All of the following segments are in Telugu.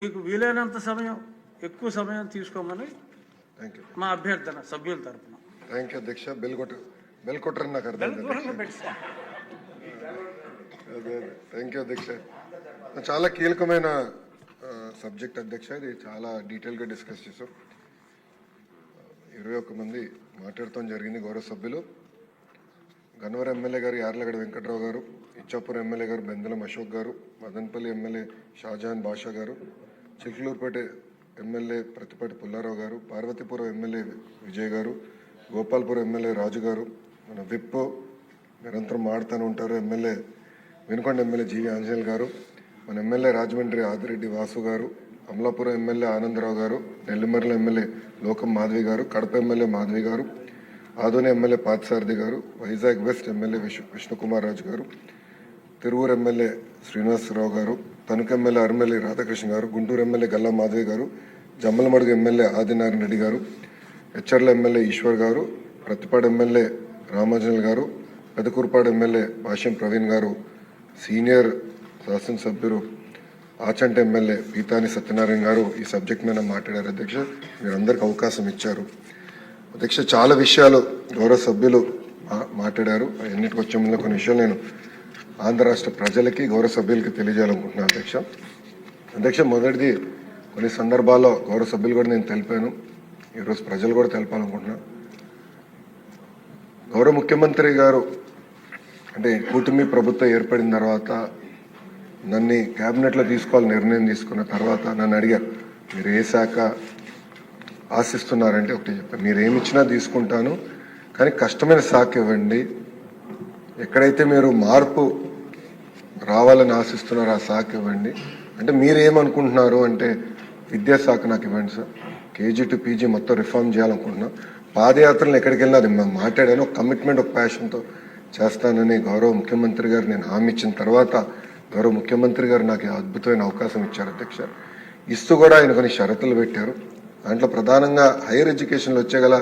మీకు వీలైనంత సమయం ఎక్కువ సమయం తీసుకోమని మా అభ్యర్థన సభ్యుల తరఫున. థ్యాంక్ యూ అధ్యక్ష. బెల్ కొట్టరని నాకు అర్థం. థ్యాంక్ యూ అధ్యక్ష. చాలా కీలకమైన సబ్జెక్ట్ అధ్యక్ష. ఇది చాలా డీటెయిల్గా డిస్కస్ చేసాం. 21 మంది మాట్లాడటం జరిగింది. గౌరవ సభ్యులు గన్నవరం ఎమ్మెల్యే గారు యార్లగడ్డ వెంకట్రావు గారు, ఇచ్చాపురం ఎమ్మెల్యే గారు బెందలం అశోక్ గారు, మదనపల్లి ఎమ్మెల్యే షాజహాన్ బాషా గారు, చిలుకలూరుపేట ఎమ్మెల్యే ప్రతిపాటి పుల్లారావు గారు, పార్వతీపురం ఎమ్మెల్యే విజయ్ గారు, గోపాల్పురం ఎమ్మెల్యే రాజు గారు, మన విప్ నిరంతరం మాడుతూనే ఉంటారు ఎమ్మెల్యే వినుకొండ ఎమ్మెల్యే జీవి ఆంజనేయులు గారు, మన ఎమ్మెల్యే రాజమండ్రి ఆదిరెడ్డి వాసు గారు, అమలాపురం ఎమ్మెల్యే ఆనందరావు గారు, నెల్లిమర్ల ఎమ్మెల్యే లోకం మాధవి గారు, కడప ఎమ్మెల్యే మాధవి గారు, ఆదోని ఎమ్మెల్యే పార్థసారథి గారు, వైజాగ్ వెస్ట్ ఎమ్మెల్యే విష్ణుకుమార్ రాజు గారు, తిరువూరు ఎమ్మెల్యే శ్రీనివాసరావు గారు, తణుకు ఎమ్మెల్యే అరిమెల్లి రాధాకృష్ణ గారు, గుంటూరు ఎమ్మెల్యే గల్లా మాధవి గారు, జమ్మలమడుగు ఎమ్మెల్యే ఆదినారాయణ రెడ్డి గారు, హెచ్చర్ల ఎమ్మెల్యే ఈశ్వర్ గారు, ప్రతిపాడు ఎమ్మెల్యే రామాంజనేయులు గారు, పెదకూరుపాడు ఎమ్మెల్యే భాష్యం ప్రవీణ్ గారు, సీనియర్ శాసనసభ్యులు ఆచంట ఎమ్మెల్యే పీతాని సత్యనారాయణ గారు ఈ సబ్జెక్ట్ మీద మాట్లాడారు. అధ్యక్ష, మీరందరికీ అవకాశం ఇచ్చారు. అధ్యక్ష, చాలా విషయాలు గౌరవ సభ్యులు మాట్లాడారు. అన్నిటికి వచ్చే ముందు కొన్ని విషయాలు నేను ఆంధ్ర రాష్ట్ర ప్రజలకి గౌరవ సభ్యులకి తెలియజేయాలనుకుంటున్నాను. అధ్యక్ష, మొదటిది కొన్ని సందర్భాల్లో గౌరవ సభ్యులు కూడా నేను తెలిపాను, ఈరోజు ప్రజలు కూడా తెలపాలనుకుంటున్నా. గౌరవ ముఖ్యమంత్రి గారు అంటే కూటమి ప్రభుత్వం ఏర్పడిన తర్వాత నన్ను క్యాబినెట్లో తీసుకోవాలని నిర్ణయం తీసుకున్న తర్వాత నన్ను అడిగారు, మీరు ఏ శాఖ ఆశిస్తున్నారంటే ఒకటి చెప్పాను, మీరు ఏమి ఇచ్చినా తీసుకుంటాను, కానీ కష్టమైన శాఖ ఇవ్వండి, ఎక్కడైతే మీరు మార్పు రావాలని ఆశిస్తున్నారో ఆ శాఖ ఇవ్వండి. అంటే మీరేమనుకుంటున్నారు అంటే విద్యాశాఖ నాకు ఇవ్వండి సార్, కేజీ టు పీజీ మొత్తం రిఫార్మ్ చేయాలనుకుంటున్నాం. పాదయాత్రలు ఎక్కడికి వెళ్ళినా అది మేము మాట్లాడాను, ఒక కమిట్మెంట్ ఒక ప్యాషన్తో చేస్తానని గౌరవ ముఖ్యమంత్రి గారు నేను హామీ ఇచ్చిన తర్వాత గౌరవ ముఖ్యమంత్రి గారు నాకు అద్భుతమైన అవకాశం ఇచ్చారు. అధ్యక్ష, ఇస్తూ కూడా ఆయన కొన్ని షరతులు పెట్టారు. దాంట్లో ప్రధానంగా హైయర్ ఎడ్యుకేషన్లో వచ్చేగల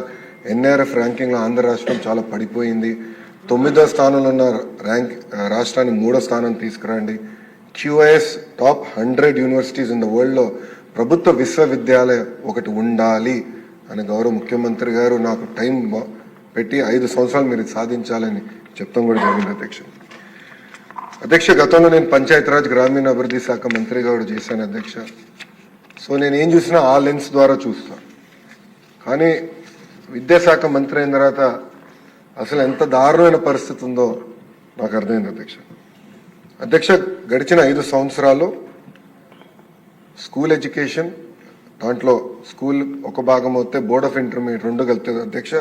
ఎన్ఆర్ఎఫ్ ర్యాంకింగ్లో ఆంధ్ర రాష్ట్రం చాలా పడిపోయింది. 9వ స్థానంలో ఉన్న రాష్ట్రాన్ని 3వ స్థానం తీసుకురండి. QIS top 100 universities in the వరల్డ్లో ప్రభుత్వ విశ్వవిద్యాలయం ఒకటి ఉండాలి అని గౌరవ ముఖ్యమంత్రి గారు నాకు టైం పెట్టి 5 సంవత్సరాలు మీరు సాధించాలని చెప్తాం కూడా జరిగింది. అధ్యక్ష, గతంలో నేను పంచాయతీరాజ్ గ్రామీణ అభివృద్ధి శాఖ మంత్రిగా కూడా చేశాను. అధ్యక్ష, సో నేను ఏం చూసినా ఆ లెన్స్ ద్వారా చూస్తాను. కానీ విద్యాశాఖ మంత్రి అయిన తర్వాత అసలు ఎంత దారుణమైన పరిస్థితి ఉందో నాకు అర్థమైంది. అధ్యక్ష, గడిచిన 5 సంవత్సరాలు స్కూల్ ఎడ్యుకేషన్, దాంట్లో స్కూల్ ఒక భాగం అవుతే బోర్డ్ ఆఫ్ ఇంటర్మీడియట్ 2 కలిపితే అధ్యక్ష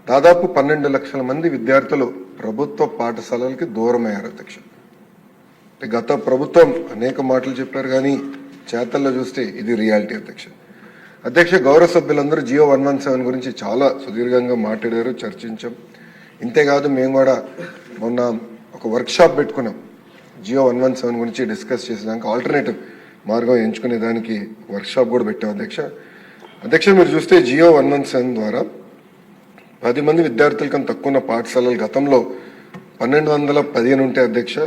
దాదాపు 12 లక్షల మంది విద్యార్థులు ప్రభుత్వ పాఠశాలలకి దూరం అయ్యారు. అధ్యక్ష, గత ప్రభుత్వం అనేక మాటలు చెప్పారు, కానీ చేతల్లో చూస్తే ఇది రియాలిటీ. అధ్యక్ష, గౌరవ సభ్యులందరూ జియో 117 గురించి చాలా సుదీర్ఘంగా మాట్లాడారు, చర్చించాం. ఇంతేకాదు మేము కూడా మొన్న ఒక వర్క్షాప్ పెట్టుకున్నాం, జియో 117 గురించి డిస్కస్ చేసేదానికి ఆల్టర్నేటివ్ మార్గం ఎంచుకునే దానికి వర్క్షాప్ కూడా పెట్టాం. అధ్యక్ష, మీరు చూస్తే జియో 117 ద్వారా 10 మంది విద్యార్థుల కన్నా తక్కువ ఉన్న పాఠశాలలు గతంలో 1215 ఉంటే అధ్యక్ష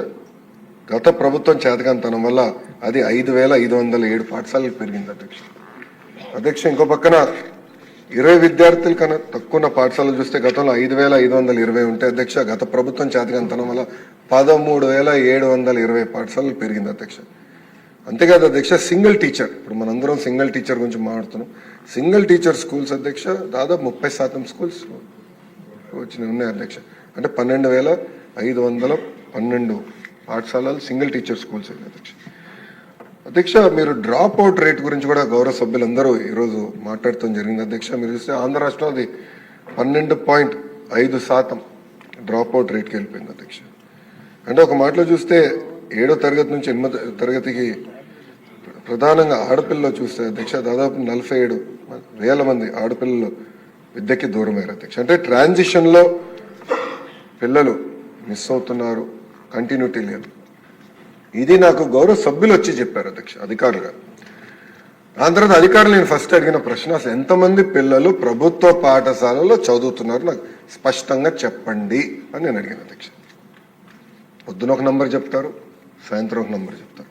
గత ప్రభుత్వం చేతకాంతనం వల్ల అది 5507 పాఠశాలలకు పెరిగింది. అధ్యక్ష, ఇంకో పక్కన 20 విద్యార్థుల కన్నా తక్కువ ఉన్న పాఠశాలలు చూస్తే గతంలో 5520 ఉంటే అధ్యక్ష గత ప్రభుత్వం చేతకాంతనం వల్ల 13720 పాఠశాలలు పెరిగింది. అంతేకాదు అధ్యక్ష, సింగిల్ టీచర్, ఇప్పుడు మనందరం సింగిల్ టీచర్ గురించి మాట్లాడుతున్నాం. సింగిల్ టీచర్ స్కూల్స్ అధ్యక్ష దాదాపు 30% స్కూల్స్ ఉన్నాయి. అధ్యక్ష, అంటే 12512 పాఠశాలలు సింగిల్ టీచర్ స్కూల్స్ అయినాయి. అధ్యక్ష, మీరు డ్రాప్ అవుట్ రేట్ గురించి కూడా గౌరవ సభ్యులందరూ ఈరోజు మాట్లాడటం జరిగింది. అధ్యక్ష, మీరు చూస్తే ఆంధ్ర రాష్ట్రంలో అది 12.5% డ్రాప్ అవుట్ రేట్కి వెళ్ళిపోయింది. అధ్యక్ష, అంటే ఒక మాటలో చూస్తే 7వ తరగతి నుంచి 8వ తరగతికి ప్రధానంగా ఆడపిల్లలు చూస్తే అధ్యక్ష దాదాపు 47,000 మంది ఆడపిల్లలు విద్యకి దూరమయ్యారు. అధ్యక్ష, అంటే ట్రాన్సిషన్లో పిల్లలు మిస్ అవుతున్నారు, కంటిన్యూటీ లేదు. ఇది నాకు గౌరవ సభ్యులు వచ్చి చెప్పారు. అధ్యక్ష, అధికారులుగా దాని తర్వాత అధికారులు నేను ఫస్ట్ అడిగిన ప్రశ్న, అసలు ఎంతమంది పిల్లలు ప్రభుత్వ పాఠశాలలో చదువుతున్నారు నాకు స్పష్టంగా చెప్పండి అని నేను అడిగాను. అధ్యక్ష, పొద్దున ఒక నంబర్ చెప్తారు, సాయంత్రం ఒక నంబర్ చెప్తారు.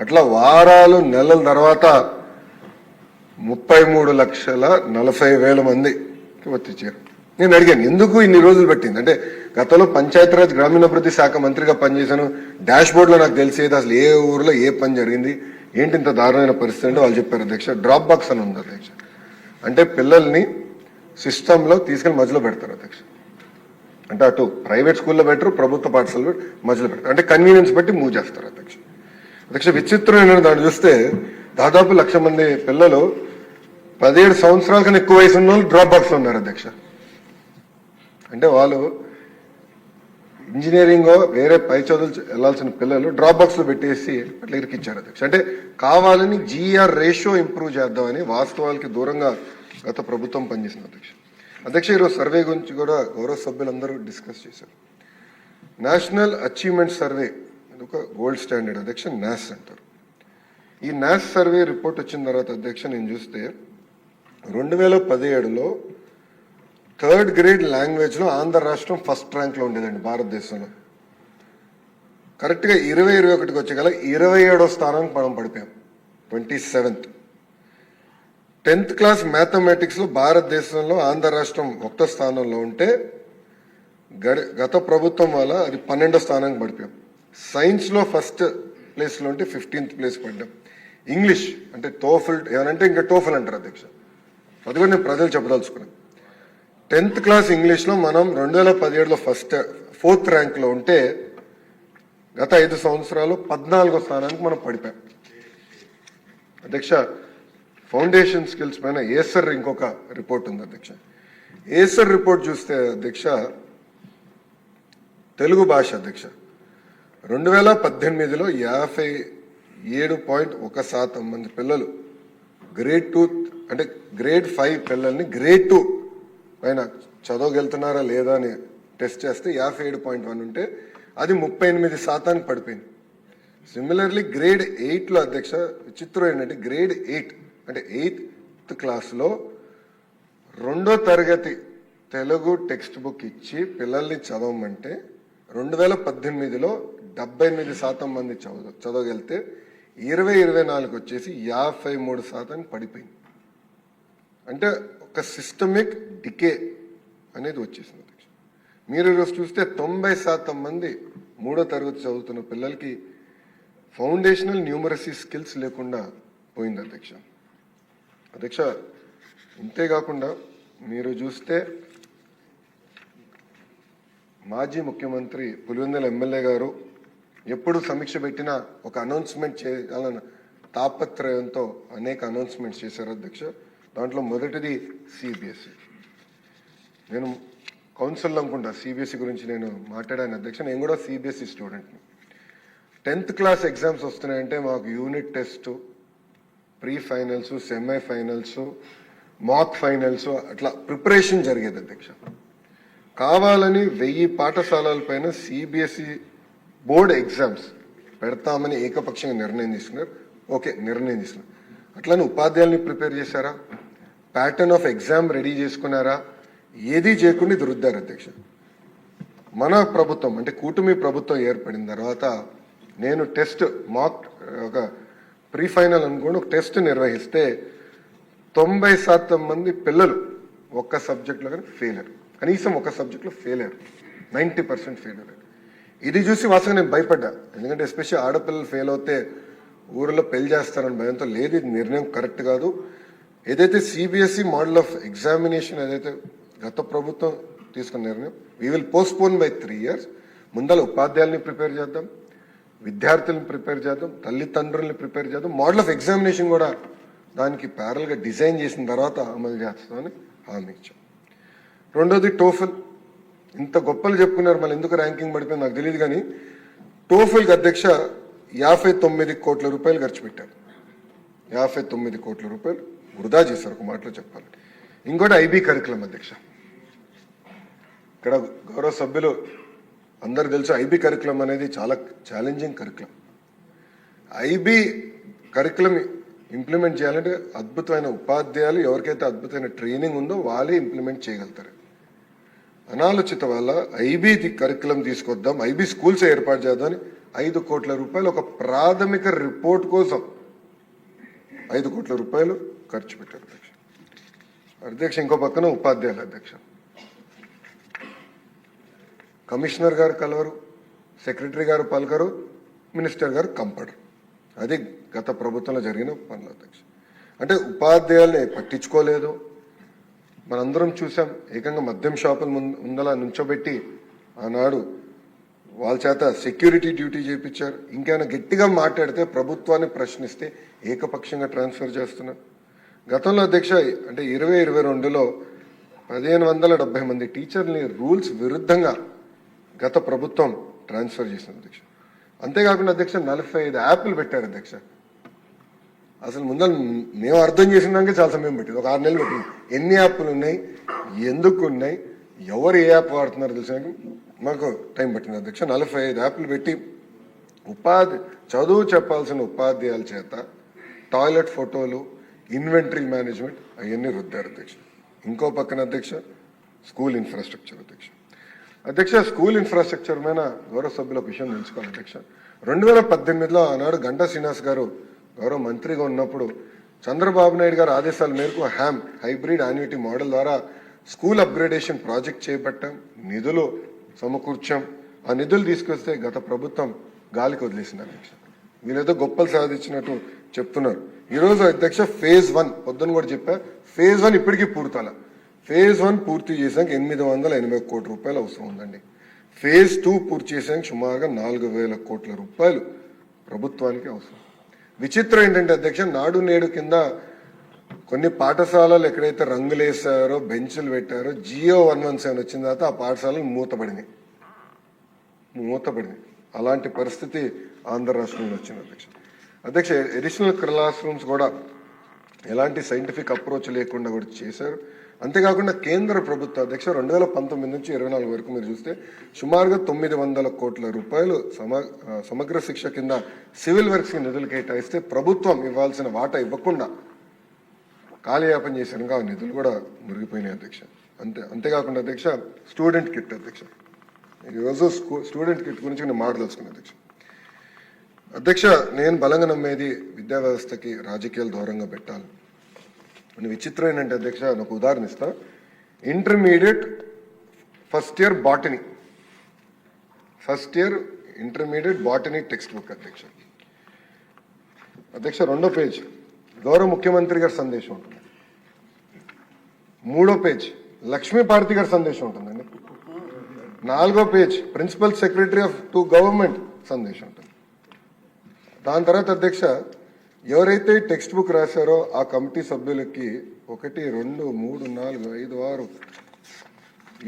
అట్లా వారాలు నెలల తర్వాత 33,40,000 మందికి వర్తించారు. నేను అడిగాను ఎందుకు ఇన్ని రోజులు పట్టింది అంటే, గతంలో పంచాయతీరాజ్ గ్రామీణాభివృద్ధి శాఖ మంత్రిగా పనిచేశాను, డాష్ బోర్డ్ లో నాకు తెలిసేది అసలు ఏ ఊర్లో ఏ పని జరిగింది, ఏంటి ఇంత దారుణమైన పరిస్థితి అంటే వాళ్ళు చెప్పారు అధ్యక్ష, డ్రాప్ బాక్స్ అని ఉంది అధ్యక్ష. అంటే పిల్లల్ని సిస్టంలో తీసుకెళ్లి మధ్యలో పెడతారు అధ్యక్ష. అంటే అటు ప్రైవేట్ స్కూల్లో పెట్టరు, ప్రభుత్వ పాఠశాలలో మధ్యలో పెడతారు. అంటే కన్వీనియన్స్ బట్టి మూవ్ చేస్తారు అధ్యక్ష. అధ్యక్ష విచిత్రం ఏంటంటే దాన్ని చూస్తే దాదాపు 1,00,000 మంది పిల్లలు 17 సంవత్సరాల కన్నా ఎక్కువ వయసు ఉన్న వాళ్ళు డ్రాప్ బాక్స్ లో ఉన్నారు అధ్యక్ష. అంటే వాళ్ళు ఇంజనీరింగ్ వేరే పై చదువులు వెళ్లాల్సిన పిల్లలు డ్రాప్ బాక్స్ లో పెట్టేసి అట్లా ఇరికిచ్చారు అధ్యక్ష. అంటే కావాలని జీఆర్ రేషియో ఇంప్రూవ్ చేద్దామని వాస్తవాలకి దూరంగా గత ప్రభుత్వం పనిచేసింది అధ్యక్ష. అధ్యక్ష ఈరోజు సర్వే గురించి కూడా గౌరవ సభ్యులందరూ డిస్కస్ చేశారు. నేషనల్ అచీవ్మెంట్ సర్వే ఒక గోల్డ్ స్టాండర్డ్ అధ్యక్ష, నాస్ అంటారు. ఈ నాస్ సర్వే రిపోర్ట్ వచ్చిన తర్వాత అధ్యక్ష నేను చూస్తే 2017లో 3rd గ్రేడ్ లాంగ్వేజ్ లో ఆంధ్ర రాష్ట్రం ఫస్ట్ ర్యాంక్ లో ఉండేదండి భారతదేశంలో. కరెక్ట్ గా 2021కి వచ్చే గల 27వ స్థానానికి మనం పడిపోయాం, 27th. 10th క్లాస్ మ్యాథమెటిక్స్ లో భారతదేశంలో ఆంధ్ర రాష్ట్రం 1వ స్థానంలో ఉంటే గత ప్రభుత్వం వల్ల అది 12వ స్థానానికి పడిపోయాం. సైన్స్ లో ఫస్ట్ ప్లేస్ లో ఉంటే 15th ప్లేస్ పడ్డాం. ఇంగ్లీష్ అంటే టోఫల్ ఏమనంటే ఇంకా టోఫల్ అంటారు అధ్యక్ష, అది కూడా నేను ప్రజలు చెప్పదలుచుకున్నాను. 10th క్లాస్ ఇంగ్లీష్ లో మనం 2017లో 4th ర్యాంక్ లో ఉంటే గత 5 సంవత్సరాలు 14వ స్థానానికి మనం పడిపోయాం అధ్యక్ష. ఫౌండేషన్ స్కిల్స్ పైన ఏసర్ ఇంకొక రిపోర్ట్ ఉంది అధ్యక్ష. ఏసర్ రిపోర్ట్ చూస్తే అధ్యక్ష తెలుగు భాష అధ్యక్ష 2018లో 57.1% మంది పిల్లలు గ్రేడ్ 2 అంటే గ్రేడ్ 5 పిల్లల్ని గ్రేడ్ 2 పైన చదవగలుగుతున్నారా లేదా అని టెస్ట్ చేస్తే 57.1 ఉంటే అది 38% పడిపోయింది. సిమిలర్లీ గ్రేడ్ 8లో అధ్యక్ష విచిత్రం ఏంటంటే గ్రేడ్ 8 అంటే 8th క్లాస్లో 2వ తరగతి తెలుగు టెక్స్ట్ బుక్ ఇచ్చి పిల్లల్ని చదవమంటే 2018లో 78% మంది చదవగలిగితే 2024 వచ్చేసి 53% పడిపోయింది. అంటే ఒక సిస్టమిక్ డికే అనేది వచ్చేసింది అధ్యక్ష. మీరు ఈరోజు చూస్తే 90% మంది 3వ తరగతి చదువుతున్న పిల్లలకి ఫౌండేషనల్ న్యూమరసీ స్కిల్స్ లేకుండా పోయింది అధ్యక్ష. అధ్యక్ష ఇంతేకాకుండా మీరు చూస్తే మాజీ ముఖ్యమంత్రి పులివెందుల ఎమ్మెల్యే గారు ఎప్పుడు సమీక్ష పెట్టినా ఒక అనౌన్స్మెంట్ చేయాలన్న తాపత్రయంతో అనేక అనౌన్స్మెంట్స్ చేశారు అధ్యక్ష. దాంట్లో మొదటిది సిబిఎస్ఈ. నేను కౌన్సిల్లో అనుకుంటా సిబిఎస్ఈ గురించి నేను మాట్లాడాను అధ్యక్ష. నేను కూడా సిబిఎస్ఈ స్టూడెంట్ని. 10th క్లాస్ ఎగ్జామ్స్ వస్తున్నాయంటే మాకు unit test, pre finals, semi finals, mock finals అట్లా ప్రిపరేషన్ జరిగేది అధ్యక్ష. కావాలని 1000 పాఠశాలల పైన సిబిఎస్ఈ బోర్డ్ ఎగ్జామ్స్ పెడతామని ఏకపక్షంగా నిర్ణయం తీసుకున్నారు. ఓకే, నిర్ణయం తీసుకున్నారు. అట్లానే ఉపాధ్యాయుల్ని ప్రిపేర్ చేశారా, ప్యాటర్న్ ఆఫ్ ఎగ్జామ్ రెడీ చేసుకున్నారా, ఏది చేయకుండా ఇది రుద్దారు అధ్యక్ష. మన ప్రభుత్వం అంటే కూటమి ప్రభుత్వం ఏర్పడిన తర్వాత నేను టెస్ట్ మాక్ ఒక ప్రీ ఫైనల్ అనుకోండి ఒక టెస్ట్ నిర్వహిస్తే 90% మంది పిల్లలు ఒక్క సబ్జెక్ట్లో కానీ ఫెయిల్ అయ్యారు, కనీసం ఒక సబ్జెక్ట్లో ఫెయిల్ అయ్యారు, 90% ఫెయిల్ అయ్యారు. ఇది చూసి వాస్తవంగా నేను భయపడ్డా. ఎందుకంటే ఎస్పెషల్లీ ఆడపిల్లలు ఫెయిల్ అవుతే ఊరిలో పెళ్లి చేస్తారని భయంతో. లేదు, ఇది నిర్ణయం కరెక్ట్ కాదు. ఏదైతే సిబిఎస్ఈ మోడల్ ఆఫ్ ఎగ్జామినేషన్ ఏదైతే గత ప్రభుత్వం తీసుకున్న నిర్ణయం, we will postpone by 3 years. ముందర ఉపాధ్యాయుల్ని ప్రిపేర్ చేద్దాం, విద్యార్థులను ప్రిపేర్ చేద్దాం, తల్లిదండ్రుల్ని ప్రిపేర్ చేద్దాం, మోడల్ ఆఫ్ ఎగ్జామినేషన్ కూడా దానికి ప్యారల్గా డిజైన్ చేసిన తర్వాత అమలు చేస్తామని హామీ ఇచ్చాం. రెండోది టోఫెల్. ఇంత గొప్పలు చెప్పుకున్నారు, మళ్ళీ ఎందుకు ర్యాంకింగ్ పడిపోయింది నాకు తెలియదు. కానీ టోఫెల్కి అధ్యక్ష 59 కోట్ల రూపాయలు ఖర్చు పెట్టారు. 59 కోట్ల రూపాయలు వృధా చేశారు ఒక మాటలో చెప్పాలి. ఇంకోటి ఐబీ కరికులం అధ్యక్ష. ఇక్కడ గౌరవ సభ్యులు అందరు తెలుసు ఐబీ కరికులం అనేది చాలా challenging curriculum. IB curriculum implement చేయాలంటే అద్భుతమైన ఉపాధ్యాయులు, ఎవరికైతే అద్భుతమైన ట్రైనింగ్ ఉందో వాళ్ళే ఇంప్లిమెంట్ చేయగలుగుతారు. అనాలోచిత వల్ల ఐబీ కరికులం తీసుకొద్దాం, ఐబీ స్కూల్స్ ఏర్పాటు చేద్దామని 5 కోట్ల రూపాయలు ఒక ప్రాథమిక రిపోర్ట్ కోసం 5 కోట్ల రూపాయలు ఖర్చు పెట్టారు అధ్యక్ష. అధ్యక్ష ఇంకో పక్కన ఉపాధ్యాయులు అధ్యక్ష, కమిషనర్ గారు కలవరు, సెక్రటరీ గారు పలకరు, మినిస్టర్ గారు కంపడరు. అది గత ప్రభుత్వంలో జరిగిన పనులు అధ్యక్ష. అంటే ఉపాధ్యాయుల్ని పట్టించుకోలేదు. మనందరం చూసాం, ఏకంగా మద్యం షాపుల ముందలా నుంచోబెట్టి ఆనాడు వాళ్ళ చేత సెక్యూరిటీ డ్యూటీ చేయించారు. ఇంకేమైనా గట్టిగా మాట్లాడితే ప్రభుత్వాన్ని ప్రశ్నిస్తే ఏకపక్షంగా ట్రాన్స్ఫర్ చేస్తున్నారు. గతంలో అధ్యక్ష అంటే 2022లో 1570 మంది టీచర్ని రూల్స్ విరుద్ధంగా గత ప్రభుత్వం ట్రాన్స్ఫర్ చేసింది అధ్యక్ష. అంతేకాకుండా అధ్యక్ష 45 యాప్లు పెట్టారు అధ్యక్ష. అసలు ముందర మేము అర్థం చేసినాకే చాలా సమయం పెట్టింది, ఒక 6 నెలలు పెట్టింది. ఎన్ని యాప్లు ఉన్నాయి, ఎందుకు ఉన్నాయి, ఎవరు ఏ యాప్ వాడుతున్నారు తెలిసాక మాకు టైం పట్టింది అధ్యక్ష. 45 యాప్లు పెట్టి చదువు చెప్పాల్సిన ఉపాధ్యాయుల చేత టాయిలెట్ ఫోటోలు, ఇన్వెంటరీ మేనేజ్మెంట్ అవన్నీ రుద్దారు అధ్యక్ష. ఇంకో పక్కన అధ్యక్ష స్కూల్ ఇన్ఫ్రాస్ట్రక్చర్ అధ్యక్ష స్కూల్ ఇన్ఫ్రాస్ట్రక్చర్ మీద గౌరవ సభ్యుల విషయం తెలుసుకోవాలి అధ్యక్ష. 2018లో ఆనాడు గంటా శ్రీనివాస్ గారు గౌరవ మంత్రిగా ఉన్నప్పుడు చంద్రబాబు నాయుడు గారు ఆదేశాల మేరకు హ్యామ్ హైబ్రిడ్ యాన్యుటీ మోడల్ ద్వారా స్కూల్ అప్గ్రేడేషన్ ప్రాజెక్ట్ చేపట్టాం, నిధులు సమకూర్చాం. ఆ నిధులు తీసుకొస్తే గత ప్రభుత్వం గాలికి వదిలేసింది అధ్యక్ష. వీళ్ళేదో గొప్పలు సాధించినట్టు చెప్తున్నారు. ఈరోజు అధ్యక్ష ఫేజ్ 1 పొద్దున్న కూడా చెప్పా, ఫేజ్ 1 ఇప్పటికీ పూర్తల. ఫేజ్ 1 పూర్తి చేసాక 880 కోట్ల రూపాయలు అవసరం ఉందండి. ఫేజ్ 2 పూర్తి చేసాక సుమారుగా 4000 కోట్ల రూపాయలు ప్రభుత్వానికి అవసరం. విచిత్రం ఏంటంటే అధ్యక్ష నాడు నేడు కింద కొన్ని పాఠశాలలు ఎక్కడైతే రంగులేసారో, బెంచులు పెట్టారో, జియో 117 వచ్చిన తర్వాత ఆ పాఠశాలలు మూతపడింది. అలాంటి పరిస్థితి ఆంధ్ర రాష్ట్రంలో వచ్చింది అధ్యక్ష. అధ్యక్ష అడిషనల్ క్లాస్ రూమ్స్ కూడా ఎలాంటి సైంటిఫిక్ అప్రోచ్ లేకుండా కూడా చేశారు. అంతేకాకుండా కేంద్ర ప్రభుత్వ అధ్యక్ష 2019 నుంచి 24 వరకు మీరు చూస్తే సుమారుగా 900 కోట్ల రూపాయలు సమగ్ర శిక్ష కింద సివిల్ వర్క్స్ కి నిధులు కేటాయిస్తే ప్రభుత్వం ఇవ్వాల్సిన వాటా ఇవ్వకుండా కాలయాపన చేశాక ఆ నిధులు కూడా మురిగిపోయినాయి అధ్యక్ష. అంతేకాకుండా అధ్యక్ష స్టూడెంట్ కిట్ అధ్యక్ష, ఈరోజు స్టూడెంట్ కిట్ గురించి నేను మాట్లాడుతున్నాను అధ్యక్ష. అధ్యక్ష నేను బలంగా నమ్మేది విద్యా వ్యవస్థకి రాజకీయాలు దూరంగా పెట్టాలి. విచిత్రం ఏంటంటే అధ్యక్ష నాకు ఉదాహరణ ఇస్తా. Intermediate first year intermediate botany text book అధ్యక్ష. అధ్యక్ష 2వ పేజ్ గౌరవ ముఖ్యమంత్రి గారి సందేశం ఉంటుంది. 3వ పేజ్ లక్ష్మీపార్తి గారి సందేశం ఉంటుందండి. 4వ page principal secretary of to government సందేశం ఉంటుంది. దాని తర్వాత అధ్యక్ష ఎవరైతే టెక్స్ట్ బుక్ రాశారో ఆ కమిటీ సభ్యులకి 1 2 3 4 5 6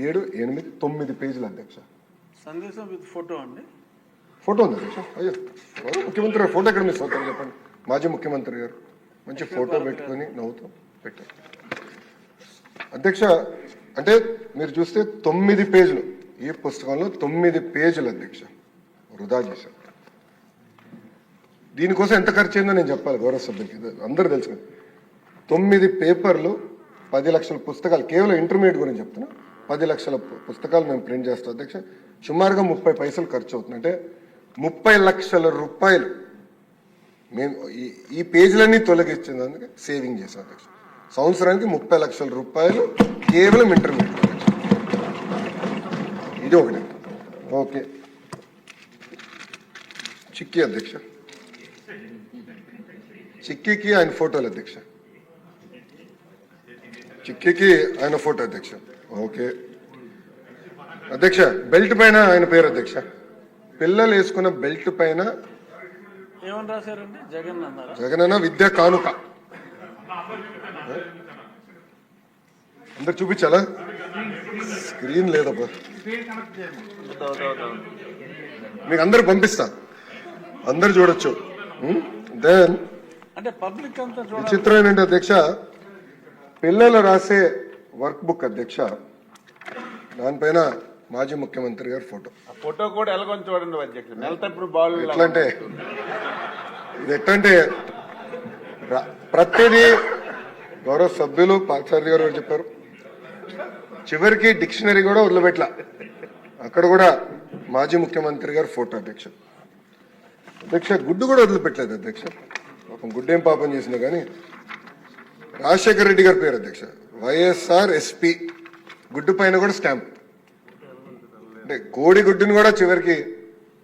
7 8 9 పేజీలు అధ్యక్ష. సందేశం విత్ ఫోటో అండి. ఫోటో ఉంది అధ్యక్ష. అయ్యో ముఖ్యమంత్రి గారు ఫోటో ఎక్కడ మిస్ అవుతారు చెప్పండి. మాజీ ముఖ్యమంత్రి గారు మంచి ఫోటో పెట్టుకొని నవ్వుతూ పెట్టారు అధ్యక్ష. అంటే మీరు చూస్తే 9 పేజీలు, ఈ పుస్తకంలో 9 పేజీలు అధ్యక్ష వృధా చేశారు. దీనికోసం ఎంత ఖర్చు అయిందో నేను చెప్పాలి గౌరవ సభ్యులకి, అందరూ తెలుసు. 9 పేపర్లు, 10 లక్షల పుస్తకాలు, కేవలం ఇంటర్మీడియట్ గురించి చెప్తున్నా. 10 లక్షల పుస్తకాలు మేము ప్రింట్ చేస్తాం అధ్యక్ష. సుమారుగా 30 పైసలు ఖర్చు అవుతుంది. అంటే 30 లక్షల రూపాయలు మేము ఈ పేజీలన్నీ తొలగించేందుకు సేవింగ్ చేసాం అధ్యక్ష. సంవత్సరానికి 30 లక్షల రూపాయలు కేవలం ఇంటర్మీడియట్ అధ్యక్ష. ఇది ఒకటి. ఓకే, చిక్కీ అధ్యక్ష, చిక్కీకి ఆయన ఫోటోలు అధ్యక్ష, చిక్కీకి ఆయన ఫోటో అధ్యక్ష. ఓకే అధ్యక్ష, బెల్ట్ పైన ఆయన పేరు అధ్యక్ష. పిల్లలు వేసుకున్న బెల్ట్ పైన ఏమని రాశారండి? జగన్ అన్నారా? జగనన్న విద్యా కానుక. అందరు చూపించాలా? స్క్రీన్ లేదబ్బా, మీకు అందరు పంపిస్తా, అందరు చూడొచ్చు. దెన్ అంటే పబ్లిక్ అంతా విచిత్రం ఏంటంటే అధ్యక్ష పిల్లలు రాసే వర్క్ బుక్ అధ్యక్ష, దానిపైన మాజీ ముఖ్యమంత్రి గారి ఫోటో. ఫోటో కూడా ఎలాగొని చూడండి అధ్యక్ష. నెలతప్పుడు బాల్ ఎట్లంటే ఇది ఎట్లంటే ప్రతిదీ గౌరవ సభ్యులు పార్థసారథి గారు చెప్పారు. చివరికి డిక్షనరీ కూడా వదిలిపెట్ల, అక్కడ కూడా మాజీ ముఖ్యమంత్రి గారి ఫోటో అధ్యక్ష. అధ్యక్ష గుడ్డు కూడా వదిలిపెట్టలేదు అధ్యక్ష. పాపం గుడ్డు ఏం పాపం చేసినా కానీ రాజశేఖర రెడ్డి గారి పేరు అధ్యక్ష, వైఎస్ఆర్ ఎస్పీ, గుడ్డు పైన కూడా స్టాంప్. అంటే కోడి గుడ్డుని కూడా చివరికి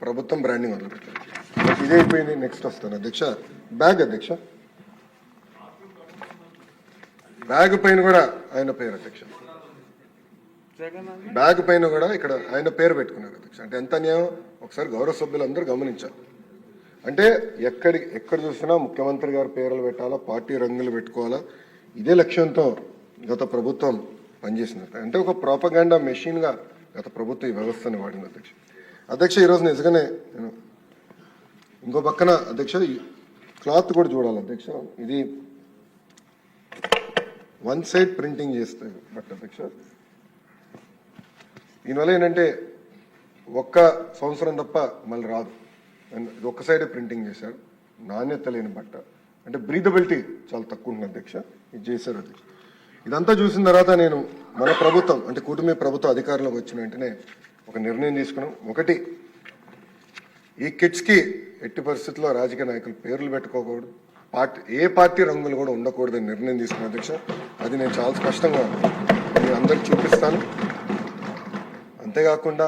ప్రభుత్వం బ్రాండింగ్ వదిలిపెట్టారు. ఇదే అయిపోయింది. నెక్స్ట్ వస్తాను అధ్యక్ష. బ్యాగ్ అధ్యక్ష, బ్యాగ్ పైన కూడా ఆయన పేరు అధ్యక్ష, బ్యాగ్ పైన కూడా ఇక్కడ ఆయన పేరు పెట్టుకున్నారు అధ్యక్ష. అంటే ఎంత అన్యాయం ఒకసారి గౌరవ సభ్యులందరూ గమనించాలి. అంటే ఎక్కడ చూసినా ముఖ్యమంత్రి గారి పేర్లు పెట్టాలా, పార్టీ రంగులు పెట్టుకోవాలా, ఇదే లక్ష్యంతో గత ప్రభుత్వం పనిచేసింది. అంటే ఒక ప్రాపగాండా మెషిన్ గా గత ప్రభుత్వం ఈ వ్యవస్థని వాడింది అధ్యక్ష. అధ్యక్ష ఈరోజు నిజంగానే నేను ఇంకో పక్కన అధ్యక్ష క్లాత్ కూడా చూడాలి అధ్యక్ష. ఇది వన్ సైడ్ ప్రింటింగ్ చేస్తాయి బట్ అధ్యక్ష, దీనివల్ల ఏంటంటే ఒక్క సంవత్సరం తప్ప మళ్ళీ రాదు. ఇది ఒక్క సైడే ప్రింటింగ్ చేశారు, నాణ్యత లేని బట్ట, అంటే బ్రీదబిలిటీ చాలా తక్కువ ఉంది అధ్యక్ష. ఇది చేశారు అధ్యక్ష. ఇదంతా చూసిన తర్వాత నేను మన ప్రభుత్వం అంటే కూటమి ప్రభుత్వం అధికారంలోకి వచ్చిన వెంటనే ఒక నిర్ణయం తీసుకున్నాం. ఒకటి, ఈ కిట్స్ కి ఎట్టి పరిస్థితుల్లో రాజకీయ నాయకులు పేర్లు పెట్టుకోకూడదు, ఏ పార్టీ రంగులు కూడా ఉండకూడదని నిర్ణయం తీసుకున్న అధ్యక్ష. అది నేను చాలా స్పష్టంగా మీ అందరికి చూపిస్తాను. అంతేకాకుండా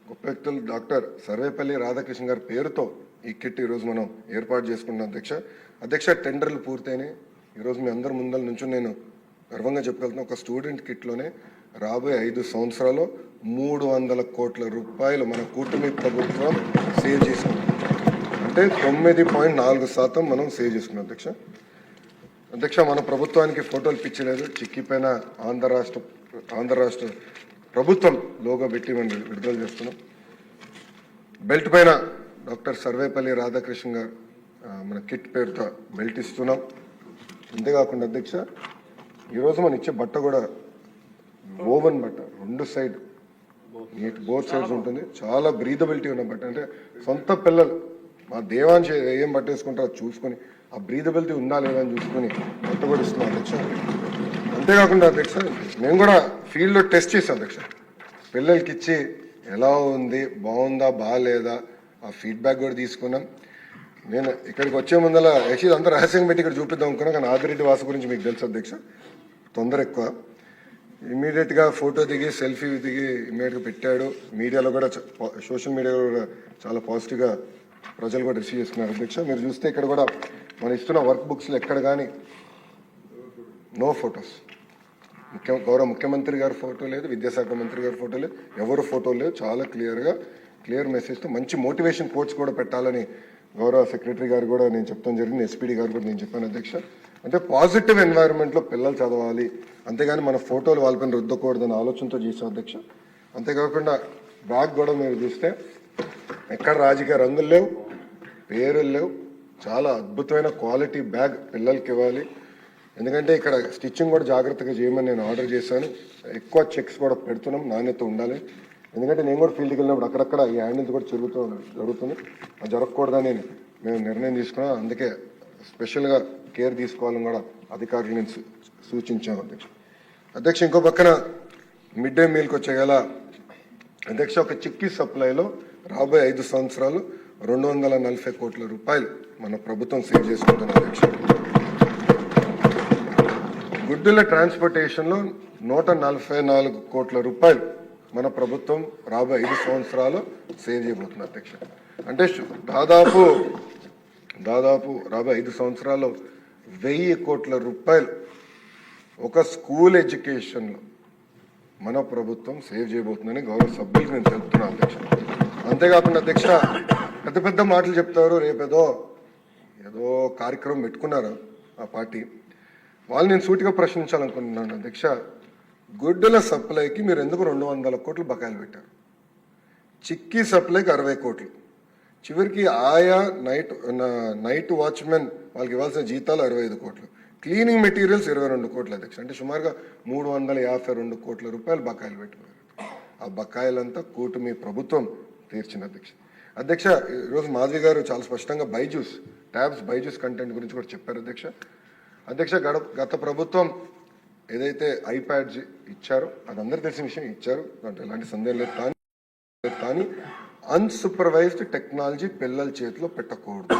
గొప్ప వ్యక్తులు డాక్టర్ సర్వేపల్లి రాధాకృష్ణ గారి పేరుతో ఈ కిట్ ఈరోజు మనం ఏర్పాటు చేసుకున్నాం అధ్యక్ష. అధ్యక్ష టెండర్లు పూర్తయినాయి. ఈరోజు మీ అందరి ముందల నుంచి నేను గర్వంగా చెప్పగలుగుతున్నా, ఒక స్టూడెంట్ కిట్లోనే రాబోయే 5 సంవత్సరాలు 300 కోట్ల రూపాయలు మన కూటమి ప్రభుత్వం సేవ్ చేసుకున్నాం. అంటే 9.4% మనం సేవ్ చేసుకున్నాం అధ్యక్ష. అధ్యక్ష మన ప్రభుత్వానికి ఫోటోలు పిచ్చలేదు, చిక్కిపోయిన ఆంధ్ర రాష్ట్ర ప్రభుత్వం లోగో పెట్టి మనం విడుదల చేస్తున్నాం. బెల్ట్ పైన డాక్టర్ సర్వేపల్లి రాధాకృష్ణ గారు మన కిట్ పేరుతో బెల్ట్ ఇస్తున్నాం. అంతేకాకుండా అధ్యక్ష ఈరోజు మనం ఇచ్చే బట్ట కూడా ఓవెన్ బట్ట, 2 సైడ్ నీట్ బోత్ సైడ్స్ ఉంటుంది, చాలా బ్రీదబిలిటీ ఉన్న బట్ట. అంటే సొంత పిల్లలు మా దేవాంశ ఏం బట్ట వేసుకుంటారో చూసుకొని ఆ బ్రీదబిలిటీ ఉందా లేదా అని చూసుకొని బట్ట కూడా ఇస్తున్నాం అధ్యక్ష. అంతేకాకుండా అధ్యక్ష మేము కూడా ఫీల్డ్లో టెస్ట్ చేసాం అధ్యక్ష. పిల్లలకి ఇచ్చి ఎలా ఉంది, బాగుందా బాగాలేదా ఆ ఫీడ్బ్యాక్ కూడా తీసుకున్నాం. నేను ఇక్కడికి వచ్చే ముందర యాక్చువల్లీ అంతా రహస్యంగా పెట్టి ఇక్కడ చూపిద్దాం అనుకున్నా, కానీ ఆదిరెడ్డి వాసు గురించి మీకు తెలుసు అధ్యక్ష, తొందర ఎక్కువ. ఇమీడియట్గా ఫోటో దిగి సెల్ఫీ దిగి ఇమీడియట్గా పెట్టాడు. మీడియాలో కూడా సోషల్ మీడియాలో కూడా చాలా పాజిటివ్గా ప్రజలు కూడా రిసీవ్ చేసుకున్నారు అధ్యక్ష. మీరు చూస్తే ఇక్కడ కూడా మనం ఇస్తున్న వర్క్ బుక్స్లో ఎక్కడ కానీ నో ఫొటోస్, గౌరవ ముఖ్యమంత్రి గారి ఫోటో లేదు, విద్యాశాఖ మంత్రి గారి ఫోటో లేదు, ఎవరు ఫోటో లేదు. చాలా క్లియర్ మెసేజ్తో మంచి మోటివేషన్ కోట్స్ కూడా పెట్టాలని గౌరవ సెక్రటరీ గారు కూడా నేను చెప్తాను జరిగింది, ఎస్పీడీ గారు కూడా నేను చెప్పాను అధ్యక్ష. అంటే పాజిటివ్ ఎన్వైరన్మెంట్లో పిల్లలు చదవాలి, అంతేగాని మన ఫోటోలు వాళ్ళపైన రుద్దకూడదని ఆలోచనతో చేసాం అధ్యక్ష. అంతేకాకుండా బ్యాగ్ కూడా మీరు చూస్తే ఎక్కడ రాజకీయ రంగులు లేవు, పేరులు లేవు, చాలా అద్భుతమైన క్వాలిటీ బ్యాగ్ పిల్లలకి ఇవ్వాలి. ఎందుకంటే ఇక్కడ స్టిచ్చింగ్ కూడా జాగ్రత్తగా చేయమని నేను ఆర్డర్ చేశాను. ఎక్కువ చెక్స్ కూడా పెడుతున్నాం, నాణ్యత ఉండాలి. ఎందుకంటే నేను కూడా ఫీల్డ్కి వెళ్ళినప్పుడు అక్కడక్కడ ఈ హ్యాండిల్స్ కూడా జరుగుతుంది, అది జరగకూడదని మేము నిర్ణయం తీసుకున్నాం. అందుకే స్పెషల్గా కేర్ తీసుకోవాలని కూడా అధికారులు నేను సూచించాను అధ్యక్ష. ఇంకో పక్కన మిడ్ డే మీల్కి వచ్చేగల అధ్యక్ష ఒక చిక్కీ సప్లైలో రాబోయే 5 సంవత్సరాలు 240 కోట్ల రూపాయలు మన ప్రభుత్వం సేవ్ చేసుకుంటుంది అధ్యక్ష. గుడ్డుల ట్రాన్స్పోర్టేషన్లో 144 కోట్ల రూపాయలు మన ప్రభుత్వం రాబోయే 5 సంవత్సరాలు సేవ్ చేయబోతుంది అధ్యక్ష. అంటే దాదాపు రాబోయే 5 సంవత్సరాల్లో 1000 కోట్ల రూపాయలు ఒక స్కూల్ ఎడ్యుకేషన్లో మన ప్రభుత్వం సేవ్ చేయబోతుందని గౌరవ సభ్యులకు నేను తెలుపుతున్నాను అధ్యక్ష. అంతేకాకుండా అధ్యక్ష పెద్ద మాటలు చెప్తారు, రేపేదో కార్యక్రమం పెట్టుకున్నారు ఆ పార్టీ వాళ్ళు. నేను సూటిగా ప్రశ్నించాలనుకుంటున్నాను అధ్యక్ష, గుడ్డల సప్లైకి మీరు ఎందుకు 200 కోట్లు బకాయిలు పెట్టారు? చిక్కీ సప్లైకి 60 కోట్లు, చివరికి ఆయా నైట్ వాచ్మెన్ వాళ్ళకి ఇవ్వాల్సిన జీతాలు 65 కోట్లు, క్లీనింగ్ మెటీరియల్స్ 22 కోట్లు అధ్యక్ష. అంటే సుమారుగా 352 కోట్ల రూపాయలు బకాయిలు పెట్టుకున్నారు. ఆ బకాయిలంతా కూటమి ప్రభుత్వం తీర్చిన అధ్యక్ష. ఈరోజు మాధవి గారు చాలా స్పష్టంగా బైజూస్ కంటెంట్ గురించి కూడా చెప్పారు అధ్యక్ష. గత ప్రభుత్వం ఏదైతే ఐప్యాడ్స్ ఇచ్చారో అది అందరికీ తెలిసిన విషయం, ఇచ్చారు, దాంట్లో ఎలాంటి సందేహం లేదు. కానీ అన్సూపర్వైజ్డ్ టెక్నాలజీ పిల్లల చేతిలో పెట్టకూడదు.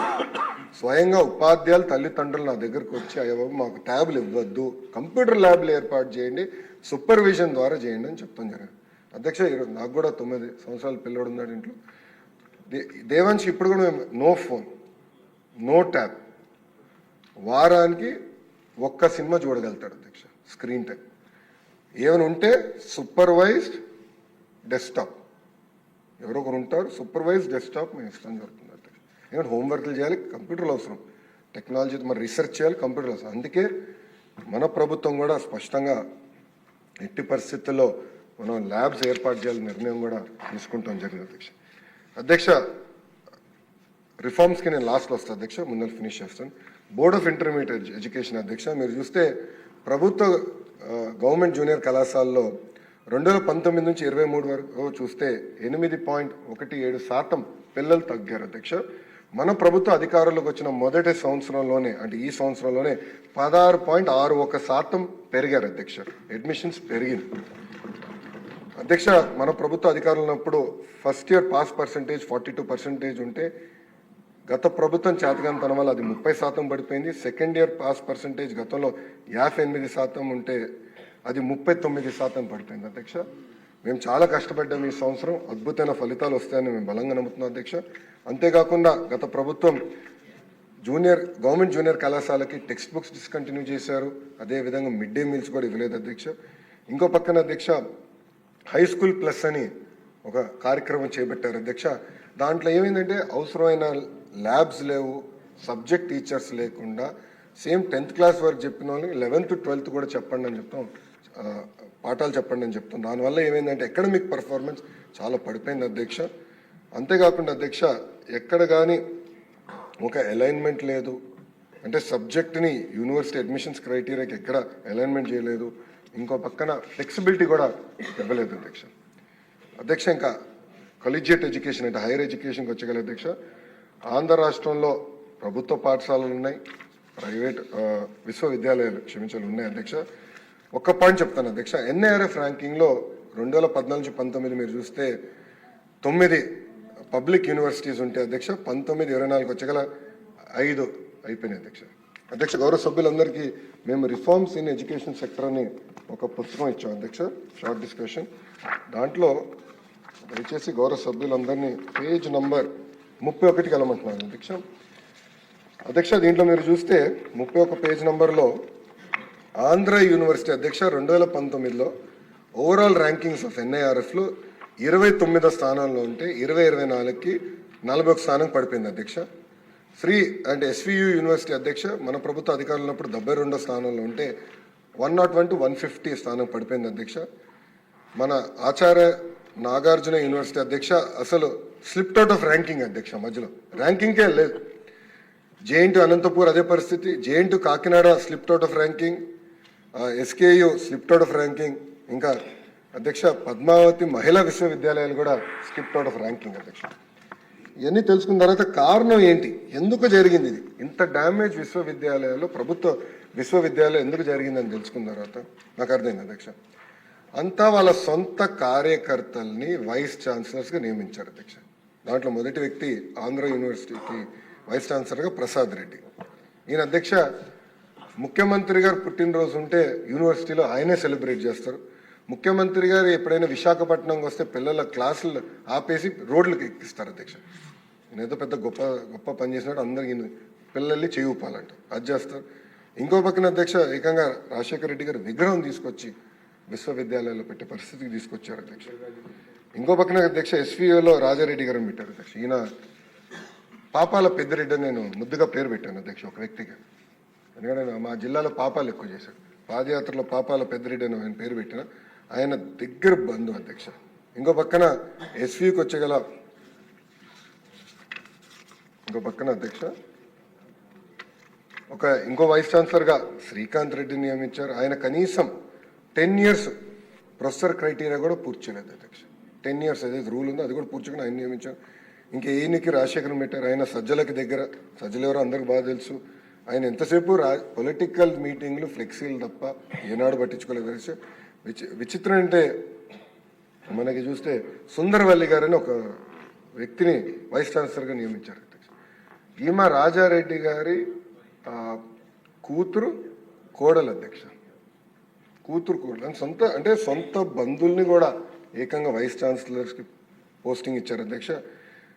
స్వయంగా ఉపాధ్యాయులు తల్లిదండ్రులు నా దగ్గరకు వచ్చి అయ్యో మాకు ట్యాబ్లు ఇవ్వద్దు, కంప్యూటర్ ల్యాబ్లు ఏర్పాటు చేయండి, సూపర్విజన్ ద్వారా చేయండి అని చెప్తాం జరిగింది. అధ్యక్ష ఈరోజు నాకు కూడా 9 సంవత్సరాల పిల్లడు ఉన్నాడు ఇంట్లో. దేవాంశ్ ఇప్పుడు కూడా మేము నో ఫోన్, నో ట్యాబ్, వారానికి ఒక్క సినిమా చూడగలుగుతాడు అధ్యక్ష. స్క్రీన్ టైం ఏమైనా ఉంటే సూపర్వైజ్డ్ డెస్క్టాప్, ఎవరో ఒకరు ఉంటారు సూపర్వైజ్డ్ డెస్క్టాప్ మేము ఇష్టం జరుగుతుంది అధ్యక్ష. ఎందుకంటే హోంవర్క్లు చేయాలి, కంప్యూటర్లు అవసరం, టెక్నాలజీ మరి రీసెర్చ్ చేయాలి, కంప్యూటర్లు అవసరం. అందుకే మన ప్రభుత్వం కూడా స్పష్టంగా ఎట్టి పరిస్థితుల్లో మనం ల్యాబ్స్ ఏర్పాటు చేయాలని నిర్ణయం కూడా తీసుకుంటాం జరిగింది అధ్యక్ష. అధ్యక్ష రిఫార్మ్స్కి నేను లాస్ట్లో వస్తాను అధ్యక్ష, ముందర ఫినిష్ చేస్తాను. బోర్డ్ ఆఫ్ ఇంటర్మీడియట్ ఎడ్యుకేషన్ అధ్యక్ష, మీరు చూస్తే ప్రభుత్వ గవర్నమెంట్ జూనియర్ కళాశాలలో 2019 నుంచి 23 వరకు చూస్తే 8.17% పిల్లలు తగ్గారు అధ్యక్ష. మన ప్రభుత్వ అధికారులకు వచ్చిన మొదటి సంవత్సరంలోనే, అంటే ఈ సంవత్సరంలోనే 16.61% పెరిగారు అధ్యక్ష. అడ్మిషన్స్ పెరిగింది అధ్యక్ష. మన ప్రభుత్వ అధికారులు ఉన్నప్పుడు ఫస్ట్ ఇయర్ పాస్ పర్సంటేజ్ 42% ఉంటే గత ప్రభుత్వం చేతగానితనం వల్ల అది 30% పడిపోయింది. సెకండ్ ఇయర్ పాస్ పర్సంటేజ్ గతంలో 58% ఉంటే అది 39% పడిపోయింది అధ్యక్ష. మేము చాలా కష్టపడ్డాం, ఈ సంవత్సరం అద్భుతమైన ఫలితాలు వస్తాయని మేము బలంగా నమ్ముతున్నాం అధ్యక్ష. అంతేకాకుండా గత ప్రభుత్వం గవర్నమెంట్ జూనియర్ కళాశాలకి టెక్స్ట్ బుక్స్ డిస్కంటిన్యూ చేశారు, అదేవిధంగా మిడ్ డే మీల్స్ కూడా ఇవ్వలేదు అధ్యక్ష. ఇంకో పక్కన అధ్యక్ష హై స్కూల్ ప్లస్ అని ఒక కార్యక్రమం చేపట్టారు అధ్యక్ష. దాంట్లో ఏమైందంటే అవసరమైన ల్యాబ్స్ లేవు, సబ్జెక్ట్ టీచర్స్ లేకుండా సేమ్ 10th క్లాస్ వరకు చెప్పిన వాళ్ళకి 11th to 12th కూడా చెప్పండి అని చెప్తాం, పాఠాలు చెప్పండి అని చెప్తాం. దానివల్ల ఏమైందంటే అకాడమిక్ పర్ఫార్మెన్స్ చాలా పడిపోయింది అధ్యక్ష. అంతేకాకుండా అధ్యక్ష ఎక్కడ కానీ ఒక అలైన్మెంట్ లేదు, అంటే సబ్జెక్ట్ని యూనివర్సిటీ అడ్మిషన్స్ క్రైటీరియాకి ఎక్కడ అలైన్మెంట్ చేయలేదు. ఇంకో పక్కన ఫ్లెక్సిబిలిటీ కూడా ఇవ్వలేదు అధ్యక్ష. అధ్యక్ష ఇంకా కాలేజియేట్ ఎడ్యుకేషన్ అంటే హైయర్ ఎడ్యుకేషన్కి వచ్చగల అధ్యక్ష, ఆంధ్ర రాష్ట్రంలో ప్రభుత్వ పాఠశాలలు ఉన్నాయి, ప్రైవేట్ విశ్వవిద్యాలయాలు ఉన్నాయి అధ్యక్ష. ఒక్క పాయింట్ చెప్తాను అధ్యక్ష, ఎన్ఐఆర్ఎఫ్ ర్యాంకింగ్లో 2014 నుంచి 19 మీరు చూస్తే 9 పబ్లిక్ యూనివర్సిటీస్ ఉంటే అధ్యక్ష 19-24 వచ్చగల 5 అయిపోయినాయి అధ్యక్ష. అధ్యక్ష గౌరవ సభ్యులందరికీ మేము రిఫార్మ్స్ ఇన్ ఎడ్యుకేషన్ సెక్టర్ అని ఒక పుస్తకం ఇచ్చాం అధ్యక్ష, షార్ట్ డిస్కషన్. దాంట్లో దయచేసి గౌరవ సభ్యులందరినీ పేజ్ నంబర్ 31కి వెళ్ళమంటున్నాను అధ్యక్ష. అధ్యక్ష దీంట్లో మీరు చూస్తే 31 పేజ్ నంబర్లో ఆంధ్ర యూనివర్సిటీ అధ్యక్ష 2019లో ఓవరాల్ ర్యాంకింగ్స్ ఆఫ్ ఎన్ఐఆర్ఎఫ్లో 29వ స్థానంలో ఉంటే 2024కి 41 స్థానం పడిపోయింది అధ్యక్ష. ఫ్రీ అంటే ఎస్వియు యూనివర్సిటీ అధ్యక్ష మన ప్రభుత్వ అధికారులు ఉన్నప్పుడు 72వ స్థానంలో ఉంటే 101 to 150 స్థానం పడిపోయింది అధ్యక్ష. మన ఆచార్య నాగార్జున యూనివర్సిటీ అధ్యక్ష అసలు స్లిప్ట్ అవుట్ ఆఫ్ ర్యాంకింగ్ అధ్యక్ష, మధ్యలో ర్యాంకింగ్కే లేదు. జేఎన్టీ అనంతపూర్ అదే పరిస్థితి, JNT Kakinada split out of ranking, SKU split out of ranking, ఇంకా అధ్యక్ష పద్మావతి మహిళా విశ్వవిద్యాలయాలు కూడా స్లిప్ట్ అవుట్ ఆఫ్ ర్యాంకింగ్ అధ్యక్ష. ఇవన్నీ తెలుసుకున్న తర్వాత కారణం ఏంటి, ఎందుకు జరిగింది ఇది, ఇంత డ్యామేజ్ విశ్వవిద్యాలయాల్లో ప్రభుత్వ విశ్వవిద్యాలయం ఎందుకు జరిగిందని తెలుసుకున్న తర్వాత నాకు అర్థమైంది అధ్యక్ష. అంతా వాళ్ళ సొంత కార్యకర్తల్ని వైస్ ఛాన్సలర్స్గా నియమించారు అధ్యక్ష. దాంట్లో మొదటి వ్యక్తి ఆంధ్ర యూనివర్సిటీకి వైస్ ఛాన్సలర్గా ప్రసాద్ రెడ్డి. ఈయన అధ్యక్ష ముఖ్యమంత్రి గారు పుట్టినరోజు ఉంటే యూనివర్సిటీలో ఆయనే సెలబ్రేట్ చేస్తారు. ముఖ్యమంత్రి గారు ఎప్పుడైనా విశాఖపట్నంకి వస్తే పిల్లల క్లాసులు ఆపేసి రోడ్లకు ఎక్కిస్తారు అధ్యక్ష. నేను ఏదో పెద్ద గొప్ప గొప్ప పని చేసినట్టు అందరికి పిల్లల్ని చేయి ఊపాలంట, అది చేస్తారు. ఇంకో పక్కన అధ్యక్ష ఏకంగా రాజశేఖర రెడ్డి గారు విగ్రహం తీసుకొచ్చి విశ్వవిద్యాలయాల్లో పెట్టే పరిస్థితికి తీసుకొచ్చారు అధ్యక్ష. ఇంకో పక్కన అధ్యక్ష ఎస్వీఓలో రాజారెడ్డి గారిని పెట్టారు అధ్యక్ష. ఈయన పాపాల పెద్దిరెడ్డి అని నేను ముద్దుగా పేరు పెట్టాను అధ్యక్ష ఒక వ్యక్తిగా, ఎందుకంటే మా జిల్లాలో పాపాలు ఎక్కువ చేశాడు. పాదయాత్రలో పాపాల పెద్దిరెడ్డి అని ఆయన పేరు పెట్టిన ఆయన దగ్గర బంధు అధ్యక్ష. ఇంకో పక్కన ఎస్వీకి వచ్చేగల అధ్యక్ష ఇంకో వైస్ ఛాన్సలర్గా శ్రీకాంత్ రెడ్డిని నియమించారు. ఆయన కనీసం 10 years ప్రొఫెసర్ క్రైటీరియా కూడా పూర్తి చేయలేదు అధ్యక్ష. 10 years ఏదైతే రూల్ ఉందో అది కూడా పూర్తిగా ఆయన నియమించారు. ఇంకా ఈయనకి రాజశేఖరం పెట్టారు. ఆయన సజ్జలకి దగ్గర, సజ్జలు ఎవరో అందరికి బాగా తెలుసు. ఆయన ఎంతసేపు పొలిటికల్ మీటింగ్లు ఫ్లెక్సీలు తప్ప ఏనాడు పట్టించుకోలేదు. విచిత్రం అంటే మనకి చూస్తే సుందరవల్లి గారని ఒక వ్యక్తిని వైస్ ఛాన్సలర్గా నియమించారు అధ్యక్ష. ఈమె రాజారెడ్డి గారి కూతురు కోడలు అధ్యక్ష. కూతురు కోడలు సొంత బంధువుల్ని కూడా ఏకంగా వైస్ ఛాన్సలర్స్కి పోస్టింగ్ ఇచ్చారు అధ్యక్ష.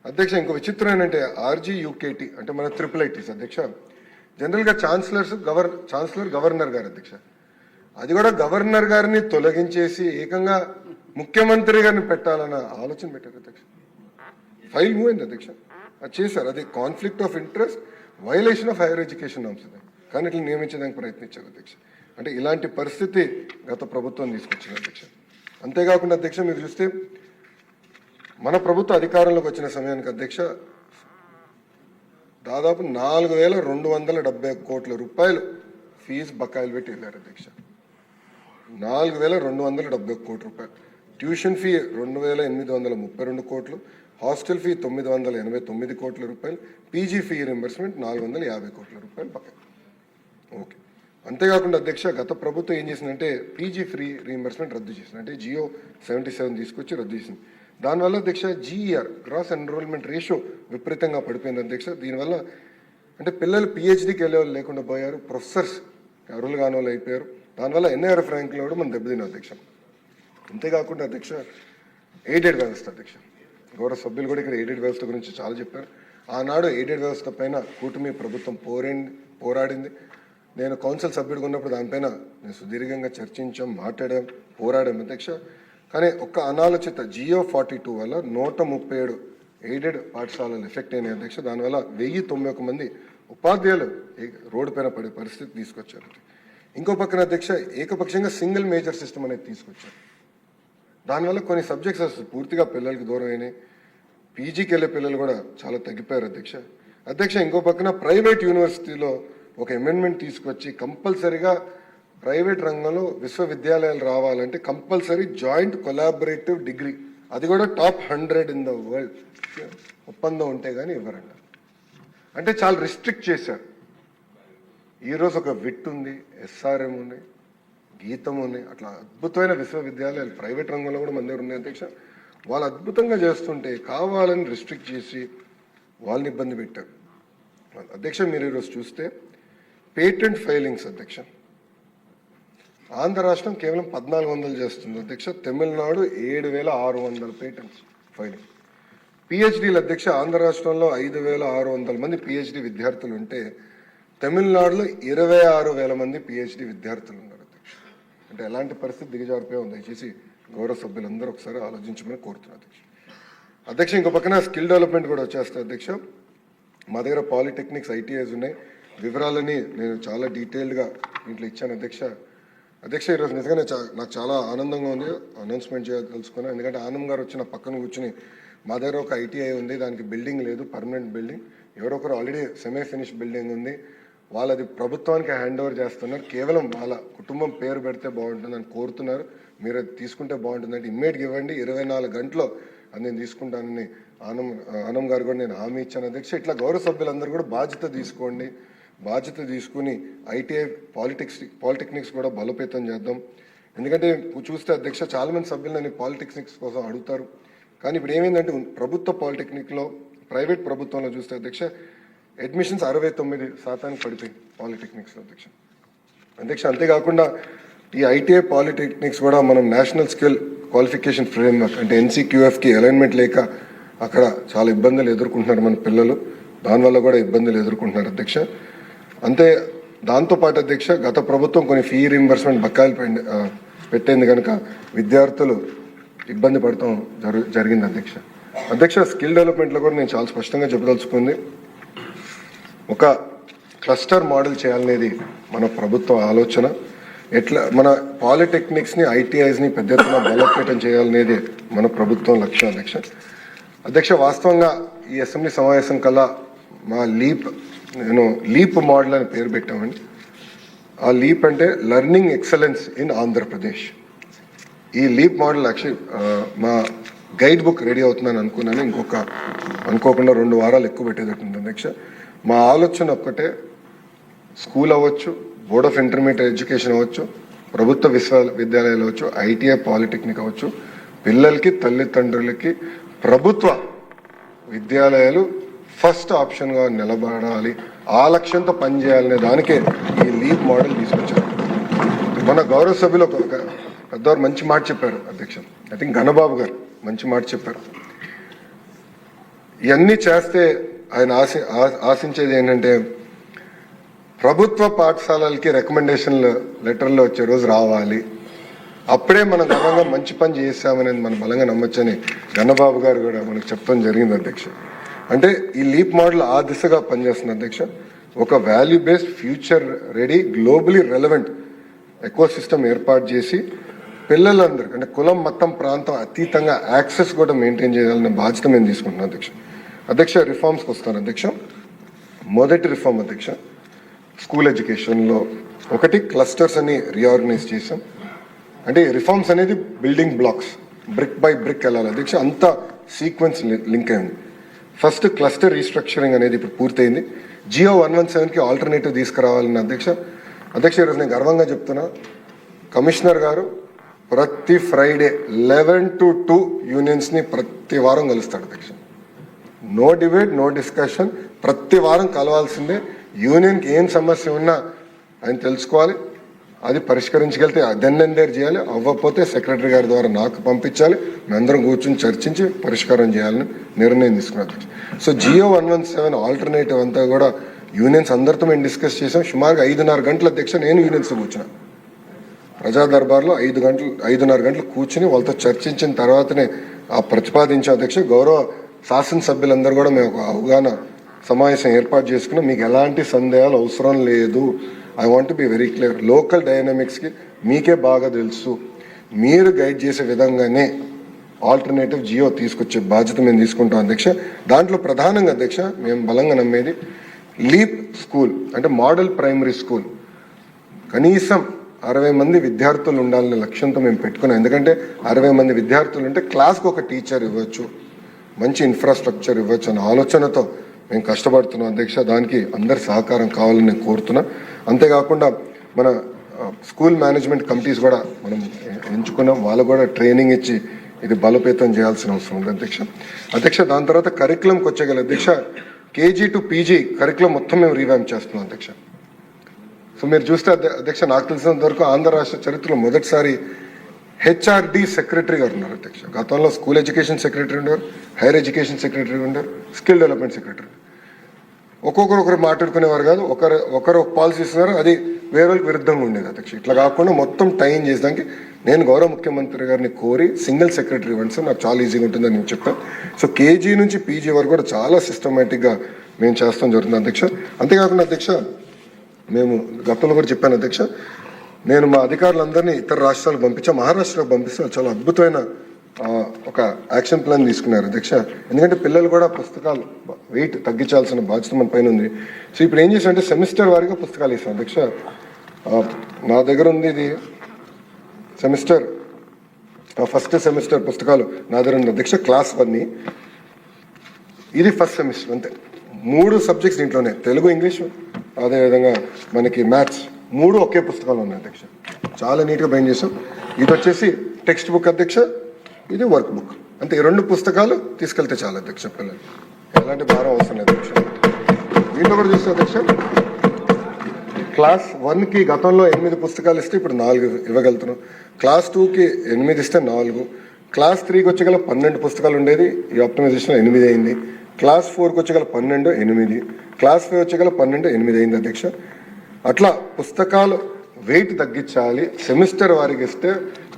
అధ్యక్ష ఇంకో విచిత్రం ఏంటంటే RGUKT అంటే మన IIITs అధ్యక్ష. జనరల్గా ఛాన్సలర్ గవర్నర్ గారు అధ్యక్ష. అది కూడా గవర్నర్ గారిని తొలగించేసి ఏకంగా ముఖ్యమంత్రి గారిని పెట్టాలన్న ఆలోచన పెట్టారు అధ్యక్ష. ఫైల్ మూవ్ అయింది అధ్యక్ష. అది చేశారు. అది conflict of interest, violation of higher education norms అది. కానీ ఇట్లా నియమించడానికి ప్రయత్నించారు అధ్యక్ష. అంటే ఇలాంటి పరిస్థితి గత ప్రభుత్వం తీసుకొచ్చింది అధ్యక్ష. అంతేకాకుండా అధ్యక్ష మీరు చూస్తే మన ప్రభుత్వ అధికారంలోకి వచ్చిన సమయానికి అధ్యక్ష దాదాపు 4,270 కోట్ల రూపాయలు ఫీజు బకాయిలు పెట్టి వెళ్ళారు అధ్యక్ష. 4,270 కోట్ల రూపాయలు. ట్యూషన్ ఫీ 2,832 కోట్లు, హాస్టల్ ఫీ 989 కోట్ల రూపాయలు, పీజీ ఫీ రింబర్స్మెంట్ 450 కోట్ల రూపాయలు బకాయి. ఓకే. అంతేకాకుండా అధ్యక్ష గత ప్రభుత్వం ఏం చేసిందంటే పీజీ ఫ్రీ రీఎంబర్స్మెంట్ రద్దు చేసింది. అంటే GO 77 తీసుకొచ్చి రద్దు చేసింది. దానివల్ల అధ్యక్ష GER గ్రాస్ ఎన్రోల్మెంట్ రేషియో విపరీతంగా పడిపోయింది అధ్యక్ష. దీనివల్ల అంటే పిల్లలు PhDకి వెళ్ళే వాళ్ళు లేకుండా పోయారు, ప్రొఫెసర్స్ అరువులు కాని వాళ్ళు అయిపోయారు. దానివల్ల NIRF ర్యాంకులో కూడా మనం దెబ్బతిన్నాం అధ్యక్ష. అంతేకాకుండా అధ్యక్ష ఎయిడెడ్ వ్యవస్థ అధ్యక్ష. గౌరవ సభ్యులు కూడా ఇక్కడ ఎయిడెడ్ వ్యవస్థ గురించి చాలా చెప్పారు. ఆనాడు ఎయిడెడ్ వ్యవస్థ పైన కూటమి ప్రభుత్వం పోరాడింది. నేను కౌన్సిల్ సభ్యుడిగా ఉన్నప్పుడు దానిపైన నేను సుదీర్ఘంగా చర్చించాం, మాట్లాడాం, పోరాడాం అధ్యక్ష. కానీ ఒక్క అనాలోచిత GO 42 వల్ల 137 ఎయిడెడ్ పాఠశాలలు ఎఫెక్ట్ అయినాయి అధ్యక్ష. దానివల్ల 1091 మంది ఉపాధ్యాయులు రోడ్డు పైన పడే పరిస్థితి తీసుకొచ్చారు. ఇంకో పక్కన అధ్యక్ష ఏకపక్షంగా సింగిల్ మేజర్ సిస్టమ్ అనేది తీసుకొచ్చారు. దానివల్ల కొన్ని సబ్జెక్ట్స్ అసలు పూర్తిగా పిల్లలకి దూరం అయినాయి. పీజీకి వెళ్ళే పిల్లలు కూడా చాలా తగ్గిపోయారు అధ్యక్ష. ఇంకో పక్కన ప్రైవేట్ యూనివర్సిటీలో ఒక అమెండ్మెంట్ తీసుకొచ్చి కంపల్సరీగా ప్రైవేట్ రంగంలో విశ్వవిద్యాలయాలు రావాలంటే కంపల్సరీ జాయింట్ కొలాబరేటివ్ డిగ్రీ, అది కూడా టాప్ 100 ఇన్ ద వరల్డ్ ఒప్పందం ఉంటే కానీ ఇవ్వరంట. అంటే చాలా రిస్ట్రిక్ట్ చేశారు. ఈరోజు ఒక విట్ ఉంది, SRM ఉంది, గీతం ఉన్నాయి. అట్లా అద్భుతమైన విశ్వవిద్యాలయాలు ప్రైవేట్ రంగంలో కూడా మన దగ్గర ఉన్నాయి అధ్యక్ష. వాళ్ళు అద్భుతంగా చేస్తుంటే కావాలని రిస్ట్రిక్ట్ చేసి వాళ్ళని ఇబ్బంది పెట్టారు అధ్యక్ష. మీరు ఈరోజు చూస్తే పేటెంట్ ఫైలింగ్స్ అధ్యక్ష, ఆంధ్ర రాష్ట్రం కేవలం 1,400 చేస్తుంది అధ్యక్ష. Tamil Nadu 7,600 patents filing. PhDలు అధ్యక్ష ఆంధ్ర రాష్ట్రంలో 5,600 మంది PhD విద్యార్థులు ఉంటే తమిళనాడులో 26,000 మంది PhD విద్యార్థులు ఉన్నారు అధ్యక్ష. అంటే ఎలాంటి పరిస్థితి దిగజారిపోయి ఉంది దయచేసి గౌరవ సభ్యులందరూ ఒకసారి ఆలోచించమని కోరుతున్నారు అధ్యక్ష. ఇంకో పక్కన స్కిల్ డెవలప్మెంట్ కూడా వచ్చేస్తాయి అధ్యక్ష. మా దగ్గర పాలిటెక్నిక్స్, ITIs ఉన్నాయి. వివరాలని నేను చాలా డీటెయిల్డ్గా దీంట్లో ఇచ్చాను అధ్యక్ష. ఈరోజు నిజంగానే నాకు చాలా ఆనందంగా ఉంది అనౌన్స్మెంట్ చేయదలుచుకున్నాను. ఎందుకంటే ఆనంద్ గారు వచ్చిన పక్కన కూర్చుని మా దగ్గర ఒక ITI ఉంది, దానికి బిల్డింగ్ లేదు, పర్మనెంట్ బిల్డింగ్. ఎవరొకరు ఆల్రెడీ సెమీ ఫినిష్ బిల్డింగ్ ఉంది, వాళ్ళది ప్రభుత్వానికి హ్యాండ్ ఓవర్ చేస్తున్నారు. కేవలం వాళ్ళ కుటుంబం పేరు పెడితే బాగుంటుందని కోరుతున్నారు. మీరు అది తీసుకుంటే బాగుంటుందంటే ఇమ్మీడియట్గా ఇవ్వండి, 24 గంటల్లో అది నేను తీసుకుంటానని ఆనంద్ గారు కూడా నేను హామీ ఇచ్చాను అధ్యక్ష. ఇట్లా గౌరవ సభ్యులందరూ కూడా బాధ్యత తీసుకోండి. బాధ్యత తీసుకుని ITI పాలిటెక్నిక్స్ కూడా బలోపేతం చేద్దాం. ఎందుకంటే చూస్తే అధ్యక్ష చాలా మంది సభ్యులు నన్ను పాలిటెక్నిక్స్ కోసం అడుగుతారు. కానీ ఇప్పుడు ఏమైందంటే ప్రభుత్వ పాలిటెక్నిక్లో ప్రైవేట్ ప్రభుత్వంలో చూస్తే అధ్యక్ష అడ్మిషన్స్ 69% పడిపోయింది పాలిటెక్నిక్స్లో అధ్యక్ష. అంతేకాకుండా ఈ ITI పాలిటెక్నిక్స్ కూడా మనం నేషనల్ స్కిల్ క్వాలిఫికేషన్ ఫ్రేమ్వర్క్ అంటే NCQFకి అలైన్మెంట్ లేక అక్కడ చాలా ఇబ్బందులు ఎదుర్కొంటున్నారు మన పిల్లలు. దానివల్ల కూడా ఇబ్బందులు ఎదుర్కొంటున్నారు అధ్యక్ష. అంతే దాంతోపాటు అధ్యక్ష గత ప్రభుత్వం కొన్ని ఫీ రీంబర్స్మెంట్ బకాయిలు పెట్టింది కనుక విద్యార్థులు ఇబ్బంది పడటం జరిగింది అధ్యక్ష. స్కిల్ డెవలప్మెంట్లో కూడా నేను చాలా స్పష్టంగా చెప్పదలుచుకుంది. ఒక క్లస్టర్ మోడల్ చేయాలనేది మన ప్రభుత్వ ఆలోచన. ఎట్లా మన పాలిటెక్నిక్స్ని ITIస్ని పెద్ద ఎత్తున బలోపేతం చేయాలనేది మన ప్రభుత్వం లక్ష్యం అధ్యక్ష. వాస్తవంగా ఈ అసెంబ్లీ సమావేశం కల్లా మా లీప్ మోడల్ అని పేరు పెట్టామండి. ఆ లీప్ అంటే లెర్నింగ్ ఎక్సలెన్స్ ఇన్ ఆంధ్రప్రదేశ్. ఈ లీప్ మోడల్ యాక్చువల్లీ మా గైడ్ బుక్ రెడీ అవుతుందని అనుకున్నాను. అనుకోకుండా 2 వారాలు ఎక్కువ పెట్టేటట్టుంది అధ్యక్ష. మా ఆలోచన ఒక్కటే, స్కూల్ అవ్వచ్చు, బోర్డ్ ఆఫ్ ఇంటర్మీడియట్ ఎడ్యుకేషన్ అవ్వచ్చు, ప్రభుత్వ విశ్వవిద్యాలయాలు అవ్వచ్చు, ITI పాలిటెక్నిక్ అవ్వచ్చు, పిల్లలకి తల్లిదండ్రులకి ప్రభుత్వ విద్యాలయాలు ఫస్ట్ ఆప్షన్గా నిలబడాలి, ఆ లక్ష్యంతో పనిచేయాలనే దానికే ఈ లీప్ మోడల్ తీసుకొచ్చారు. మన గౌరవ సభ్యులు ఒక పెద్దవారు మంచి మాట చెప్పారు అధ్యక్ష, ఐ థింక్ ఘనబాబు గారు మంచి మాట చెప్పారు. ఇవన్నీ చేస్తే ఆయన ఆశించేది ఏంటంటే ప్రభుత్వ పాఠశాలలకి రికమెండేషన్లు లెటర్లు వచ్చే రోజు రావాలి, అప్పుడే మనం గర్వంగా మంచి పని చేసామనేది మనం బలంగా నమ్మొచ్చని ఘనబాబు గారు కూడా మనకు చెప్పడం జరిగింది అధ్యక్ష. అంటే ఈ లీప్ మోడల్ ఆ దిశగా పనిచేస్తుంది అధ్యక్ష. ఒక value based future ready globally relevant eco system ఏర్పాటు చేసి పిల్లలందరికీ అంటే కులం మతం ప్రాంతం అతీతంగా యాక్సెస్ కూడా మెయింటైన్ చేయాలనే బాధ్యత మేము తీసుకుంటున్నాం అధ్యక్ష. అధ్యక్ష రిఫార్మ్స్కి వస్తాను అధ్యక్ష. మొదటి రిఫార్మ్ అధ్యక్ష, స్కూల్ ఎడ్యుకేషన్లో ఒకటి క్లస్టర్స్ అని రీఆర్గనైజ్ చేసాం. అంటే రిఫార్మ్స్ అనేది building blocks brick by brick వెళ్ళాలి అధ్యక్ష, అంతా సీక్వెన్స్ లింక్ అయింది. ఫస్ట్ క్లస్టర్ రీస్ట్రక్చరింగ్ అనేది ఇప్పుడు పూర్తయింది. జియో 117కి ఆల్టర్నేటివ్ తీసుకురావాలని అధ్యక్ష. ఈరోజు నేను గర్వంగా చెప్తున్నా, కమిషనర్ గారు ప్రతి ఫ్రైడే 11 to 2 యూనియన్స్ని ప్రతి వారం కలుస్తాడు అధ్యక్ష. నో డిబేట్, నో డిస్కషన్, ప్రతి వారం కలవాల్సిందే. యూనియన్కి ఏం సమస్య ఉన్నా ఆయన తెలుసుకోవాలి, అది పరిష్కరించగలిగితే దెన్నెందేరు చేయాలి, అవ్వకపోతే సెక్రటరీ గారి ద్వారా నాకు పంపించాలి, మేమందరం కూర్చొని చర్చించి పరిష్కారం చేయాలని నిర్ణయం తీసుకున్నాం. సో జియో 117 ఆల్టర్నేటివ్ అంతా కూడా యూనియన్స్ అందరితో మేము డిస్కస్ చేసాం. సుమారుగా 5:30 గంటల అధ్యక్ష నేను యూనియన్స్తో కూర్చున్నా ప్రజా దర్బార్లో 5:30 గంటలు కూర్చుని వాళ్ళతో చర్చించిన తర్వాతనే ఆ ప్రతిపాదించే అధ్యక్ష. గౌరవ శాసనసభ్యులందరూ కూడా మేము ఒక అవగాహన సమావేశం ఏర్పాటు చేసుకున్నాం. మీకు ఎలాంటి సందేహాలు అవసరం లేదు. I want be very clear, local డైనమిక్స్కి మీకే బాగా తెలుసు, మీరు గైడ్ చేసే విధంగానే ఆల్టర్నేటివ్ జియో తీసుకొచ్చే బాధ్యత మేము తీసుకుంటాం అధ్యక్ష. దాంట్లో ప్రధానంగా అధ్యక్ష మేము బలంగా నమ్మేది లీప్ స్కూల్ అంటే మోడల్ ప్రైమరీ స్కూల్. కనీసం 60 మంది విద్యార్థులు ఉండాలనే లక్ష్యంతో మేము పెట్టుకున్నాం. ఎందుకంటే 60 మంది విద్యార్థులు ఉంటే క్లాస్కి ఒక టీచర్ ఇవ్వచ్చు, మంచి ఇన్ఫ్రాస్ట్రక్చర్ ఇవ్వచ్చు అనే ఆలోచనతో మేము కష్టపడుతున్నాం అధ్యక్ష. దానికి అందరి సహకారం కావాలని నేను కోరుతున్నా. అంతేకాకుండా మన స్కూల్ మేనేజ్మెంట్ కమిటీస్ కూడా మనం ఎంచుకున్నాం, వాళ్ళకు కూడా ట్రైనింగ్ ఇచ్చి ఇది బలోపేతం చేయాల్సిన అవసరం ఉంది అధ్యక్ష. దాని తర్వాత కరికులంకి వచ్చేగల అధ్యక్ష, కేజీ టు పీజీ కరికులం మొత్తం మేము రీవ్యాంప్ చేస్తున్నాం అధ్యక్ష. సో మీరు చూస్తే అధ్యక్ష, నాకు తెలిసినంత వరకు ఆంధ్ర రాష్ట్ర చరిత్రలో మొదటిసారి హెచ్ఆర్డి సెక్రటరీ గారు ఉన్నారు అధ్యక్ష. గతంలో స్కూల్ ఎడ్యుకేషన్ సెక్రటరీ ఉన్నారు, హైయర్ ఎడ్యుకేషన్ సెక్రటరీ ఉన్నారు, స్కిల్ డెవలప్మెంట్ సెక్రటరీ. ఒకరు మాట్లాడుకునేవారు కాదు, ఒకరు ఒక పాలసీ ఇస్తున్నారు, అది వేరేకి విరుద్ధంగా ఉండేది అధ్యక్ష. ఇట్లా కాకుండా మొత్తం టైం చేసేదానికి నేను గౌరవ ముఖ్యమంత్రి గారిని కోరి సింగిల్ సెక్రటరీ ఇవ్వండి సార్, నాకు చాలా ఈజీగా ఉంటుందని నేను చెప్పాను. సో కేజీ నుంచి పీజీ వరకు కూడా చాలా సిస్టమేటిక్గా మేము చేస్తాం జరుగుతుంది అధ్యక్ష. అంతేకాకుండా అధ్యక్ష, మేము గతంలో కూడా చెప్పాను అధ్యక్ష, నేను మా అధికారులందరినీ ఇతర రాష్ట్రాలకు పంపించాను, మహారాష్ట్రకు పంపిస్తే చాలా అద్భుతమైన ఒక యాక్షన్ ప్లాన్ తీసుకున్నారు అధ్యక్ష. ఎందుకంటే పిల్లలు కూడా పుస్తకాలు వెయిట్ తగ్గించాల్సిన బాధ్యత మన పైన ఉంది. సో ఇప్పుడు ఏం చేసామంటే సెమిస్టర్ వారీగా పుస్తకాలు ఇస్తాం అధ్యక్ష. నా దగ్గర ఉంది ఇది సెమిస్టర్, ఫస్ట్ సెమిస్టర్ పుస్తకాలు నా దగ్గర ఉంది అధ్యక్ష. క్లాస్ 1 ఇది ఫస్ట్ సెమిస్టర్, అంతే 3 సబ్జెక్ట్స్ దీంట్లోనే, తెలుగు, ఇంగ్లీషు, అదేవిధంగా మనకి మ్యాథ్స్, 3 ఒకే పుస్తకాలు ఉన్నాయి అధ్యక్ష. చాలా నీట్గా బైండ్ చేసాం. ఇది వచ్చేసి టెక్స్ట్ బుక్ అధ్యక్ష, ఇది వర్క్ బుక్, అంతే. ఈ 2 పుస్తకాలు తీసుకెళ్తే చాలా అధ్యక్ష, పిల్లలు ఎలాంటి భారం అవసరం లేదు అధ్యక్ష. దీంట్లో కూడా చూస్తే అధ్యక్ష, క్లాస్ 1కి గతంలో 8 పుస్తకాలు ఇస్తే ఇప్పుడు 4 ఇవ్వగలుగుతున్నాం. క్లాస్ 2కి 8 ఇస్తే 4, క్లాస్ 3కి వచ్చేగల 12 పుస్తకాలు ఉండేది, ఈ ఆప్టిమైజేషన్ 8 అయింది. క్లాస్ 4కి వచ్చేగల 12, 8, క్లాస్ 5 వచ్చేగల 12, 8 అయింది అధ్యక్ష. అట్లా పుస్తకాలు వెయిట్ తగ్గించాలి, సెమిస్టర్ వారికి ఇస్తే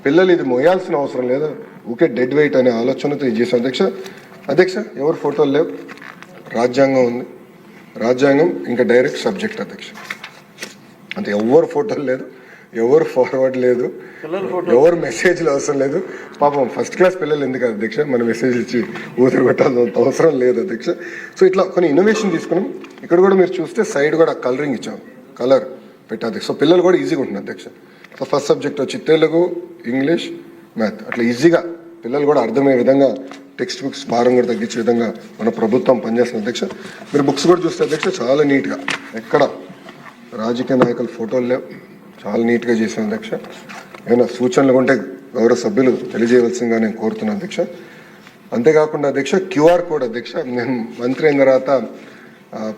పిల్లలు ఇది మోయాల్సిన అవసరం లేదు, ఊకే డెడ్ వెయిట్ అనే ఆలోచనతో ఇది చేసాం అధ్యక్ష. ఎవరు ఫోటోలు లేవు, రాజ్యాంగం ఉంది, రాజ్యాంగం ఇంకా డైరెక్ట్ సబ్జెక్ట్ అధ్యక్ష, అంతే. ఎవరు ఫోటోలు లేదు, ఎవరు ఫార్వర్డ్ లేదు, ఎవరు మెసేజ్లు అవసరం లేదు. పాపం ఫస్ట్ క్లాస్ పిల్లలు ఎందుకు అధ్యక్ష మన మెసేజ్ ఇచ్చి ఊపిరి కొట్టాల్సినంత అవసరం లేదు అధ్యక్ష. సో ఇట్లా కొన్ని ఇన్నోవేషన్ తీసుకున్నాం. ఇక్కడ కూడా మీరు చూస్తే సైడ్ కూడా కలరింగ్ ఇచ్చాం, కలర్ పెట్టాలి. సో పిల్లలు కూడా ఈజీగా ఉంటుంది అధ్యక్ష. సో ఫస్ట్ సబ్జెక్ట్ వచ్చి తెలుగు, ఇంగ్లీష్, మ్యాథ్, అట్లా ఈజీగా పిల్లలు కూడా అర్థమయ్యే విధంగా టెక్స్ట్ బుక్స్ భారం కూడా తగ్గించే విధంగా మన ప్రభుత్వం పనిచేస్తుంది అధ్యక్ష. మీరు బుక్స్ కూడా చూస్తే అధ్యక్ష చాలా నీట్గా, ఎక్కడ రాజకీయ నాయకుల ఫోటోలు లేవు, చాలా నీట్గా చేసాం అధ్యక్ష. ఏమైనా సూచనలు ఉంటే గౌరవ సభ్యులు తెలియజేయవలసిందిగా నేను కోరుతున్నాను అధ్యక్ష. అంతేకాకుండా అధ్యక్ష క్యూఆర్ కోడ్ అధ్యక్ష, నేను మంత్రి అయిన తర్వాత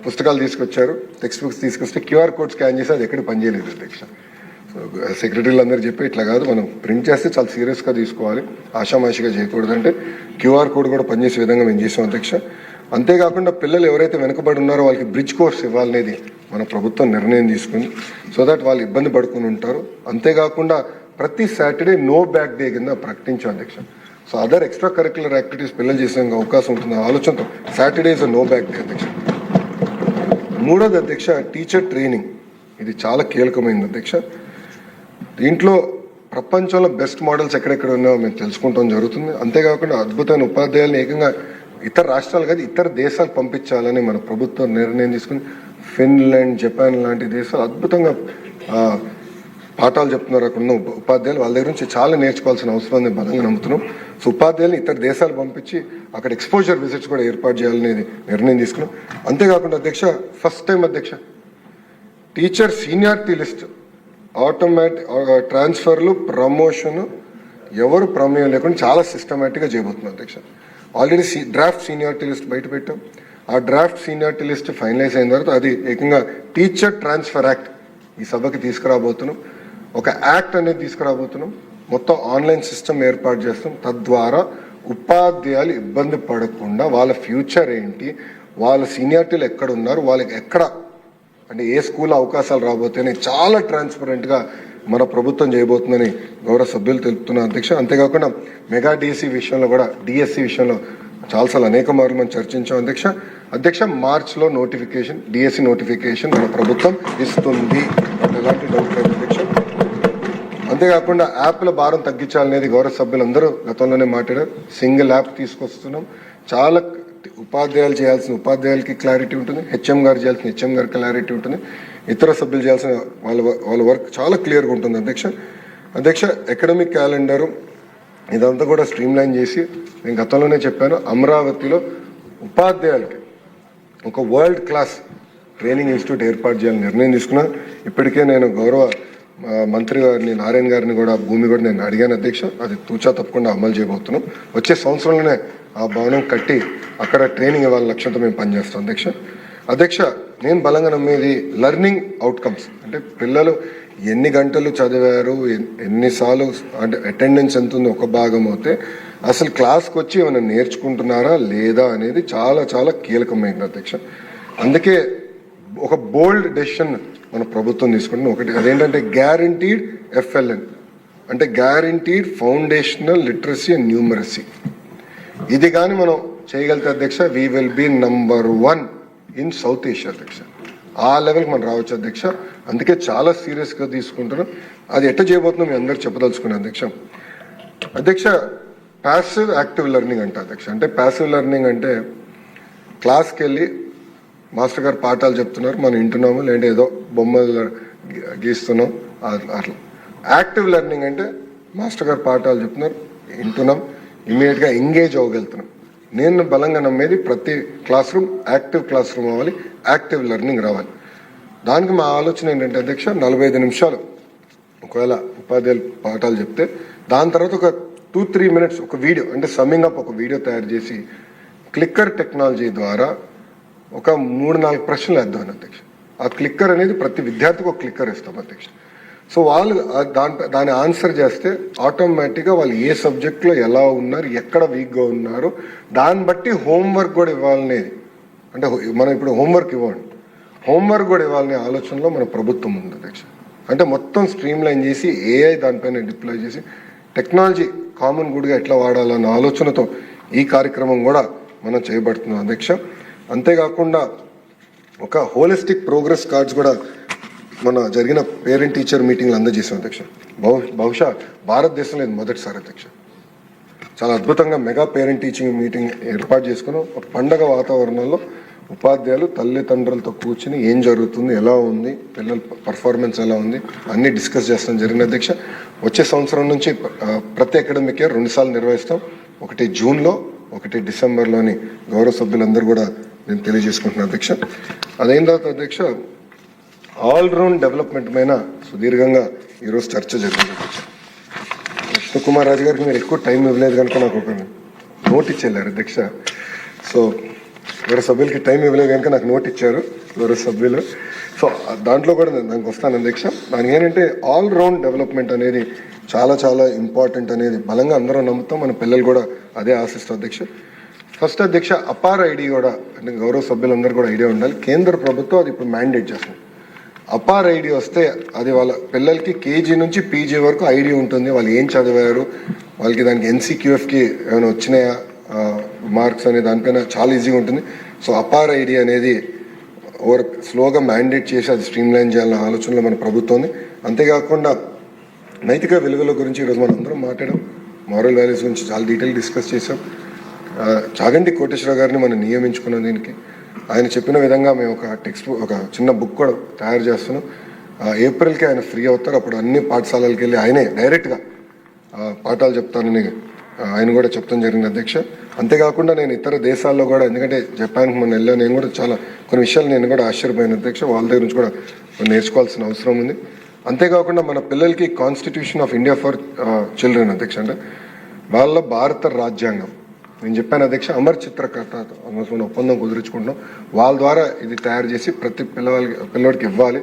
పుస్తకాలు తీసుకొచ్చారు, టెక్స్ట్ బుక్స్ తీసుకొస్తే క్యూఆర్ కోడ్ స్కాన్ చేసి అది ఎక్కడ పనిచేయలేదు అధ్యక్ష. సో సెక్రటరీలు అందరూ చెప్పి ఇట్లా కాదు, మనం ప్రింట్ చేస్తే చాలా సీరియస్గా తీసుకోవాలి, ఆషామాషిగా చేయకూడదు అంటే క్యూఆర్ కోడ్ కూడా పనిచేసే విధంగా మేము చేసాం అధ్యక్ష. అంతేకాకుండా పిల్లలు ఎవరైతే వెనుకబడి ఉన్నారో వాళ్ళకి బ్రిడ్జ్ కోర్స్ ఇవ్వాలనేది మన ప్రభుత్వం నిర్ణయం తీసుకుంది, సో దట్ వాళ్ళు ఇబ్బంది పడుకుని ఉంటారు. అంతేకాకుండా ప్రతి సాటర్డే నో బ్యాక్ డే కింద ప్రకటించాం అధ్యక్ష. So other extra curricular activities పిల్లలు చేసే అవకాశం ఉంటుంది ఆలోచనతో Saturday is no bag day అధ్యక్ష. మూడోది అధ్యక్ష టీచర్ ట్రైనింగ్, ఇది చాలా కీలకమైనది అధ్యక్ష. దీంట్లో ప్రపంచంలో బెస్ట్ మోడల్స్ ఎక్కడెక్కడ ఉన్నాయో మేము తెలుసుకుంటాం జరుగుతుంది. అంతేకాకుండా అద్భుతమైన ఉపాధ్యాయులను ఏకంగా ఇతర రాష్ట్రాలు కాదు ఇతర దేశాలు పంపించాలని మన ప్రభుత్వం నిర్ణయం తీసుకుని ఫిన్లాండ్, జపాన్ లాంటి దేశాలు అద్భుతంగా పాఠాలు చెప్తున్నారు. అక్కడ ఉన్న ఉపాధ్యాయులు వాళ్ళ దగ్గర నుంచి చాలా నేర్చుకోవాల్సిన అవసరం ఉంది బలంగా నమ్ముతున్నాం. సో ఉపాధ్యాయులను ఇతర దేశాలు పంపించి అక్కడ ఎక్స్పోజర్ విజిట్స్ కూడా ఏర్పాటు చేయాలనేది నిర్ణయం తీసుకున్నాం. అంతేకాకుండా అధ్యక్ష ఫస్ట్ టైం అధ్యక్ష టీచర్ సీనియారిటీ లిస్ట్ ఆటోమేటిక్ ట్రాన్స్ఫర్లు, ప్రమోషన్ ఎవరు ప్రమేయం లేకుండా చాలా సిస్టమేటిక్గా చేయబోతున్నాం అధ్యక్ష. ఆల్రెడీ డ్రాఫ్ట్ సీనియారిటీ లిస్ట్ బయట పెట్టాం. ఆ డ్రాఫ్ట్ సీనియారిటీ లిస్ట్ ఫైనలైజ్ అయిన తర్వాత అది ఏకంగా టీచర్ ట్రాన్స్ఫర్ యాక్ట్ ఈ సభకి తీసుకురాబోతున్నాం. ఒక యాక్ట్ అనేది తీసుకురాబోతున్నాం. మొత్తం ఆన్లైన్ సిస్టమ్ ఏర్పాటు చేస్తాం. తద్వారా ఉపాధ్యాయులు ఇబ్బంది పడకుండా వాళ్ళ ఫ్యూచర్ ఏంటి, వాళ్ళ సీనియారిటీలు ఎక్కడ ఉన్నారు, వాళ్ళకి ఎక్కడ అంటే ఏ స్కూల్ అవకాశాలు రాబోతున్నాయి చాలా ట్రాన్స్పరెంట్గా మన ప్రభుత్వం చేయబోతుందని గౌరవ సభ్యులు తెలుపుతున్న అధ్యక్ష. అంతేకాకుండా మెగా డిఎస్సి విషయంలో కూడా డిఎస్సి విషయంలో చాలాసార్లు అనేక మార్లు మనం చర్చించాం అధ్యక్ష. మార్చ్లో నోటిఫికేషన్ డిఎస్సి నోటిఫికేషన్ మన ప్రభుత్వం ఇస్తుంది, ఎలాంటి డౌట్ లేదు అధ్యక్ష. అంతేకాకుండా యాప్ల భారం తగ్గించాలనేది గౌరవ సభ్యులందరూ గతంలోనే మాట్లాడారు. సింగిల్ యాప్ తీసుకొస్తున్నాం. చాలా ఉపాధ్యాయులు చేయాల్సిన ఉపాధ్యాయులకి క్లారిటీ ఉంటుంది, హెచ్ఎం గారు చేయాల్సిన హెచ్ఎం గారికి క్లారిటీ ఉంటుంది, ఇతర సభ్యులు చేయాల్సిన వాళ్ళ వర్క్ చాలా క్లియర్గా ఉంటుంది అధ్యక్ష. అకాడమిక్ క్యాలెండరు ఇదంతా కూడా స్ట్రీమ్లైన్ చేసి నేను గతంలోనే చెప్పాను, అమరావతిలో ఉపాధ్యాయులకి ఒక వరల్డ్ క్లాస్ ట్రైనింగ్ ఇన్స్టిట్యూట్ ఏర్పాటు చేయాలని నిర్ణయం తీసుకున్నాను. ఇప్పటికే నేను గౌరవ మంత్రి గారిని నారాయణ గారిని కూడా భూమి కూడా నేను అడిగాను అధ్యక్ష. అది తూచా తప్పకుండా అమలు చేయబోతున్నాం. వచ్చే సంవత్సరంలోనే ఆ భవనం కట్టి అక్కడ ట్రైనింగ్ ఇవ్వాలని లక్ష్యంతో మేము పనిచేస్తాం అధ్యక్ష. నేను బలంగా నమ్మేది లెర్నింగ్ అవుట్కమ్స్, అంటే పిల్లలు ఎన్ని గంటలు చదివారు, ఎన్నిసార్లు అంటే అటెండెన్స్ ఎంత ఉందో ఒక భాగం అయితే అసలు క్లాస్కి వచ్చి ఏమైనా నేర్చుకుంటున్నారా లేదా అనేది చాలా చాలా కీలకమైనది అధ్యక్ష. అందుకే ఒక బోల్డ్ డెసిషన్ మన ప్రభుత్వం తీసుకుంటుంది. ఒకటి అదేంటంటే గ్యారంటీడ్ FLN, అంటే guaranteed foundational literacy and numeracy. ఇది కానీ మనం చేయగలిగితే అధ్యక్ష we will be number 1 in South Asia అధ్యక్ష. ఆ లెవెల్కి మనం రావచ్చు అధ్యక్ష. అందుకే చాలా సీరియస్గా తీసుకుంటున్నాం. అది ఎట్లా చేయబోతున్నాం మీ అందరికి చెప్పదలుచుకున్నాను అధ్యక్ష. ప్యాసివ్ యాక్టివ్ లెర్నింగ్ అంట అధ్యక్ష. అంటే ప్యాసివ్ లెర్నింగ్ అంటే క్లాస్కి వెళ్ళి మాస్టర్ గారు పాఠాలు చెప్తున్నారు, మనం వింటున్నాము, లేదంటే ఏదో బొమ్మలు గీస్తున్నాం అట్లా. యాక్టివ్ లెర్నింగ్ అంటే మాస్టర్ గారు పాఠాలు చెప్తున్నారు, వింటున్నాం, ఇమీడియట్గా ఎంగేజ్ అవ్వగలుగుతున్నాం. నేను బలంగా నమ్మేది ప్రతి class room active class room అవ్వాలి, యాక్టివ్ లెర్నింగ్ రావాలి. దానికి మా ఆలోచన ఏంటంటే అధ్యక్ష 45 నిమిషాలు ఒకవేళ ఉపాధ్యాయులు పాఠాలు చెప్తే దాని తర్వాత ఒక 2-3 మినిట్స్ ఒక వీడియో, అంటే సమ్మింగ్ అప్ ఒక వీడియో తయారు చేసి క్లిక్కర్ టెక్నాలజీ ద్వారా ఒక 3-4 ప్రశ్నలు వేద్దాం అధ్యక్ష. ఆ క్లిక్కర్ అనేది ప్రతి విద్యార్థికి ఒక క్లిక్కర్ ఇస్తాం అధ్యక్ష. సో వాళ్ళు దాని ఆన్సర్ చేస్తే ఆటోమేటిక్గా వాళ్ళు ఏ సబ్జెక్ట్లో ఎలా ఉన్నారు, ఎక్కడ వీక్గా ఉన్నారు, దాన్ని బట్టి హోంవర్క్ కూడా ఇవ్వాలనేది. అంటే మనం ఇప్పుడు హోంవర్క్ ఇవ్వండి, హోంవర్క్ కూడా ఇవ్వాలనే ఆలోచనలో మన ప్రభుత్వం ఉంది అధ్యక్ష. అంటే మొత్తం స్ట్రీమ్లైన్ చేసి AI దానిపైన డిప్లాయ్ చేసి టెక్నాలజీ కామన్ గుడ్గా ఎట్లా వాడాలన్న ఆలోచనతో ఈ కార్యక్రమం కూడా మనం చేయబడుతున్నాం అధ్యక్ష. అంతేకాకుండా ఒక హోలిస్టిక్ ప్రోగ్రెస్ కార్డ్స్ కూడా మన జరిగిన పేరెంట్ టీచర్ మీటింగ్లు అందజేసాం అధ్యక్ష. బహుశా భారతదేశంలో ఇది మొదటిసారి అధ్యక్ష. చాలా అద్భుతంగా మెగా పేరెంట్ టీచింగ్ మీటింగ్ ఏర్పాటు చేసుకున్నాం. ఒక పండగ వాతావరణంలో ఉపాధ్యాయులు తల్లిదండ్రులతో కూర్చుని ఏం జరుగుతుంది, ఎలా ఉంది, పిల్లల పర్ఫార్మెన్స్ ఎలా ఉంది అన్నీ డిస్కస్ చేస్తాం జరిగిన అధ్యక్ష. వచ్చే సంవత్సరం నుంచి ప్రతి అకాడమిక్ ఇయర్ 2 సార్లు నిర్వహిస్తాం. ఒకటి జూన్లో, ఒకటి డిసెంబర్లోని గౌరవ సభ్యులందరూ కూడా నేను తెలియజేసుకుంటున్నాను అధ్యక్ష. అదైన తర్వాత అధ్యక్ష ఆల్రౌండ్ డెవలప్మెంట్ పైన సుదీర్ఘంగా ఈరోజు చర్చ జరిగింది అధ్యక్ష. విష్ణు కుమార్ రాజు గారికి మీరు ఎక్కువ టైం ఇవ్వలేదు కనుక నాకు ఒక నోట్ ఇచ్చేళ్ళారు అధ్యక్ష. సో గౌరవ సభ్యులకి టైం ఇవ్వలేదు కనుక నాకు నోట్ ఇచ్చారు గౌరవ సభ్యులు. సో దాంట్లో కూడా నేను దానికి వస్తాను అధ్యక్ష. దానికి ఏంటంటే ఆల్ రౌండ్ డెవలప్మెంట్ అనేది చాలా చాలా ఇంపార్టెంట్ అనేది బలంగా అందరం నమ్ముతాం, మన పిల్లలు కూడా అదే ఆశిస్తాం అధ్యక్ష. ఫస్ట్ అధ్యక్ష అపార్ ఐడి కూడా అంటే గౌరవ సభ్యులందరూ కూడా ఐడియా ఉండాలి. కేంద్ర ప్రభుత్వం అది ఇప్పుడు మ్యాండేట్ చేస్తుంది. అపార్ ఐడి వస్తే అది వాళ్ళ పిల్లలకి కేజీ నుంచి పీజీ వరకు ఐడి ఉంటుంది. వాళ్ళు ఏం చదివారు, వాళ్ళకి దానికి ఎన్సీక్యూఎఫ్కి ఏమైనా వచ్చినాయా మార్క్స్ అనే దానిపైన చాలా ఈజీగా ఉంటుంది. సో అపార్ ఐడి అనేది ఓవర్ స్లోగా మ్యాండేట్ చేసి అది స్ట్రీమ్ లైన్ చేయాలన్న ఆలోచనలో మన ప్రభుత్వం ఉంది. అంతేకాకుండా నైతిక విలువల గురించి ఈరోజు మనం అందరం మాట్లాడాం, మారల్ వాల్యూస్ గురించి చాలా డీటెయిల్ డిస్కస్ చేసాం. చాగంటి కోటేశ్వరరావు గారిని మనం నియమించుకున్నాం దీనికి. ఆయన చెప్పిన విధంగా మేము ఒక చిన్న బుక్ కూడా తయారు చేస్తున్నాం. ఏప్రిల్కి ఆయన ఫ్రీ అవుతారు. అప్పుడు అన్ని పాఠశాలలకు వెళ్ళి ఆయనే డైరెక్ట్గా పాఠాలు చెప్తానని ఆయన కూడా చెప్తాం జరిగింది అధ్యక్ష. అంతేకాకుండా నేను ఇతర దేశాల్లో కూడా, ఎందుకంటే జపాన్కి మనం వెళ్ళాను, నేను కూడా చాలా కొన్ని విషయాలు నేను కూడా ఆశ్చర్యపోయాను అధ్యక్ష. వాళ్ళ దగ్గర నుంచి కూడా నేర్చుకోవాల్సిన అవసరం ఉంది. అంతేకాకుండా మన పిల్లలకి constitution of India for children అధ్యక్ష, అంటే వాళ్ళ భారత రాజ్యాంగం నేను చెప్పాను అధ్యక్ష, అమర్ చిత్రకర్త మన ఒప్పందం కుదుర్చుకుంటున్నాం. వాళ్ళ ద్వారా ఇది తయారు చేసి ప్రతి పిల్లవాడికి ఇవ్వాలి.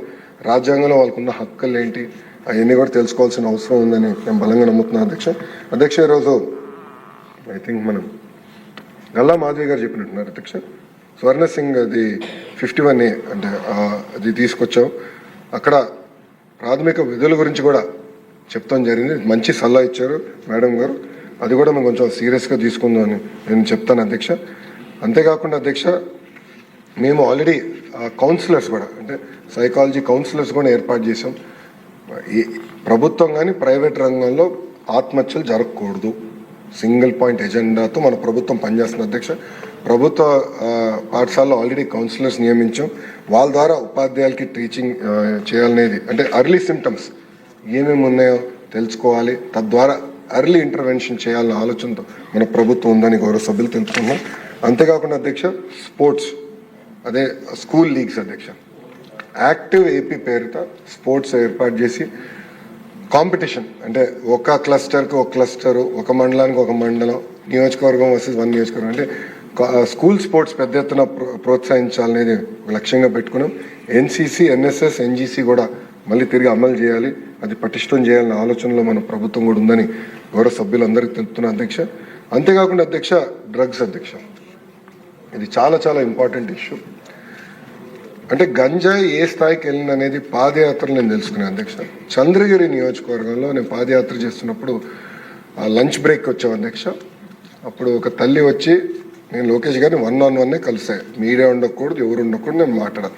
రాజ్యాంగంలో వాళ్ళకున్న హక్కులు ఏంటి అవన్నీ కూడా తెలుసుకోవాల్సిన అవసరం ఉందని నేను బలంగా నమ్ముతున్నాను అధ్యక్ష. అధ్యక్ష ఈరోజు ఐ థింక్ మనం గల్లా మాధవి గారు చెప్పినట్టున్నారు అధ్యక్ష, స్వర్ణ సింగ్ అది 51A అంటే అది తీసుకొచ్చాం. అక్కడ ప్రాథమిక విధుల గురించి కూడా చెప్తాం జరిగింది. మంచి సలహా ఇచ్చారు మేడం గారు. అది కూడా మేము కొంచెం సీరియస్గా తీసుకుందామని నేను చెప్తాను అధ్యక్ష. అంతేకాకుండా అధ్యక్ష మేము ఆల్రెడీ కౌన్సిలర్స్ కూడా అంటే సైకాలజీ కౌన్సిలర్స్ కూడా ఏర్పాటు చేసాం. ఈ ప్రభుత్వం కానీ ప్రైవేట్ రంగంలో ఆత్మహత్యలు జరగకూడదు సింగిల్ పాయింట్ ఎజెండాతో మన ప్రభుత్వం పనిచేస్తుంది అధ్యక్ష. ప్రభుత్వ పాఠశాలలో ఆల్రెడీ కౌన్సిలర్స్ నియమించాం. వాళ్ళ ద్వారా ఉపాధ్యాయులకి టీచింగ్ చేయాలనేది అంటే ఎర్లీ సిమ్టమ్స్ ఏమేమి ఉన్నాయో తెలుసుకోవాలి, తద్వారా ఎర్లీ ఇంటర్వెన్షన్ చేయాలన్న ఆలోచనతో మన ప్రభుత్వం ఉందని గౌరవ సభ్యులు తెలుసుకున్నాం. అంతేకాకుండా అధ్యక్ష స్పోర్ట్స్ అదే స్కూల్ లీగ్స్ అధ్యక్ష యాక్టివ్ ఏపీ పేరుతో స్పోర్ట్స్ ఏర్పాటు చేసి కాంపిటీషన్ అంటే ఒక క్లస్టర్కి ఒక క్లస్టరు, ఒక మండలానికి ఒక మండలం, నియోజకవర్గం వర్సెస్ 1 నియోజకవర్గం అంటే స్కూల్ స్పోర్ట్స్ పెద్ద ఎత్తున ప్రోత్సహించాలనేది లక్ష్యంగా పెట్టుకున్నాం. ఎన్సీసీ, ఎన్ఎస్ఎస్, ఎన్జీసీ కూడా మళ్ళీ తిరిగి అమలు చేయాలి, అది పటిష్టం చేయాలన్న ఆలోచనలో మన ప్రభుత్వం కూడా ఉందని గౌరవ సభ్యులందరికీ తెలుపుతున్నా అధ్యక్ష. అంతేకాకుండా అధ్యక్ష డ్రగ్స్ అధ్యక్ష ఇది చాలా చాలా ఇంపార్టెంట్ ఇష్యూ. అంటే గంజాయి ఏ స్థాయికి వెళ్ళింది అనేది పాదయాత్రలు నేను తెలుసుకున్నాను అధ్యక్ష. చంద్రగిరి నియోజకవర్గంలో నేను పాదయాత్ర చేస్తున్నప్పుడు లంచ్ బ్రేక్ వచ్చాం అధ్యక్ష. అప్పుడు ఒక తల్లి వచ్చి నేను లోకేష్ గారిని 1-on-1 కలిసాను. మీడియా ఉండకూడదు, ఎవరు ఉండకూడదు, నేను మాట్లాడాను.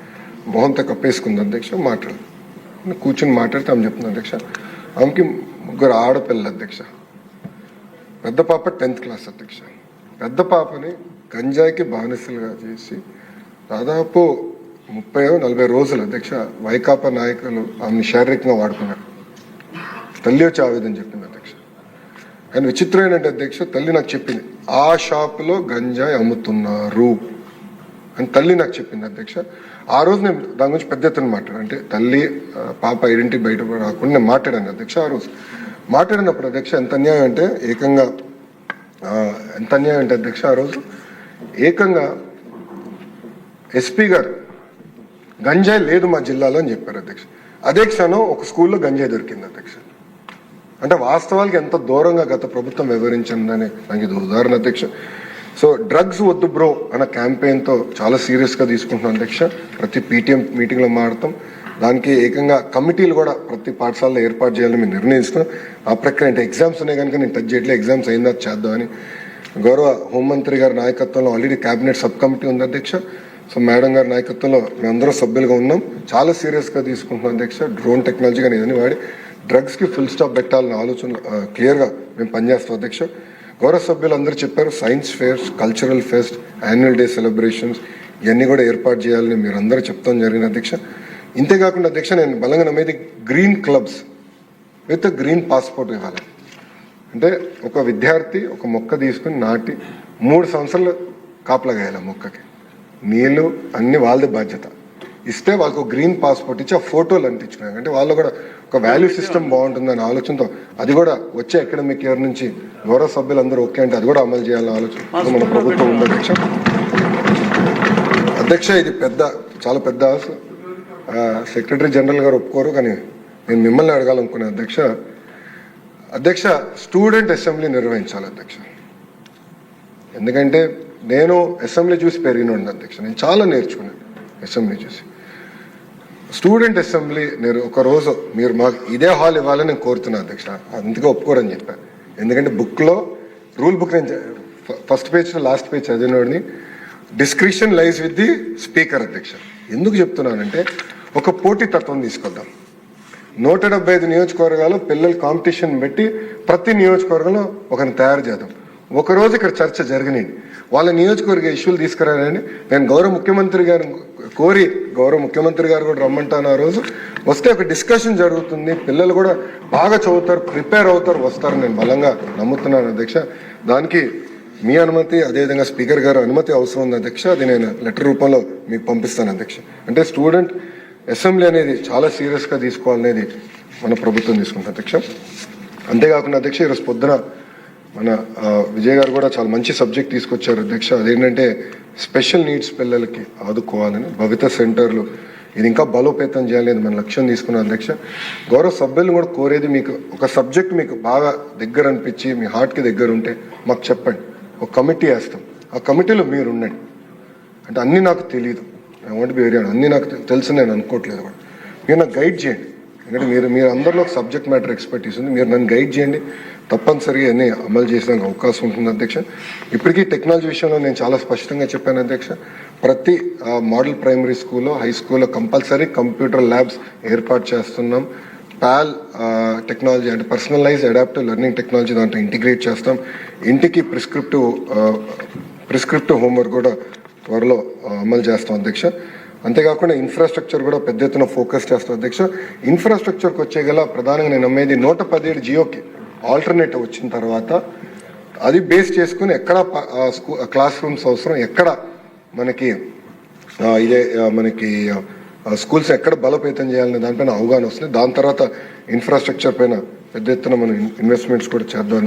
మొహంతో కప్పేసుకుంది అధ్యక్ష. మాట్లాడాను, కూర్చొని మాట్లాడితే ఆమె చెప్తుంది అధ్యక్ష, ఆమెకి 3 ఆడపిల్లలు అధ్యక్ష. పెద్ద పాప 10th క్లాస్ అధ్యక్ష. పెద్ద పాపని గంజాయికి బానిసలుగా చేసి దాదాపు 30-40 రోజులు అధ్యక్ష వైకాపా నాయకులు ఆమెను శారీరకంగా వాడుకున్నారు. తల్లి వచ్చి ఆవేదన చెప్పింది అధ్యక్ష. కానీ విచిత్రం ఏంటంటే అధ్యక్ష తల్లి నాకు చెప్పింది ఆ షాపులో గంజాయి అమ్ముతున్నారు అని తల్లి నాకు చెప్పింది అధ్యక్ష. ఆ రోజు నేను దాని గురించి పెద్ద ఎత్తున మాట్లాడాను. అంటే తల్లి పాప ఐడెంటిటీ బయట రాకుండా నేను మాట్లాడాను అధ్యక్ష. ఆ రోజు మాట్లాడినప్పుడు అధ్యక్ష ఎంత అన్యాయం అంటే అధ్యక్ష ఆ రోజు ఏకంగా ఎస్పీ గారు గంజాయి లేదు మా జిల్లాలో అని చెప్పారు అధ్యక్ష. అదే క్షణం ఒక స్కూల్లో గంజాయి దొరికింది అధ్యక్ష. అంటే వాస్తవాలకి ఎంత దూరంగా గత ప్రభుత్వం వివరించిందని నాకు ఇది ఉదాహరణ అధ్యక్ష. సో డ్రగ్స్ వద్దు బ్రో అన్న క్యాంపెయిన్తో చాలా సీరియస్గా తీసుకుంటున్నాం అధ్యక్ష. ప్రతి పీటీఎం మీటింగ్లో మాడతాం. దానికి ఏకంగా కమిటీలు కూడా ప్రతి పాఠశాలలో ఏర్పాటు చేయాలని మేము నిర్ణయిస్తున్నాం. ఆ ప్రక్రియ అంటే ఎగ్జామ్స్ ఉన్నాయి కనుక నేను టచ్ చేయట్లేదు, ఎగ్జామ్స్ అయినా చేద్దామని గౌరవ హోంమంత్రి గారి నాయకత్వంలో ఆల్రెడీ క్యాబినెట్ సబ్ కమిటీ ఉంది అధ్యక్ష. సో మేడం గారి నాయకత్వంలో మేమందరం సభ్యులుగా ఉన్నాం. చాలా సీరియస్గా తీసుకుంటున్నాం అధ్యక్ష. డ్రోన్ టెక్నాలజీ కానీ ఏదని వాడి డ్రగ్స్కి ఫుల్ స్టాప్ పెట్టాలన్న ఆలోచన క్లియర్గా మేము పనిచేస్తాం అధ్యక్ష. గౌరవ సభ్యులు అందరూ చెప్పారు science fares, cultural fest, annual day celebrations ఇవన్నీ కూడా ఏర్పాటు చేయాలని మీరు అందరూ చెప్తాం జరిగింది అధ్యక్ష. ఇంతేకాకుండా అధ్యక్ష నేను బలంగా నమ్మేది green clubs with green passport ఇవ్వాలి. అంటే ఒక విద్యార్థి ఒక మొక్క తీసుకుని నాటి 3 సంవత్సరాలు కాపలా గాయాలి మొక్కకి, నీళ్ళు అన్ని వాళ్ళది బాధ్యత. ఇస్తే వాళ్ళకు గ్రీన్ పాస్పోర్ట్ ఇచ్చి ఆ ఫోటోలు అంటించుకున్నాను. అంటే వాళ్ళు కూడా ఒక వాల్యూ సిస్టమ్ బాగుంటుందనే ఆలోచనతో అది కూడా వచ్చే అకాడమిక్ ఇయర్ నుంచి గౌరవ సభ్యులందరూ ఓకే అంటే అది కూడా అమలు చేయాలనే ఆలోచన మన ప్రభుత్వం ఉంది అధ్యక్ష. అధ్యక్ష ఇది చాలా పెద్ద సెక్రటరీ జనరల్ గారు ఒప్పుకోరు, కానీ నేను మిమ్మల్ని అడగాలనుకునే అధ్యక్ష స్టూడెంట్ అసెంబ్లీ నిర్వహించాలి అధ్యక్ష. ఎందుకంటే నేను అసెంబ్లీ చూసి పెరిగినండి అధ్యక్ష, నేను చాలా నేర్చుకున్నాను అసెంబ్లీ చూసి. స్టూడెంట్ అసెంబ్లీ ఒక రోజు మీరు మాకు ఇదే హాల్ ఇవ్వాలని నేను కోరుతున్నాను అధ్యక్ష. అందుకే ఒప్పుకోరని చెప్పాను. ఎందుకంటే బుక్లో రూల్ బుక్ నేను ఫస్ట్ పేజ్ లాస్ట్ పేజ్ చదివినోడిని description lies with the speaker అధ్యక్ష. ఎందుకు చెప్తున్నానంటే ఒక పోటీ తత్వం తీసుకొద్దాం. 175 నియోజకవర్గాలు పిల్లలు కాంపిటీషన్ పెట్టి ప్రతి నియోజకవర్గంలో ఒకరిని తయారు చేద్దాం. ఒకరోజు ఇక్కడ చర్చ జరిగినాయి, వాళ్ళ నియోజకవర్గ ఇష్యూలు తీసుకురాలని నేను గౌరవ ముఖ్యమంత్రి గారు కూడా రమ్మంటాను. ఆ రోజు వస్తే ఒక డిస్కషన్ జరుగుతుంది, పిల్లలు కూడా బాగా చదువుతారు, ప్రిపేర్ అవుతారు, వస్తారని నేను బలంగా నమ్ముతున్నాను అధ్యక్ష. దానికి మీ అనుమతి, అదేవిధంగా స్పీకర్ గారు అనుమతి అవసరం ఉంది అధ్యక్ష. అది నేను లెటర్ రూపంలో మీకు పంపిస్తాను అధ్యక్ష. అంటే స్టూడెంట్ అసెంబ్లీ అనేది చాలా సీరియస్గా తీసుకోవాలనేది మన ప్రభుత్వం తీసుకుంటుంది అధ్యక్ష. అంతేకాకుండా అధ్యక్ష ఈరోజు పొద్దున మన విజయ్ గారు కూడా చాలా మంచి సబ్జెక్ట్ తీసుకొచ్చారు అధ్యక్ష. అదేంటంటే స్పెషల్ నీడ్స్ పిల్లలకి ఆదుకోవాలని భవిత సెంటర్లు ఇది ఇంకా బలోపేతం చేయాలనేది మన లక్ష్యం తీసుకున్నాం అధ్యక్ష. గౌరవ సభ్యులను కూడా కోరేది, మీకు ఒక సబ్జెక్ట్ మీకు బాగా దగ్గర అనిపించి మీ హార్ట్కి దగ్గర ఉంటే మాకు చెప్పండి, ఒక కమిటీ వేస్తాం, ఆ కమిటీలో మీరు ఉండండి. అంటే అన్నీ నాకు తెలియదు, వాంట్ బి వెరీ అన్నీ నాకు తెలుసు నేను అనుకోవట్లేదు కూడా. మీరు నాకు గైడ్ చేయండి, ఎందుకంటే మీరు అందరిలో ఒక సబ్జెక్ట్ మ్యాటర్ ఎక్స్పర్టీస్ ఉంది, మీరు నన్ను గైడ్ చేయండి. తప్పనిసరిగా అన్నీ అమలు చేసడానికి అవకాశం ఉంటుంది అధ్యక్ష. ఇప్పటికీ టెక్నాలజీ విషయంలో నేను చాలా స్పష్టంగా చెప్పాను అధ్యక్ష. ప్రతి మోడల్ ప్రైమరీ స్కూల్లో, హై స్కూల్లో కంపల్సరీ కంప్యూటర్ ల్యాబ్స్ ఏర్పాటు చేస్తున్నాం. పాల్ టెక్నాలజీ అంటే పర్సనలైజ్ అడాప్టివ్ లెర్నింగ్ టెక్నాలజీ దాంట్లో ఇంటిగ్రేట్ చేస్తాం. ఇంటికి ప్రిస్క్రిప్టివ్ హోంవర్క్ కూడా త్వరలో అమలు చేస్తాం అధ్యక్ష. అంతేకాకుండా ఇన్ఫ్రాస్ట్రక్చర్ కూడా పెద్ద ఎత్తున ఫోకస్ చేస్తాం అధ్యక్ష. ఇన్ఫ్రాస్ట్రక్చర్కి వచ్చేగల ప్రధానంగా నేను నమ్మేది 117 జియోకి ఆల్టర్నేటివ్ వచ్చిన తర్వాత అది బేస్ చేసుకుని ఎక్కడ క్లాస్ రూమ్స్ అవసరం, ఎక్కడ మనకి స్కూల్స్ ఎక్కడ బలోపేతం చేయాలనే దానిపైన అవగాహన వస్తుంది. దాని తర్వాత ఇన్ఫ్రాస్ట్రక్చర్ పైన పెద్ద ఎత్తున మనం ఇన్వెస్ట్మెంట్స్ కూడా చేద్దాం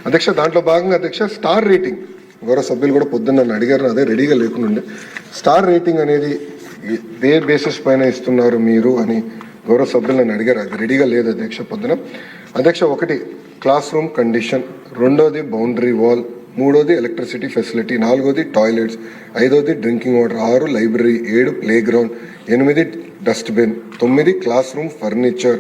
అధ్యక్ష. దాంట్లో భాగంగా అధ్యక్ష స్టార్ రేటింగ్ గౌరవ సభ్యులు కూడా పొద్దున్న నన్ను అడిగారు, అదే రెడీగా లేకుండా స్టార్ రేటింగ్ అనేది ఏ బేసిస్ పైన ఇస్తున్నారు మీరు అని గౌరవ సభ్యులు నన్ను అడిగారు. అది రెడీగా లేదు అధ్యక్ష పొద్దున. అధ్యక్ష 1 క్లాస్ రూమ్ కండిషన్, 2ది బౌండరీ వాల్, 3ది ఎలక్ట్రిసిటీ ఫెసిలిటీ, 4ది టాయిలెట్స్, 5ది drinking water, 6 library, 7 play ground, 8 dustbin, 9 class room furniture,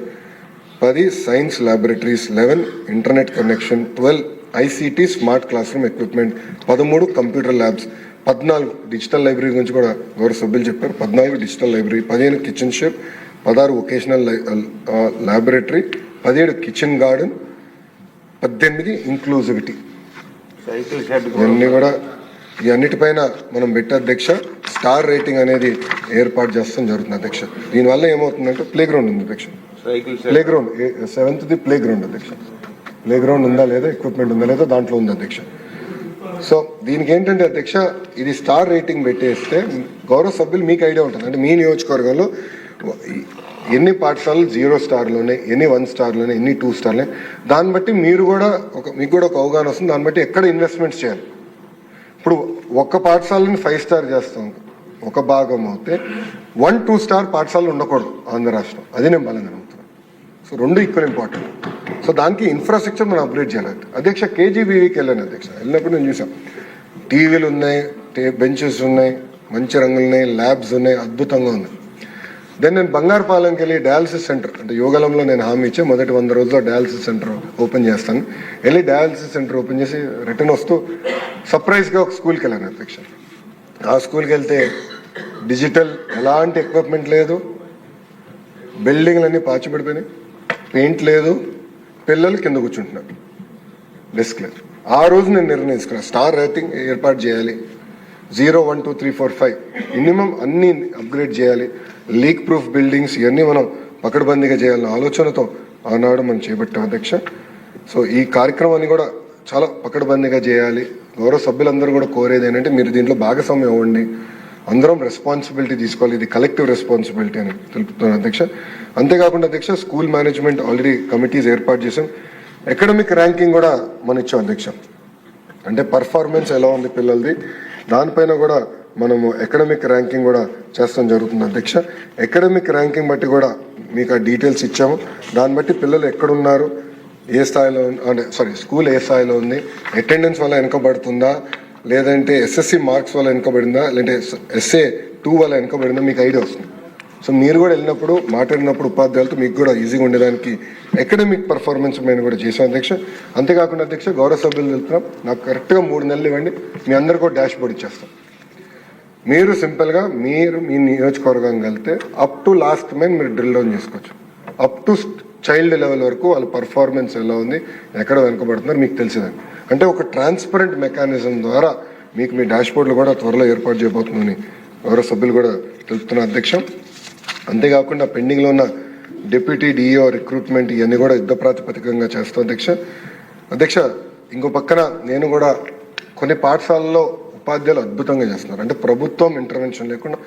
10 science laboratories, 11 internet connection, 12 ICT smart class room equipment, 13 computer labs, 14 digital library గురించి కూడా గౌరవ సభ్యులు చెప్పారు. 14 digital library, 15 kitchen chef, 16 vocational laboratory, 17 kitchen garden, 18 inclusivity. ఇవన్నీ కూడా ఈ అన్నిటిపైన మనం పెట్టే అధ్యక్ష స్టార్ రేటింగ్ అనేది ఏర్పాటు చేస్తాం జరుగుతుంది అధ్యక్ష. దీనివల్ల ఏమవుతుందంటే ప్లే గ్రౌండ్ ఉంది అధ్యక్ష, play ground 7th play ground అధ్యక్ష. ప్లే గ్రౌండ్ ఉందా లేదా, ఎక్విప్మెంట్ ఉందా లేదా దాంట్లో ఉంది అధ్యక్ష. సో దీనికి ఏంటంటే అధ్యక్ష ఇది స్టార్ రేటింగ్ పెట్టేస్తే గౌరవ సభ్యులు మీకు ఐడియా ఉంటుంది, అంటే మీ నియోజకవర్గంలో ఎన్ని పాఠశాలలు 0 స్టార్లోనే, ఎన్ని 1 స్టార్లోనే, ఎన్ని 2 స్టార్లోనే, దాన్ని బట్టి మీకు కూడా ఒక అవగాహన వస్తుంది. దాన్ని బట్టి ఎక్కడ ఇన్వెస్ట్మెంట్స్ చేయాలి. ఇప్పుడు ఒక్క పాఠశాలని 5 స్టార్ చేస్తాం, ఒక భాగం అవుతే 1-2 స్టార్ పాఠశాలలు ఉండకూడదు ఆంధ్ర రాష్ట్రం. అది నేను బలంగా నమ్ముతున్నాను. So 2 equal important. సో దానికి ఇన్ఫ్రాస్ట్రక్చర్ మనం అప్గ్రేడ్ చేయాలి అధ్యక్ష. కేజీబీవీకి వెళ్ళాను అధ్యక్ష. వెళ్ళినప్పుడు నేను చూసాం టీవీలు ఉన్నాయి, బెంచెస్ ఉన్నాయి, మంచి రంగులు ఉన్నాయి, ల్యాబ్స్ ఉన్నాయి, అద్భుతంగా ఉన్నాయి. దెన్ నేను బంగారుపాలెంకి వెళ్ళి డయాలసిస్ సెంటర్, అంటే యోగలంలో నేను హామీ ఇచ్చే మొదటి 100 రోజుల్లో డయాలసిస్ సెంటర్ ఓపెన్ చేస్తాను. వెళ్ళి డయాలసిస్ సెంటర్ ఓపెన్ చేసి రిటర్న్ వస్తూ సర్ప్రైజ్గా ఒక స్కూల్కి వెళ్ళాను అధ్యక్ష. ఆ స్కూల్కి వెళ్తే డిజిటల్ ఎలాంటి ఎక్విప్మెంట్ లేదు, బిల్డింగ్లన్నీ పాచిపడిపోయినాయి, పెయింట్ లేదు, పిల్లలు కింద కూర్చుంటున్నారు, డెస్క్ లేదు. ఆ రోజు నేను నిర్ణయించుకున్నాను స్టార్ రేటింగ్ ఏర్పాటు చేయాలి. 0, 1, 2, 3, 4, 5 మినిమం అన్నీ అప్గ్రేడ్ చేయాలి. లీక్ ప్రూఫ్ బిల్డింగ్స్ ఇవన్నీ మనం పకడ్బందీగా చేయాలన్న ఆలోచనతో ఆనాడు మనం చేపట్టాం అధ్యక్ష. సో ఈ కార్యక్రమాన్ని కూడా చాలా పకడ్బందీగా చేయాలి. గౌరవ సభ్యులందరూ కూడా కోరేది ఏంటంటే మీరు దీంట్లో భాగస్వామ్యం అవ్వండి. అందరం రెస్పాన్సిబిలిటీ తీసుకోవాలి, ఇది కలెక్టివ్ రెస్పాన్సిబిలిటీ అని తెలుపుతున్నాను అధ్యక్ష. అంతేకాకుండా అధ్యక్ష, స్కూల్ మేనేజ్మెంట్ ఆల్రెడీ కమిటీస్ ఏర్పాటు చేసాం. అకాడమిక్ ర్యాంకింగ్ కూడా మనం ఇచ్చాం అధ్యక్ష. అంటే పర్ఫార్మెన్స్ ఎలా ఉంది పిల్లలది, దానిపైన కూడా మనము అకాడమిక్ ర్యాంకింగ్ కూడా చేస్తాం జరుగుతుంది అధ్యక్ష. అకాడమిక్ ర్యాంకింగ్ బట్టి కూడా మీకు ఆ డీటెయిల్స్ ఇచ్చాము. దాన్ని బట్టి పిల్లలు ఎక్కడున్నారు, ఏ స్థాయిలో అంటే స్కూల్ ఏ స్థాయిలో ఉంది, అటెండెన్స్ వల్ల వెనుకబడుతుందా, లేదంటే ఎస్ఎస్సి మార్క్స్ వల్ల వెనుకబడిందా, లేదంటే SA2 వల్ల వెనుకబడిందా, మీకు ఐడియా వస్తుంది. సో మీరు కూడా వెళ్ళినప్పుడు మాట్లాడినప్పుడు ఉపాధ్యాయులతో మీకు కూడా ఈజీగా ఉండేదానికి అకాడమిక్ పర్ఫార్మెన్స్ మేము కూడా చేసాం అధ్యక్ష. అంతేకాకుండా అధ్యక్ష, గౌరవ సభ్యులు తెలుపుతున్నాం, నాకు కరెక్ట్గా 3 నెలలు ఇవ్వండి, మీ అందరికీ కూడా డాష్ బోర్డ్ ఇచ్చేస్తాం. మీరు సింపుల్గా మీరు మీ నియోజకవర్గానికి వెళ్తే అప్ టు లాస్ట్ మెయిన్ మీరు డ్రిల్ డౌన్ చేసుకోవచ్చు. అప్ టు చైల్డ్ లెవెల్ వరకు వాళ్ళ పర్ఫార్మెన్స్ ఎలా ఉంది, ఎక్కడ వెనుకబడుతున్నారు మీకు తెలిసేదండి. అంటే ఒక ట్రాన్స్పరెంట్ మెకానిజం ద్వారా మీకు మీ డాష్ బోర్డులు కూడా త్వరలో ఏర్పాటు చేయబోతుందని గౌరవ సభ్యులు కూడా తెలుపుతున్న అధ్యక్ష. అంతేకాకుండా పెండింగ్లో ఉన్న డిప్యూటీ డిఈఓ రిక్రూట్మెంట్ ఇవన్నీ కూడా యుద్ధ ప్రాతిపదికంగా చేస్తాం అధ్యక్ష. అధ్యక్ష, ఇంకో పక్కన నేను కూడా కొన్ని పాఠశాలల్లో ఉపాధ్యాయులు అద్భుతంగా చేస్తున్నారు. అంటే ప్రభుత్వం ఇంటర్వెన్షన్ లేకుండా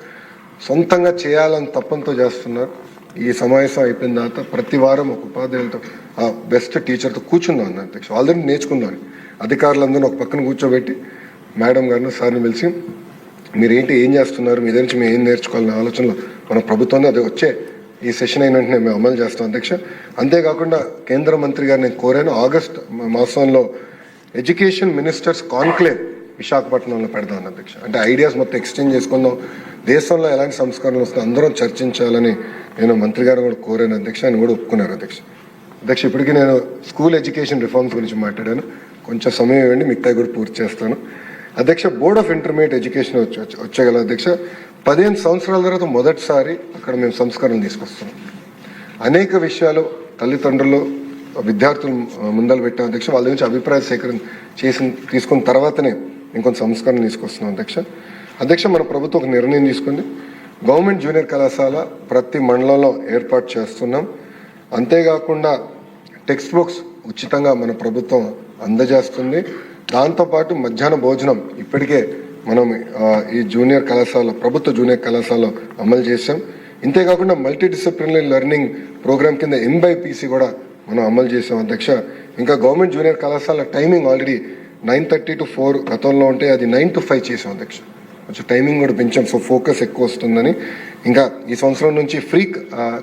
సొంతంగా చేయాలని తప్పంతో చేస్తున్నారు. ఈ సమావేశం అయిపోయిన తర్వాత ప్రతి వారం ఒక ఉపాధ్యాయులతో బెస్ట్ టీచర్తో కూర్చుందాం అధ్యక్ష. ఆల్రెడీ నేర్చుకుందాం. అధికారులందరూ ఒక పక్కన కూర్చోబెట్టి మేడం గారిని సార్ని పిలిచి మీరు ఏం చేస్తున్నారు, మీ దగ్గర నుంచి మేము ఏం నేర్చుకోవాలనే ఆలోచనలో మన ప్రభుత్వాన్ని అది వచ్చే ఈ సెషన్ అయిన వెంటనే మేము అమలు చేస్తాం అధ్యక్ష. అంతేకాకుండా కేంద్ర మంత్రి గారు నేను కోరాను, ఆగస్ట్ మాసంలో ఎడ్యుకేషన్ మినిస్టర్స్ కాన్క్లేవ్ విశాఖపట్నంలో పెడదాం అధ్యక్ష. అంటే ఐడియాస్ మొత్తం ఎక్స్చేంజ్ చేసుకుందాం, దేశంలో ఎలాంటి సంస్కరణలు వస్తుందో అందరం చర్చించాలని నేను మంత్రి గారు కూడా కోరాను అధ్యక్ష. ఆయన కూడా ఒప్పుకున్నారు అధ్యక్ష. అధ్యక్ష, ఇప్పటికీ నేను స్కూల్ ఎడ్యుకేషన్ రిఫార్మ్స్ గురించి మాట్లాడాను, కొంచెం సమయం ఇవ్వండి, మిగతా కూడా పూర్తి చేస్తాను అధ్యక్ష. బోర్డ్ ఆఫ్ ఇంటర్మీడియట్ ఎడ్యుకేషన్ వచ్చేగల అధ్యక్ష. 15 సంవత్సరాల తర్వాత మొదటిసారి అక్కడ మేము సంస్కరణలు తీసుకొస్తున్నాం. అనేక విషయాలు తల్లిదండ్రులు విద్యార్థులు ముందలు పెట్టాం అధ్యక్ష. వాళ్ళ నుంచి అభిప్రాయ సేకరణ తీసుకున్న తర్వాతనే ఇంకొంత సంస్కరణ తీసుకొస్తున్నాం అధ్యక్ష. మన ప్రభుత్వం ఒక నిర్ణయం తీసుకుంది, గవర్నమెంట్ జూనియర్ కళాశాల ప్రతి మండలంలో ఏర్పాటు చేస్తున్నాం. అంతేకాకుండా టెక్స్ట్ బుక్స్ ఉచితంగా మన ప్రభుత్వం అందజేస్తుంది. దాంతోపాటు మధ్యాహ్న భోజనం ఇప్పటికే మనం ఈ జూనియర్ కళాశాల ప్రభుత్వ జూనియర్ కళాశాలలో అమలు చేసాం. ఇంతేకాకుండా మల్టీ డిసిప్లినరీ లెర్నింగ్ ప్రోగ్రామ్ కింద MBPC కూడా మనం అమలు చేసాం అధ్యక్ష. ఇంకా గవర్నమెంట్ జూనియర్ కళాశాల టైమింగ్ ఆల్రెడీ 9:30 to 4 గతంలో ఉంటే అది 9 to 5 చేసాం అధ్యక్ష. కొంచెం టైమింగ్ కూడా పెంచాం, సో ఫోకస్ ఎక్కువ వస్తుందని. ఇంకా ఈ సంవత్సరం నుంచి ఫ్రీ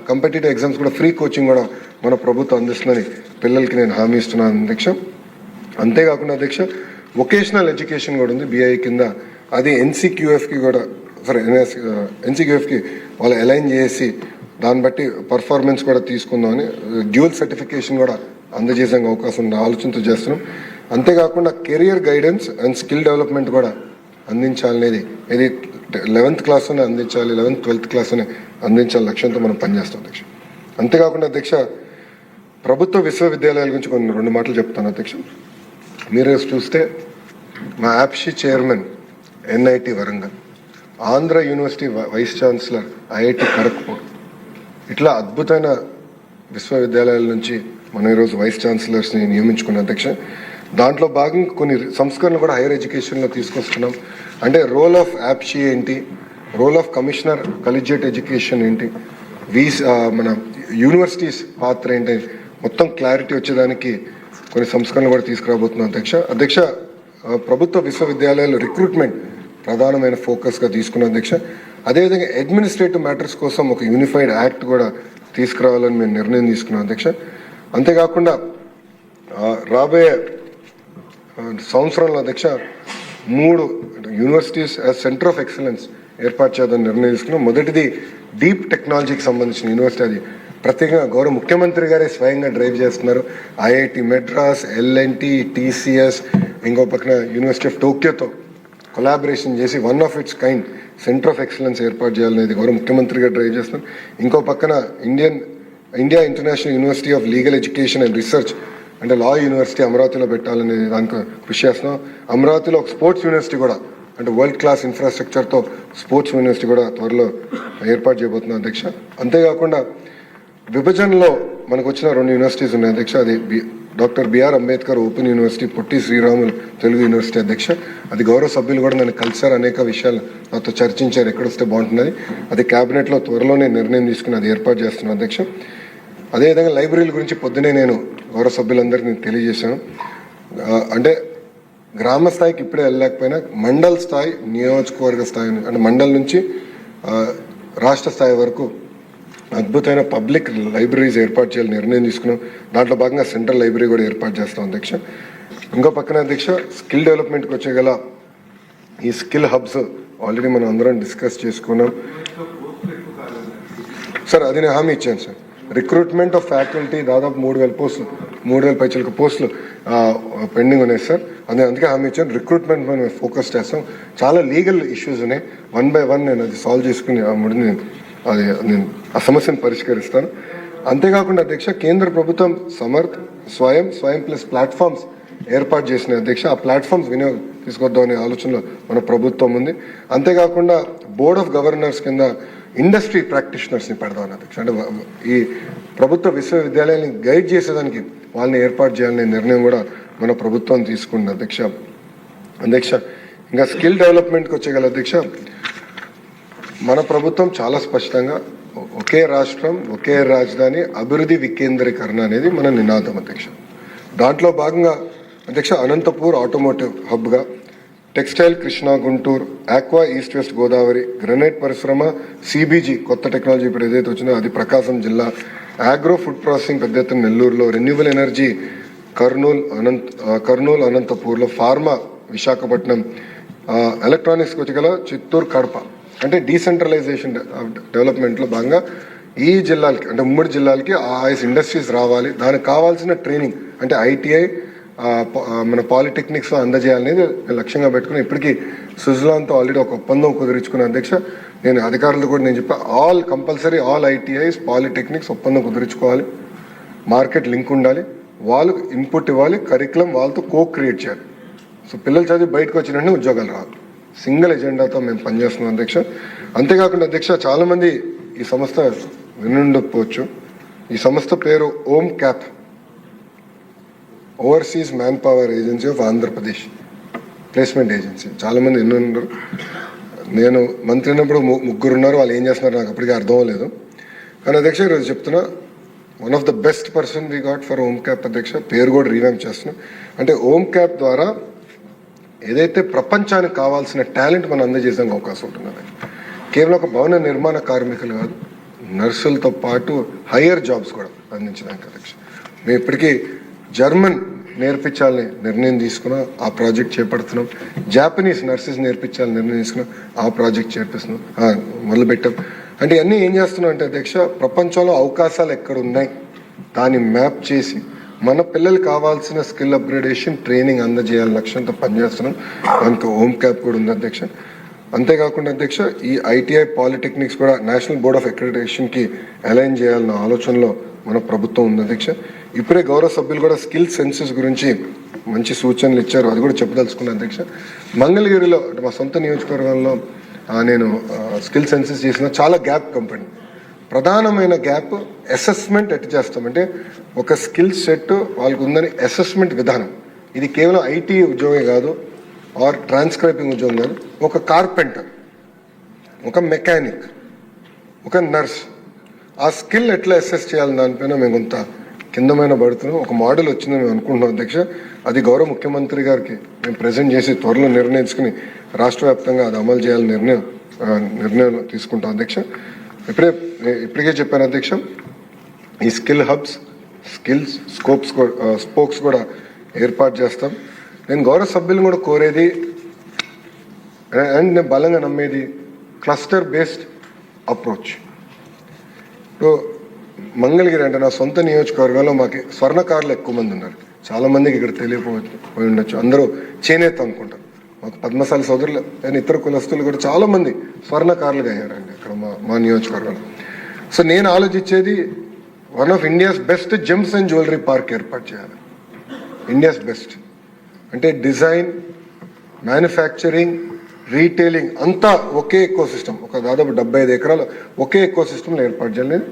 కాంపిటేటివ్ ఎగ్జామ్స్ కూడా ఫ్రీ కోచింగ్ కూడా మన ప్రభుత్వం అందిస్తుందని పిల్లలకి నేను హామీ ఇస్తున్నాను అధ్యక్ష. అంతేకాకుండా అధ్యక్ష, వొకేషనల్ ఎడ్యుకేషన్ కూడా ఉంది BIE కింద. అది NCQFకి కూడా NCQFకి వాళ్ళు అలైన్ చేసి దాన్ని బట్టి పర్ఫార్మెన్స్ కూడా తీసుకుందామని డ్యూయల్ సర్టిఫికేషన్ కూడా అందజేసే అవకాశం ఉన్న ఆలోచనతో చేస్తున్నాం. అంతేకాకుండా career guidance and skill development కూడా అందించాలనేది, ఇది 11th క్లాస్లోనే అందించాలి, 11th 12th క్లాస్లోనే అందించాలి లక్ష్యంతో మనం పనిచేస్తాం అధ్యక్ష. అంతేకాకుండా అధ్యక్ష, ప్రభుత్వ విశ్వవిద్యాలయాల గురించి కొన్ని 2 మాటలు చెప్తాను అధ్యక్ష. మీరు చూస్తే మా యాప్షి చైర్మన్ NIT వరంగల్, Andhra university vice chancellor IIT Kharagpur, ఇట్లా అద్భుతమైన విశ్వవిద్యాలయాల నుంచి మనం ఈరోజు వైస్ ఛాన్సలర్స్ని నియమించుకున్న అధ్యక్ష. దాంట్లో భాగంగా కొన్ని సంస్కరణలు కూడా హైయర్ ఎడ్యుకేషన్లో తీసుకొస్తున్నాం. అంటే రోల్ ఆఫ్ యాప్షి ఏంటి, రోల్ ఆఫ్ కమిషనర్ కలిజియేట్ ఎడ్యుకేషన్ ఏంటి, మన యూనివర్సిటీస్ పాత్ర ఏంటి, మొత్తం క్లారిటీ వచ్చేదానికి కొన్ని సంస్కరణలు కూడా తీసుకురాబోతున్నాం అధ్యక్ష. ప్రభుత్వ విశ్వవిద్యాలయాలు రిక్రూట్మెంట్ ప్రధానమైన ఫోకస్గా తీసుకున్న అధ్యక్ష. అదేవిధంగా అడ్మినిస్ట్రేటివ్ మ్యాటర్స్ కోసం ఒక యూనిఫైడ్ యాక్ట్ కూడా తీసుకురావాలని మేము నిర్ణయం తీసుకున్నాం అధ్యక్ష. అంతేకాకుండా రాబోయే సంవత్సరంలో అధ్యక్ష 3 universities as centre of excellence ఏర్పాటు చేద్దామని నిర్ణయం తీసుకున్నాం. మొదటిది డీప్ టెక్నాలజీకి సంబంధించిన యూనివర్సిటీ, అది ప్రత్యేకంగా గౌరవ ముఖ్యమంత్రి గారే స్వయంగా డ్రైవ్ చేస్తున్నారు. IIT మెడ్రాస్, LNT, TCS, ఇంకో పక్కన యూనివర్సిటీ ఆఫ్ టోక్యోతో కొలాబరేషన్ చేసి one of it's kind centre of excellence ఏర్పాటు చేయాలనేది గౌరవ ముఖ్యమంత్రి గారు డ్రైవ్ చేస్తున్నారు. ఇంకో పక్కన India international university of legal education and research, అంటే లా యూనివర్సిటీ అమరావతిలో పెట్టాలనేది దానికి కృషి చేస్తున్నాం. అమరావతిలో ఒక స్పోర్ట్స్ యూనివర్సిటీ కూడా, అంటే వరల్డ్ క్లాస్ ఇన్ఫ్రాస్ట్రక్చర్తో స్పోర్ట్స్ యూనివర్సిటీ కూడా త్వరలో ఏర్పాటు చేయబోతున్నాం అధ్యక్ష. అంతేకాకుండా విభజనలో మనకు వచ్చిన 2 యూనివర్సిటీస్ ఉన్నాయి అధ్యక్ష. అది doctor BR Ambedkar open university, Potti Sriramulu Telugu university అధ్యక్ష. అది గౌరవ సభ్యులు కూడా నన్ను కలిసారు, అనేక విషయాలు నాతో చర్చించారు, ఎక్కడొస్తే బాగుంటున్నది. అది క్యాబినెట్లో త్వరలోనే నిర్ణయం తీసుకుని అది ఏర్పాటు చేస్తున్నాను అధ్యక్ష. అదేవిధంగా లైబ్రరీల గురించి పొద్దునే నేను గౌరవ సభ్యులందరికీ నేను తెలియజేశాను. అంటే గ్రామ స్థాయికి ఇప్పుడే వెళ్ళలేకపోయినా మండల్ స్థాయి, నియోజకవర్గ స్థాయి అంటే మండల్ నుంచి రాష్ట్ర స్థాయి వరకు అద్భుతమైన పబ్లిక్ లైబ్రరీస్ ఏర్పాటు చేయాలని నిర్ణయం తీసుకున్నాం. దాంట్లో భాగంగా సెంట్రల్ లైబ్రరీ కూడా ఏర్పాటు చేస్తాం అధ్యక్ష. ఇంకో పక్కన అధ్యక్ష స్కిల్ డెవలప్మెంట్కి వచ్చేగల ఈ స్కిల్ హబ్స్ ఆల్రెడీ మనం అందరం డిస్కస్ చేసుకున్నాం సార్. అది నేను హామీ ఇచ్చాను సార్. రిక్రూట్మెంట్ ఆఫ్ ఫ్యాకల్టీ దాదాపు 3,000 పోస్టులు, 3,000 పైచలకు పోస్టులు పెండింగ్ ఉన్నాయి సార్. అందుకే హామీ ఇచ్చాను. రిక్రూట్మెంట్ మనం ఫోకస్ చేస్తాం. చాలా లీగల్ ఇష్యూస్ ఉన్నాయి, 1 by 1 నేను అది సాల్వ్ చేసుకుని నేను ఆ సమస్యను పరిష్కరిస్తాను. అంతేకాకుండా అధ్యక్ష కేంద్ర ప్రభుత్వం స్వయం ప్లస్ ప్లాట్ఫామ్స్ ఏర్పాటు చేసిన అధ్యక్ష. ఆ ప్లాట్ఫామ్స్ వినియోగం తీసుకొద్దాం అనే ఆలోచనలో మన ప్రభుత్వం ఉంది. అంతేకాకుండా బోర్డ్ ఆఫ్ గవర్నర్స్ కింద ఇండస్ట్రీ ప్రాక్టీషనర్స్ని పెడదాం అధ్యక్ష. అంటే ఈ ప్రభుత్వ విశ్వవిద్యాలయాన్ని గైడ్ చేసేదానికి వాళ్ళని ఏర్పాటు చేయాలనే నిర్ణయం కూడా మన ప్రభుత్వం తీసుకుంది అధ్యక్ష. ఇంకా స్కిల్ డెవలప్మెంట్కి వచ్చేగల అధ్యక్ష, మన ప్రభుత్వం చాలా స్పష్టంగా ఒకే రాష్ట్రం ఒకే రాజధాని అభివృద్ధి వికేంద్రీకరణ అనేది మన నినాదం అధ్యక్ష. దాంట్లో భాగంగా అధ్యక్ష అనంతపూర్ ఆటోమోటివ్ హబ్గా, textile Krishna Guntur, aqua east west Godavari, granite పరిశ్రమ, సిబిజీ కొత్త టెక్నాలజీ ఇప్పుడు ఏదైతే వచ్చిందో అది ప్రకాశం జిల్లా, ఆగ్రో ఫుడ్ ప్రాసెసింగ్ పెద్ద ఎత్తున నెల్లూరులో, రెన్యూబుల్ ఎనర్జీ కర్నూలు అనంతపూర్లో, ఫార్మా విశాఖపట్నం, ఎలక్ట్రానిక్స్కి వచ్చగల చిత్తూరు కడప. అంటే డీసెంట్రలైజేషన్ డెవలప్మెంట్లో భాగంగా ఈ జిల్లాలకి అంటే ఉమ్మడి జిల్లాలకి ఆయస్ ఇండస్ట్రీస్ రావాలి, దానికి కావాల్సిన ట్రైనింగ్ అంటే ఐటీఐ మన పాలిటెక్నిక్స్ అందజేయాలనేది లక్ష్యంగా పెట్టుకుని ఇప్పటికీ సుజలాన్తో ఆల్రెడీ ఒక ఒప్పందం కుదిరించుకున్న అధ్యక్ష. నేను అధికారులు కూడా నేను చెప్పా కంపల్సరీ ఆల్ ఐటీఐస్ పాలిటెక్నిక్స్ ఒప్పందం కుదిరించుకోవాలి, మార్కెట్ లింక్ ఉండాలి, వాళ్ళు ఇన్పుట్ ఇవ్వాలి, కరికులం వాళ్ళతో క్రియేట్ చేయాలి. సో పిల్లలు చదివి బయటకు వచ్చినట్టు ఉద్యోగాలు రావాలి. సింగిల్ ఎజెండాతో మేము పనిచేస్తున్నాం అధ్యక్ష. అంతేకాకుండా అధ్యక్ష చాలామంది ఈ సంస్థ వినుండకపోవచ్చు. ఈ సంస్థ పేరు ohm cap, overseas man power agency of Andhra Pradesh placement agency. చాలామంది ఎన్నున్నారు. నేను మంత్రి అయినప్పుడు 3 ఉన్నారు, వాళ్ళు ఏం చేస్తున్నారు నాకు అప్పటికే అర్థం అవ్వలేదు. కానీ అధ్యక్ష ఈరోజు చెప్తున్నా, one of the best person we got for OMCAP అధ్యక్ష. పేరు కూడా రీవ్యాంప్ చేస్తున్నాం. అంటే ఓమ్ క్యాప్ ద్వారా ఏదైతే ప్రపంచానికి కావాల్సిన టాలెంట్ మనం అందజేసేందుకు అవకాశం ఉంటున్నది. కేవలం ఒక భవన నిర్మాణ కార్మికులు కాదు, నర్సులతో పాటు హయ్యర్ జాబ్స్ కూడా అందించడానికి అధ్యక్ష. మేము ఇప్పటికీ జర్మన్ నేర్పించాలని నిర్ణయం తీసుకున్నాం, ఆ ప్రాజెక్ట్ చేపడుతున్నాం. జాపనీస్ నర్సెస్ నేర్పించాలని నిర్ణయం తీసుకున్నాం, ఆ ప్రాజెక్ట్ మొదలుపెట్టాం. అంటే ఇవన్నీ ఏం చేస్తున్నాం అంటే అధ్యక్ష, ప్రపంచంలో అవకాశాలు ఎక్కడ ఉన్నాయి దాన్ని మ్యాప్ చేసి మన పిల్లలకు కావాల్సిన స్కిల్ అప్గ్రేడేషన్ ట్రైనింగ్ అందజేయాలని లక్ష్యంతో పనిచేస్తున్నాం. దానికి ఓమ్ క్యాప్ కూడా ఉంది అధ్యక్ష. అంతేకాకుండా అధ్యక్ష ఈ ఐటీఐ పాలిటెక్నిక్స్ కూడా నేషనల్ బోర్డ్ ఆఫ్ అక్రిడిటేషన్కి అలైన్ చేయాలన్న ఆలోచనలో మన ప్రభుత్వం ఉంది అధ్యక్ష. ఇప్పుడే గౌరవ సభ్యులు కూడా స్కిల్ సెన్సెస్ గురించి మంచి సూచనలు ఇచ్చారు, అది కూడా చెప్పదలుచుకున్నాను అధ్యక్ష. మంగళగిరిలో అంటే మా సొంత నియోజకవర్గంలో నేను స్కిల్ సెన్సెస్ చేసిన చాలా గ్యాప్ కంపెనీ. ప్రధానమైన గ్యాప్ అసెస్మెంట్ ఎట్లా చేస్తామంటే ఒక స్కిల్ సెట్ వాళ్ళకు ఉందని అసెస్మెంట్ విధానం. ఇది కేవలం ఐటీ ఉద్యోగమే కాదు, ఆర్ ట్రాన్స్క్రైబింగ్ ఉద్యోగం కాదు. ఒక కార్పెంటర్, ఒక మెకానిక్, ఒక నర్స్, ఆ స్కిల్ ఎట్లా అసెస్ చేయాలని దానిపైన మేము కొంత కిందమైన పడుతున్నాం. ఒక మోడల్ వచ్చిందని మేము అనుకుంటున్నాం అధ్యక్ష. అది గౌరవ ముఖ్యమంత్రి గారికి మేము ప్రజెంట్ చేసి త్వరలో నిర్ణయించుకుని రాష్ట్ర వ్యాప్తంగా అది అమలు చేయాలని నిర్ణయం తీసుకుంటాం అధ్యక్ష. ఇప్పటికే చెప్పాను అధ్యక్ష, ఈ స్కిల్ హబ్స్, స్కిల్స్ స్పోక్స్ కూడా ఏర్పాటు చేస్తాం. నేను గౌరవ సభ్యులను కూడా కోరేది అండ్ నేను బలంగా నమ్మేది క్లస్టర్ బేస్డ్ అప్రోచ్. ఇప్పుడు మంగళగిరి అంటే నా సొంత నియోజకవర్గంలో మాకు స్వర్ణకారులు ఎక్కువ మంది ఉన్నారు. చాలామందికి ఇక్కడ తెలియపోయి ఉండొచ్చు, అందరూ చేనేత అనుకుంటారు. మాకు పద్మశాలి సోదరులు అండ్ ఇతర కులస్తులు కూడా చాలామంది స్వర్ణకారులుగా అయ్యారండి ఇక్కడ మా నియోజకవర్గంలో. సో నేను ఆలోచించేది one of India's best gems and jewellery park ఏర్పాటు చేయాలి. ఇండియాస్ బెస్ట్ అంటే డిజైన్, మ్యానుఫ్యాక్చరింగ్, రీటైలింగ్ అంతా ఒకే ఎకో సిస్టమ్, ఒక దాదాపు 75 ఎకరాలు ఒకే ఎకో సిస్టమ్లో ఏర్పాటు చేయాలని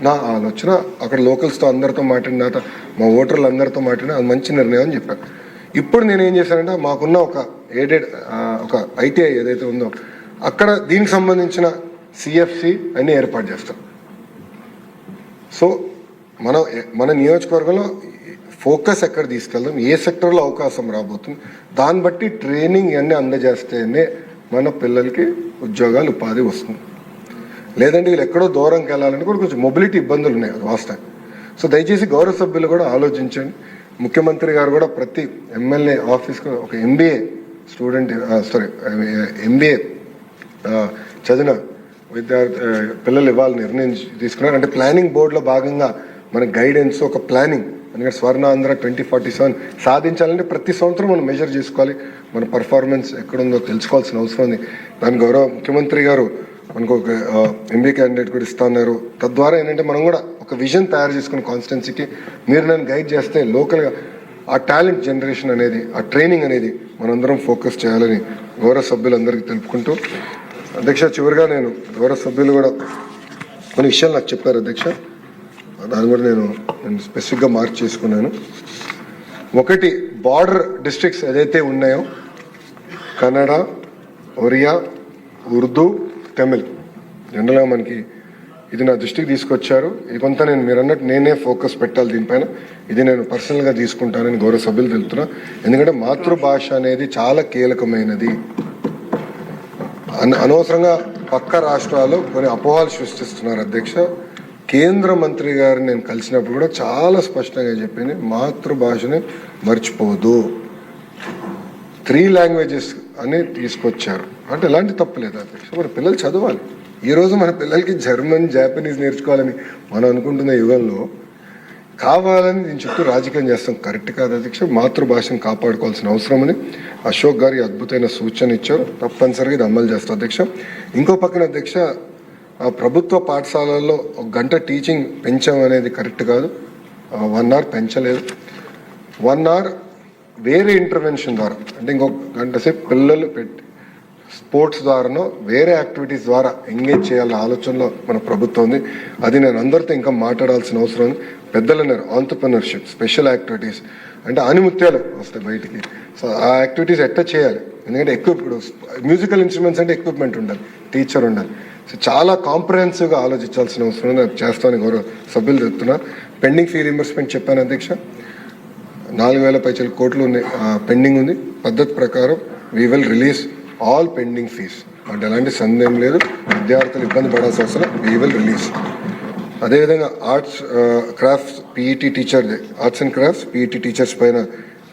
నా ఆలోచన. అక్కడ లోకల్స్తో అందరితో మాట్లాడిన తర్వాత మా ఓటర్లు అందరితో మాట్లాడిన అది మంచి నిర్ణయం అని చెప్పాను. ఇప్పుడు నేను ఏం చేశానంటే మాకున్న ఒక ఎయిడెడ్ ఒక ఐటీఐ ఏదైతే ఉందో అక్కడ దీనికి సంబంధించిన సిఎఫ్సి అన్ని ఏర్పాటు చేస్తాం. సో మన నియోజకవర్గంలో ఫోకస్ ఎక్కడ తీసుకెళ్దాం, ఏ సెక్టర్లో అవకాశం రాబోతుంది, దాన్ని బట్టి ట్రైనింగ్ ఇవన్నీ అందజేస్తేనే మన పిల్లలకి ఉద్యోగాలు ఉపాధి వస్తుంది. లేదంటే వీళ్ళు ఎక్కడో దూరంకి వెళ్ళాలంటే కూడా కొంచెం మొబిలిటీ ఇబ్బందులు ఉన్నాయి, అది వాస్తవం. సో దయచేసి గౌరవ సభ్యులు కూడా ఆలోచించండి. ముఖ్యమంత్రి గారు కూడా ప్రతి ఎమ్మెల్యే ఆఫీస్కు ఒక ఎంబీఏ స్టూడెంట్ ఎంబీఏ చదివిన పిల్లలు ఇవ్వాలని నిర్ణయం తీసుకున్నారు. అంటే ప్లానింగ్ బోర్డులో భాగంగా మన గైడెన్స్ ఒక ప్లానింగ్, ఎందుకంటే స్వర్ణాంధ్ర 2047 సాధించాలంటే ప్రతి సంవత్సరం మనం మెజర్ చేసుకోవాలి, మన పర్ఫార్మెన్స్ ఎక్కడుందో తెలుసుకోవాల్సిన అవసరం ఉంది. దాని గౌరవ ముఖ్యమంత్రి గారు మనకు ఒక ఎంబీ క్యాండిడేట్ కూడా ఇస్తున్నారు. తద్వారా ఏంటంటే మనం కూడా ఒక విజన్ తయారు చేసుకుని కాన్స్టిట్యున్సీకి మీరు నన్ను గైడ్ చేస్తే లోకల్గా ఆ టాలెంట్ జనరేషన్ అనేది, ఆ ట్రైనింగ్ అనేది మనందరం ఫోకస్ చేయాలని గౌరవ సభ్యులందరికీ తెలుపుకుంటూ, అధ్యక్ష చివరిగా నేను గౌరవ సభ్యులు కూడా కొన్ని విషయాలు నాకు చెప్పారు అధ్యక్ష, దాన్ని కూడా నేను స్పెసిఫిక్గా మార్క్ చేసుకున్నాను. ఒకటి, బార్డర్ డిస్ట్రిక్ట్స్ ఏదైతే ఉన్నాయో కన్నడ, ఒరియా, ఉర్దూ, తమిళ్, జనరల్గా మనకి ఇది నా దృష్టికి తీసుకొచ్చారు. ఇది కొంత మీరు అన్నట్టు నేనే ఫోకస్ పెట్టాలి దీనిపైన, ఇది నేను పర్సనల్గా తీసుకుంటానని గౌరవ సభ్యులు తెలుపుతున్నా. ఎందుకంటే మాతృభాష అనేది చాలా కీలకమైనది. అనవసరంగా పక్క రాష్ట్రాల్లో కొన్ని అపోహలు సృష్టిస్తున్నారు అధ్యక్ష. కేంద్ర మంత్రి గారిని నేను కలిసినప్పుడు కూడా చాలా స్పష్టంగా చెప్పింది, మాతృభాషని మర్చిపోదు, 3 లాంగ్వేజెస్ అని తీసుకొచ్చారు. అంటే ఎలాంటి తప్పు లేదు అధ్యక్ష, మన పిల్లలు చదవాలి. ఈరోజు మన పిల్లలకి జర్మన్, జాపనీస్ నేర్చుకోవాలని మనం అనుకుంటున్న యుగంలో కావాలని దీని చుట్టూ రాజకీయం చేస్తాం, కరెక్ట్ కాదు అధ్యక్ష. మాతృభాషను కాపాడుకోవాల్సిన అవసరం అని అశోక్ గారి అద్భుతమైన సూచన ఇచ్చారు, తప్పనిసరిగా ఇది అమలు చేస్తాం అధ్యక్ష. ఇంకో పక్కన అధ్యక్ష, ప్రభుత్వ పాఠశాలల్లో 1 గంట టీచింగ్ పెంచాం అనేది కరెక్ట్ కాదు, 1 అవర్ పెంచలేదు. 1 అవర్ వేరే ఇంటర్వెన్షన్ ద్వారా, అంటే ఇంకొక గంట సేపు పిల్లలు పెట్టి స్పోర్ట్స్ ద్వారానో వేరే యాక్టివిటీస్ ద్వారా ఎంగేజ్ చేయాలనే ఆలోచనలో మన ప్రభుత్వం ఉంది. అది నేను అందరితో ఇంకా మాట్లాడాల్సిన అవసరం ఉంది. పెద్దలు అన్నారు ఆంటర్‌ప్రెన్యూర్‌షిప్, స్పెషల్ యాక్టివిటీస్ అంటే ఆనిముత్యాలు వస్తాయి బయటికి. సో ఆ యాక్టివిటీస్ ఎట్లా చేయాలి, ఎందుకంటే ఇప్పుడు మ్యూజికల్ ఇన్స్ట్రుమెంట్స్ అంటే ఎక్విప్మెంట్ ఉండాలి, టీచర్ ఉండాలి. సో చాలా కాంప్రహెన్సివ్గా ఆలోచించాల్సిన అవసరం ఉంది. చేస్తామని గౌరవ సభ్యులు చెప్తున్నా. పెండింగ్ ఫీ రీయింబర్స్మెంట్ చెప్పాను అధ్యక్ష, 4,000 పైచల కోట్లు ఉన్నాయి, పెండింగ్ ఉంది. పద్ధతి ప్రకారం we will release all pending fees, అంటే ఎలాంటి సందేహం లేదు, విద్యార్థులు ఇబ్బంది పడాల్సిన అవసరం, వీ విల్ రిలీజ్. అదేవిధంగా arts crafts PET teacher, arts and crafts PET teachers పైన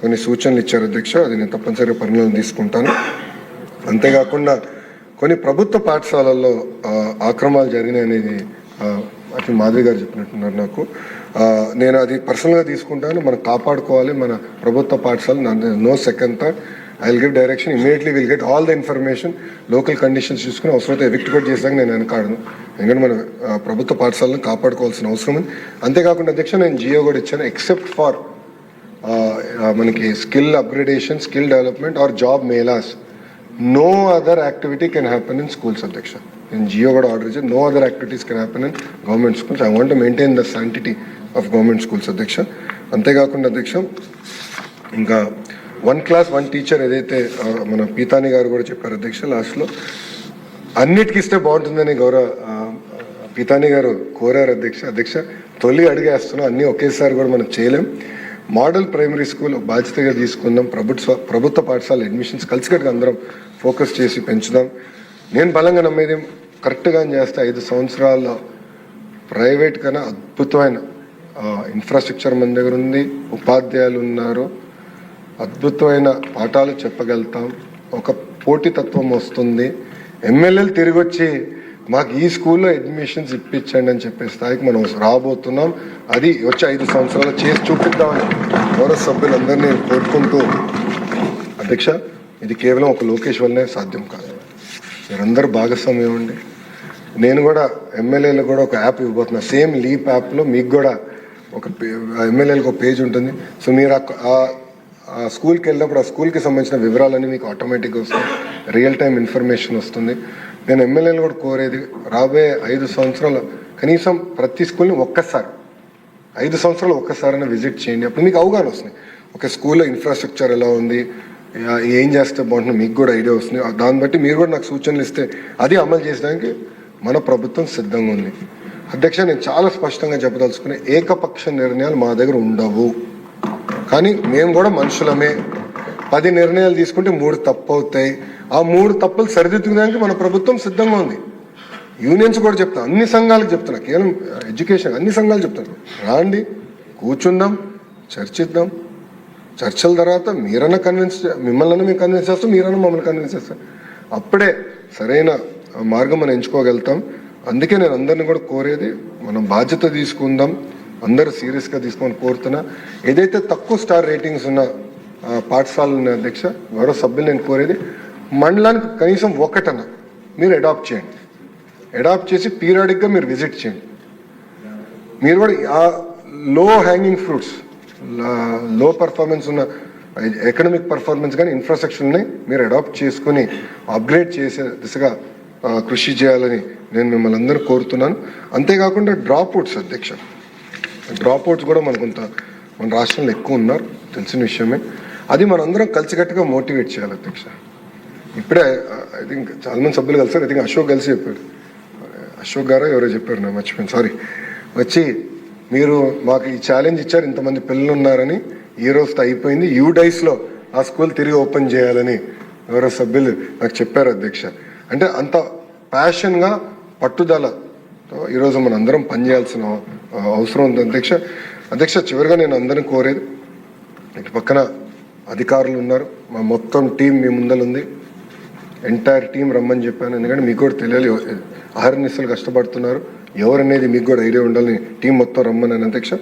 కొన్ని సూచనలు ఇచ్చారు అధ్యక్ష, అది నేను తప్పనిసరిగా పరిగణన తీసుకుంటాను. అంతేకాకుండా కొన్ని ప్రభుత్వ పాఠశాలల్లో ఆక్రమాలు జరిగినాయి అనేది అటు మాధవి గారు చెప్పినట్టున్నారు నాకు. నేను అది పర్సనల్గా తీసుకుంటాను. మనం కాపాడుకోవాలి మన ప్రభుత్వ పాఠశాల, no second thought. I will give direction, immediately will get all the information, local conditions చూసుకుని అవసరమైతే ఎవిక్ట్ కూడా చేసాక నేను వెనకాడను. ఎందుకంటే మన ప్రభుత్వ పాఠశాలను కాపాడుకోవాల్సిన అవసరం ఉంది. అంతేకాకుండా అధ్యక్ష నేను జియో కూడా ఇచ్చాను, ఎక్సెప్ట్ ఫర్ మనకి skill upgradation, skill development or job melas, no other activity can happen in schools అధ్యక్ష. నేను జియో కూడా ఆర్డర్ ఇచ్చాను, no other activities can happen in government schools. I want to maintain the sanctity of government schools అధ్యక్ష. అంతేకాకుండా అధ్యక్ష ఇంకా 1 క్లాస్ 1 టీచర్ ఏదైతే మన పీతాని గారు కూడా చెప్పారు అధ్యక్ష లాస్ట్లో, అన్నిటికి ఇస్తే బాగుంటుందని గౌరవ పీతాని గారు కోరారు అధ్యక్ష. అధ్యక్ష తొలి అడిగేస్తున్నాం, అన్నీ ఒకేసారి కూడా మనం చేయలేం. మోడల్ ప్రైమరీ స్కూల్ బాధ్యతగా తీసుకుందాం, ప్రభుత్వ పాఠశాల అడ్మిషన్స్ కలిసికట్టుగా అందరం ఫోకస్ చేసి పెంచుదాం. నేను బలంగా నమ్మేది కరెక్ట్గా చేస్తే 5 సంవత్సరాల్లో ప్రైవేట్ కన్నా అద్భుతమైన ఇన్ఫ్రాస్ట్రక్చర్ మన దగ్గర ఉంది, ఉపాధ్యాయులు ఉన్నారు, అద్భుతమైన పాఠాలు చెప్పగలుగుతాం, ఒక పోటీతత్వం వస్తుంది. ఎమ్మెల్యేలు తిరిగి వచ్చి మాకు ఈ స్కూల్లో అడ్మిషన్స్ ఇప్పించండి అని చెప్పే స్థాయికి మనం రాబోతున్నాం. అది వచ్చే 5 సంవత్సరాలు చేసి చూపిద్దామని గౌరవ సభ్యులందరినీ కోరుకుంటూ అధ్యక్ష, ఇది కేవలం ఒక లోకేష్ వల్లనే సాధ్యం కాదు, మీరందరూ భాగస్వామ్యం అండి. నేను కూడా ఎమ్మెల్యేలకు కూడా ఒక యాప్ ఇవ్వబోతున్నా, సేమ్ లీప్ యాప్లో మీకు కూడా ఒక ఎమ్మెల్యేలకు ఒక పేజ్ ఉంటుంది. సో మీరు ఆ స్కూల్కి వెళ్ళినప్పుడు ఆ స్కూల్కి సంబంధించిన వివరాలన్నీ మీకు ఆటోమేటిక్గా వస్తాయి, రియల్ టైం ఇన్ఫర్మేషన్ వస్తుంది. నేను ఎమ్మెల్యేలు కూడా కోరేది రాబోయే 5 సంవత్సరాల కనీసం ప్రతి స్కూల్ని ఒక్కసారి 5 సంవత్సరాలు ఒక్కసారైనా విజిట్ చేయండి. అప్పుడు మీకు అవగాహన వస్తుంది. ఒక స్కూల్లో ఇన్ఫ్రాస్ట్రక్చర్ ఎలా ఉంది, ఏం చేస్తే బాగుంటుంది, మీకు కూడా ఐడియా వస్తుంది. దాన్ని బట్టి మీరు కూడా నాకు సూచనలు ఇస్తే అది అమలు చేయడానికి మన ప్రభుత్వం సిద్ధంగా ఉంది. అధ్యక్ష, నేను చాలా స్పష్టంగా చెప్పదలుచుకునే ఏకపక్ష నిర్ణయాలు మా దగ్గర ఉండవు. కానీ మేము కూడా మనుషులమే. 10 నిర్ణయాలు తీసుకుంటే 3 తప్పు అవుతాయి. ఆ 3 తప్పులు సరిదిద్దుకోవడానికి మన ప్రభుత్వం సిద్ధంగా ఉంది. యూనియన్స్ కూడా చెప్తాను, అన్ని సంఘాలకు చెప్తున్నా, కేవలం ఎడ్యుకేషన్ అన్ని సంఘాలు చెప్తాను, రాండి, కూర్చుందాం, చర్చిద్దాం. చర్చల తర్వాత మీరన్నా మిమ్మల్ని మేము కన్విన్స్ చేస్తాం, మీరన్నా మమ్మల్ని కన్విన్స్ చేస్తాం. అప్పుడే సరైన మార్గం మనం ఎంచుకోగలుగుతాం. అందుకే నేను అందరిని కూడా కోరేది, మనం బాధ్యత తీసుకుందాం, అందరూ సీరియస్గా తీసుకొని కోరుతున్నా. ఏదైతే తక్కువ స్టార్ రేటింగ్స్ ఉన్న పాఠశాలలు ఉన్నాయి అధ్యక్ష, గౌరవ సభ్యులు నేను కోరేది, మండలానికి కనీసం ఒకటన్నా మీరు అడాప్ట్ చేయండి. అడాప్ట్ చేసి పీరియాడిక్గా మీరు విజిట్ చేయండి. మీరు కూడా ఆ లో హ్యాంగింగ్ ఫ్రూట్స్, లో పర్ఫార్మెన్స్ ఉన్న ఎకనామిక్ పర్ఫార్మెన్స్ కానీ ఇన్ఫ్రాస్ట్రక్చర్ని మీరు అడాప్ట్ చేసుకుని అప్గ్రేడ్ చేసే దిశగా కృషి చేయాలని నేను మిమ్మల్ని అందరూ కోరుతున్నాను. అంతేకాకుండా డ్రాప్అవుట్స్ అధ్యక్ష, డ్రాప్అవుట్స్ కూడా మన రాష్ట్రంలో ఎక్కువ ఉన్నారు, తెలిసిన విషయమే. అది మనందరం కలిసికట్టుగా మోటివేట్ చేయాలి అధ్యక్ష. ఇప్పుడే ఐ థింక్ చాలా మంది సభ్యులు కలిసారు. ఐ థింక్ అశోక్ కలిసి చెప్పారు, అశోక్ గారు ఎవరో చెప్పారు, నాకు మర్చిపోయాను, సారీ. వచ్చి మీరు మాకు ఈ ఛాలెంజ్ ఇచ్చారు, ఇంతమంది పిల్లలు ఉన్నారని, ఈ రోజుతో అయిపోయింది, యూడైస్లో ఆ స్కూల్ తిరిగి ఓపెన్ చేయాలని ఎవరో సభ్యులు నాకు చెప్పారు అధ్యక్ష. అంటే అంత ప్యాషన్గా పట్టుదలతో ఈరోజు మనం అందరం పనిచేయాల్సిన అవసరం ఉంది అధ్యక్ష. అధ్యక్ష, చివరిగా నేను అందరిని కోరేది, ఇటు పక్కన అధికారులు ఉన్నారు, మా మొత్తం టీం మీ ముందలుంది, ఎంటైర్ టీం రమ్మని చెప్పాను. ఎందుకంటే మీకు కూడా తెలియాలి, అహర్నిశలు కష్టపడుతున్నారు, ఎవరనేది మీకు కూడా ఐడియా ఉండాలని టీం మొత్తం రమ్మని అధ్యక్ష.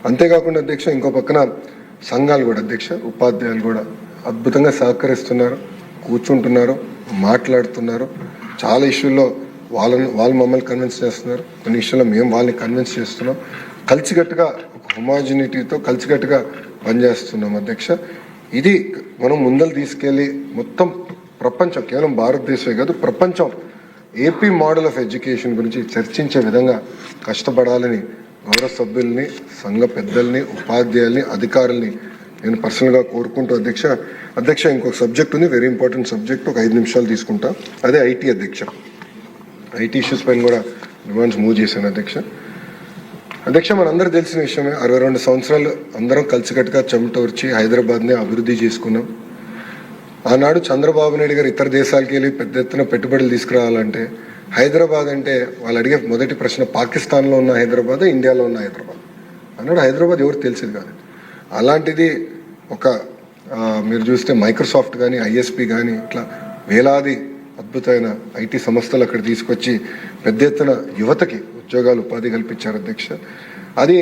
అంతేకాకుండా అధ్యక్ష, ఇంకో పక్కన సంఘాలు కూడా అధ్యక్ష, ఉపాధ్యాయులు కూడా అద్భుతంగా సహకరిస్తున్నారు, కూర్చుంటున్నారు, మాట్లాడుతున్నారు. చాలా ఇష్యూల్లో వాళ్ళు మమ్మల్ని కన్విన్స్ చేస్తున్నారు, కొన్ని ఇష్యూల్లో మేము వాళ్ళని కన్విన్స్ చేస్తున్నాం. కలిసికట్టుగా ఒక హోమోజినిటీతో కలిసికట్టుగా పనిచేస్తున్నాం అధ్యక్ష. ఇది మనం ముందలు తీసుకెళ్ళి మొత్తం ప్రపంచం, కేవలం భారతదేశమే కాదు ప్రపంచం, ఏపీ మోడల్ ఆఫ్ ఎడ్యుకేషన్ గురించి చర్చించే విధంగా కష్టపడాలని గౌరవ సభ్యుల్ని, సంఘ పెద్దల్ని, ఉపాధ్యాయుల్ని, అధికారుల్ని నేను పర్సనల్గా కోరుకుంటూ అధ్యక్ష ఇంకొక సబ్జెక్ట్ ఉంది, వెరీ ఇంపార్టెంట్ సబ్జెక్ట్, ఒక 5 నిమిషాలు తీసుకుంటా. అదే ఐటీ అధ్యక్ష. ఐటీ ఇష్యూస్ పైన కూడా డిమాండ్స్ మూవ్ చేశాను అధ్యక్ష. మనందరూ తెలిసిన విషయమే, 62 సంవత్సరాలు అందరం కలిసికట్టుగా చెమటోర్చి హైదరాబాద్ని అభివృద్ధి చేసుకున్నాం. ఆనాడు చంద్రబాబు నాయుడు గారు ఇతర దేశాలకు వెళ్ళి పెద్ద ఎత్తున పెట్టుబడులు తీసుకురావాలంటే హైదరాబాద్ అంటే వాళ్ళు అడిగే మొదటి ప్రశ్న, పాకిస్తాన్లో ఉన్న హైదరాబాద్, ఇండియాలో ఉన్న హైదరాబాద్ అన్నాడు. హైదరాబాద్ ఎవరు తెలిసేది కాదు. అలాంటిది మీరు చూస్తే మైక్రోసాఫ్ట్ కానీ, ఐఎస్పి కానీ, ఇట్లా వేలాది అద్భుతమైన ఐటీ సంస్థలు అక్కడ తీసుకొచ్చి పెద్ద ఎత్తున యువతకి ఉద్యోగాలు, ఉపాధి కల్పించారు అధ్యక్ష. అది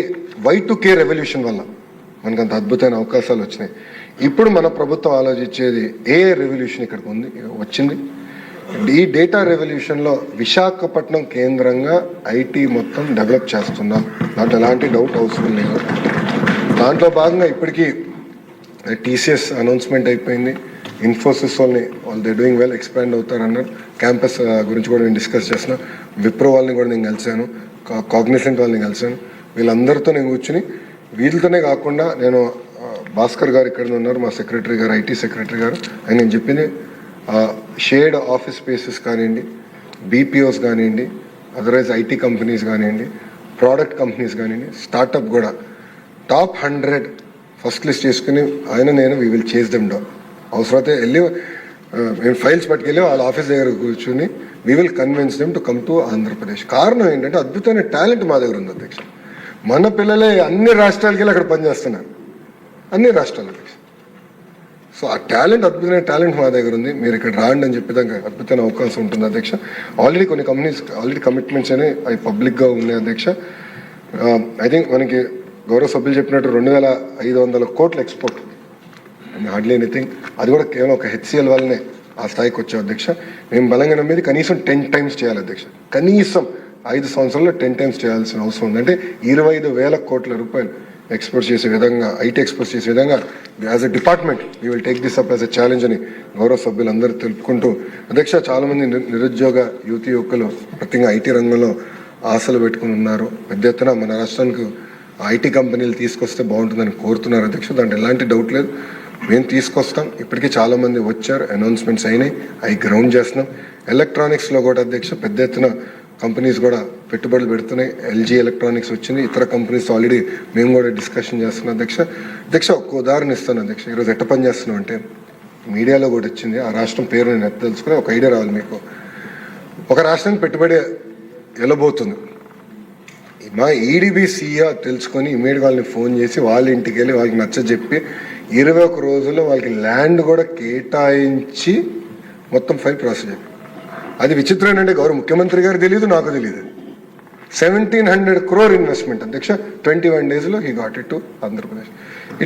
Y2K రెవల్యూషన్ వల్ల మనకు అంత అద్భుతమైన అవకాశాలు వచ్చినాయి. ఇప్పుడు మన ప్రభుత్వం ఆలోచించేది ఏ రెవల్యూషన్ ఇక్కడికి వచ్చింది. ఈ డేటా రెవల్యూషన్లో విశాఖపట్నం కేంద్రంగా ఐటీ మొత్తం డెవలప్ చేస్తున్నాం, దాంట్లో ఎలాంటి డౌట్ అవసరం లేదు. దాంట్లో భాగంగా ఇప్పటికీ టీసీఎస్ అనౌన్స్మెంట్ అయిపోయింది, ఇన్ఫోసిస్ వాళ్ళు దే డూయింగ్ వెల్, ఎక్స్పాండ్ అవుతారన్నారు. క్యాంపస్ గురించి కూడా నేను డిస్కస్ చేసిన, విప్రో వాళ్ళని కూడా నేను కలిశాను, కాగ్నిసెంట్ వాళ్ళని కలిశాను. వీళ్ళందరితో నేను కూర్చుని, వీళ్ళతోనే కాకుండా నేను భాస్కర్ గారు ఇక్కడ ఉన్నారు, మా సెక్రటరీ గారు, ఐటీ సెక్రటరీ గారు, ఆయన నేను చెప్పింది షేర్డ్ ఆఫీస్ స్పేసెస్ కానివ్వండి, బీపీఓస్ కానివ్వండి, అదర్వైజ్ ఐటీ కంపెనీస్ కానివ్వండి, ప్రోడక్ట్ కంపెనీస్ కానివ్వండి, స్టార్టప్ కూడా టాప్ 100 ఫస్ట్ లిస్ట్ చేసుకుని నేను వీ విల్ చేస్ దెమ్ డౌన్. అవసరమైతే వెళ్ళి మేము ఫైల్స్ పట్టుకెళ్ళి వాళ్ళ ఆఫీస్ దగ్గర కూర్చుని we will convince them to come to Andhra Pradesh. కారణం ఏంటంటే అద్భుతమైన టాలెంట్ మా దగ్గర ఉంది అధ్యక్ష. మన పిల్లలే అన్ని రాష్ట్రాలకి వెళ్ళి అక్కడ పనిచేస్తున్నారు, అన్ని రాష్ట్రాల అధ్యక్ష. సో ఆ టాలెంట్, అద్భుతమైన టాలెంట్ మా దగ్గర ఉంది, మీరు ఇక్కడ రాండి అని చెప్పేదాకా అద్భుతమైన అవకాశం ఉంటుంది అధ్యక్ష. ఆల్రెడీ కొన్ని కంపెనీస్ కమిట్మెంట్స్ అనేవి అవి పబ్లిక్గా ఉన్నాయి అధ్యక్ష. ఐ థింక్ మనకి గౌరవ సభ్యులు చెప్పినట్టు 2500 కోట్ల ఎక్స్పోర్ట్, హార్డ్లీ ఎనీథింగ్. అది కూడా కేవలం ఒక హెచ్సిఎల్ వల్లనే ఆ స్థాయికి వచ్చాం అధ్యక్ష. మేము బలంగా నమ్మేది కనీసం 10 times చేయాలి అధ్యక్ష. కనీసం 5 సంవత్సరాల్లో 10 times చేయాల్సిన అవసరం ఉంది. అంటే 25,000 కోట్ల రూపాయలు ఎక్స్పోర్ట్ చేసే విధంగా, ఐటీ ఎక్స్పోర్ట్ చేసే విధంగా as a department we will take this up as a challenge అని గౌరవ సభ్యులందరూ తెలుపుకుంటూ అధ్యక్ష, చాలామంది నిరుద్యోగ యువకులు ప్రత్యేకంగా ఐటీ రంగంలో ఆశలు పెట్టుకుని ఉన్నారు. పెద్ద ఎత్తున మన రాష్ట్రానికి ఐటీ కంపెనీలు తీసుకొస్తే బాగుంటుందని కోరుతున్నారు అధ్యక్ష. దాంట్లో ఎలాంటి డౌట్ లేదు, మేము తీసుకొస్తాం. ఇప్పటికీ చాలామంది వచ్చారు, అనౌన్స్మెంట్స్ అయినాయి, అవి గ్రౌండ్ చేస్తున్నాం. ఎలక్ట్రానిక్స్లో కూడా అధ్యక్ష పెద్ద ఎత్తున కంపెనీస్ కూడా పెట్టుబడులు పెడుతున్నాయి. ఎల్జీ ఎలక్ట్రానిక్స్ వచ్చింది, ఇతర కంపెనీస్ ఆల్రెడీ మేము కూడా డిస్కషన్ చేస్తున్నాం అధ్యక్ష. ఒక్క ఉదాహరణ ఇస్తాను అధ్యక్ష. ఈరోజు ఎట్ట పని చేస్తున్నాం అంటే, మీడియాలో కూడా వచ్చింది, ఆ రాష్ట్రం పేరు నేను ఎట్ట తెలుసుకుని ఒక ఐడియా రావాలి మీకు. ఒక రాష్ట్రానికి పెట్టుబడి వెళ్ళబోతుంది, మా ఈడీబీ సీఈఓ తెలుసుకొని ఇమీడియట్ వాళ్ళని ఫోన్ చేసి వాళ్ళ ఇంటికి వెళ్ళి వాళ్ళకి నచ్చజెప్పి 21 రోజుల్లో వాళ్ళకి ల్యాండ్ కూడా కేటాయించి మొత్తం ఫైల్ ప్రాసెస్ చెప్పి, అది విచిత్రం ఏంటంటే గౌరవ ముఖ్యమంత్రి గారు తెలియదు, నాకు తెలియదు. 1700 crore ఇన్వెస్ట్మెంట్ అధ్యక్ష. 21 daysలో he got it to Andhra Pradesh.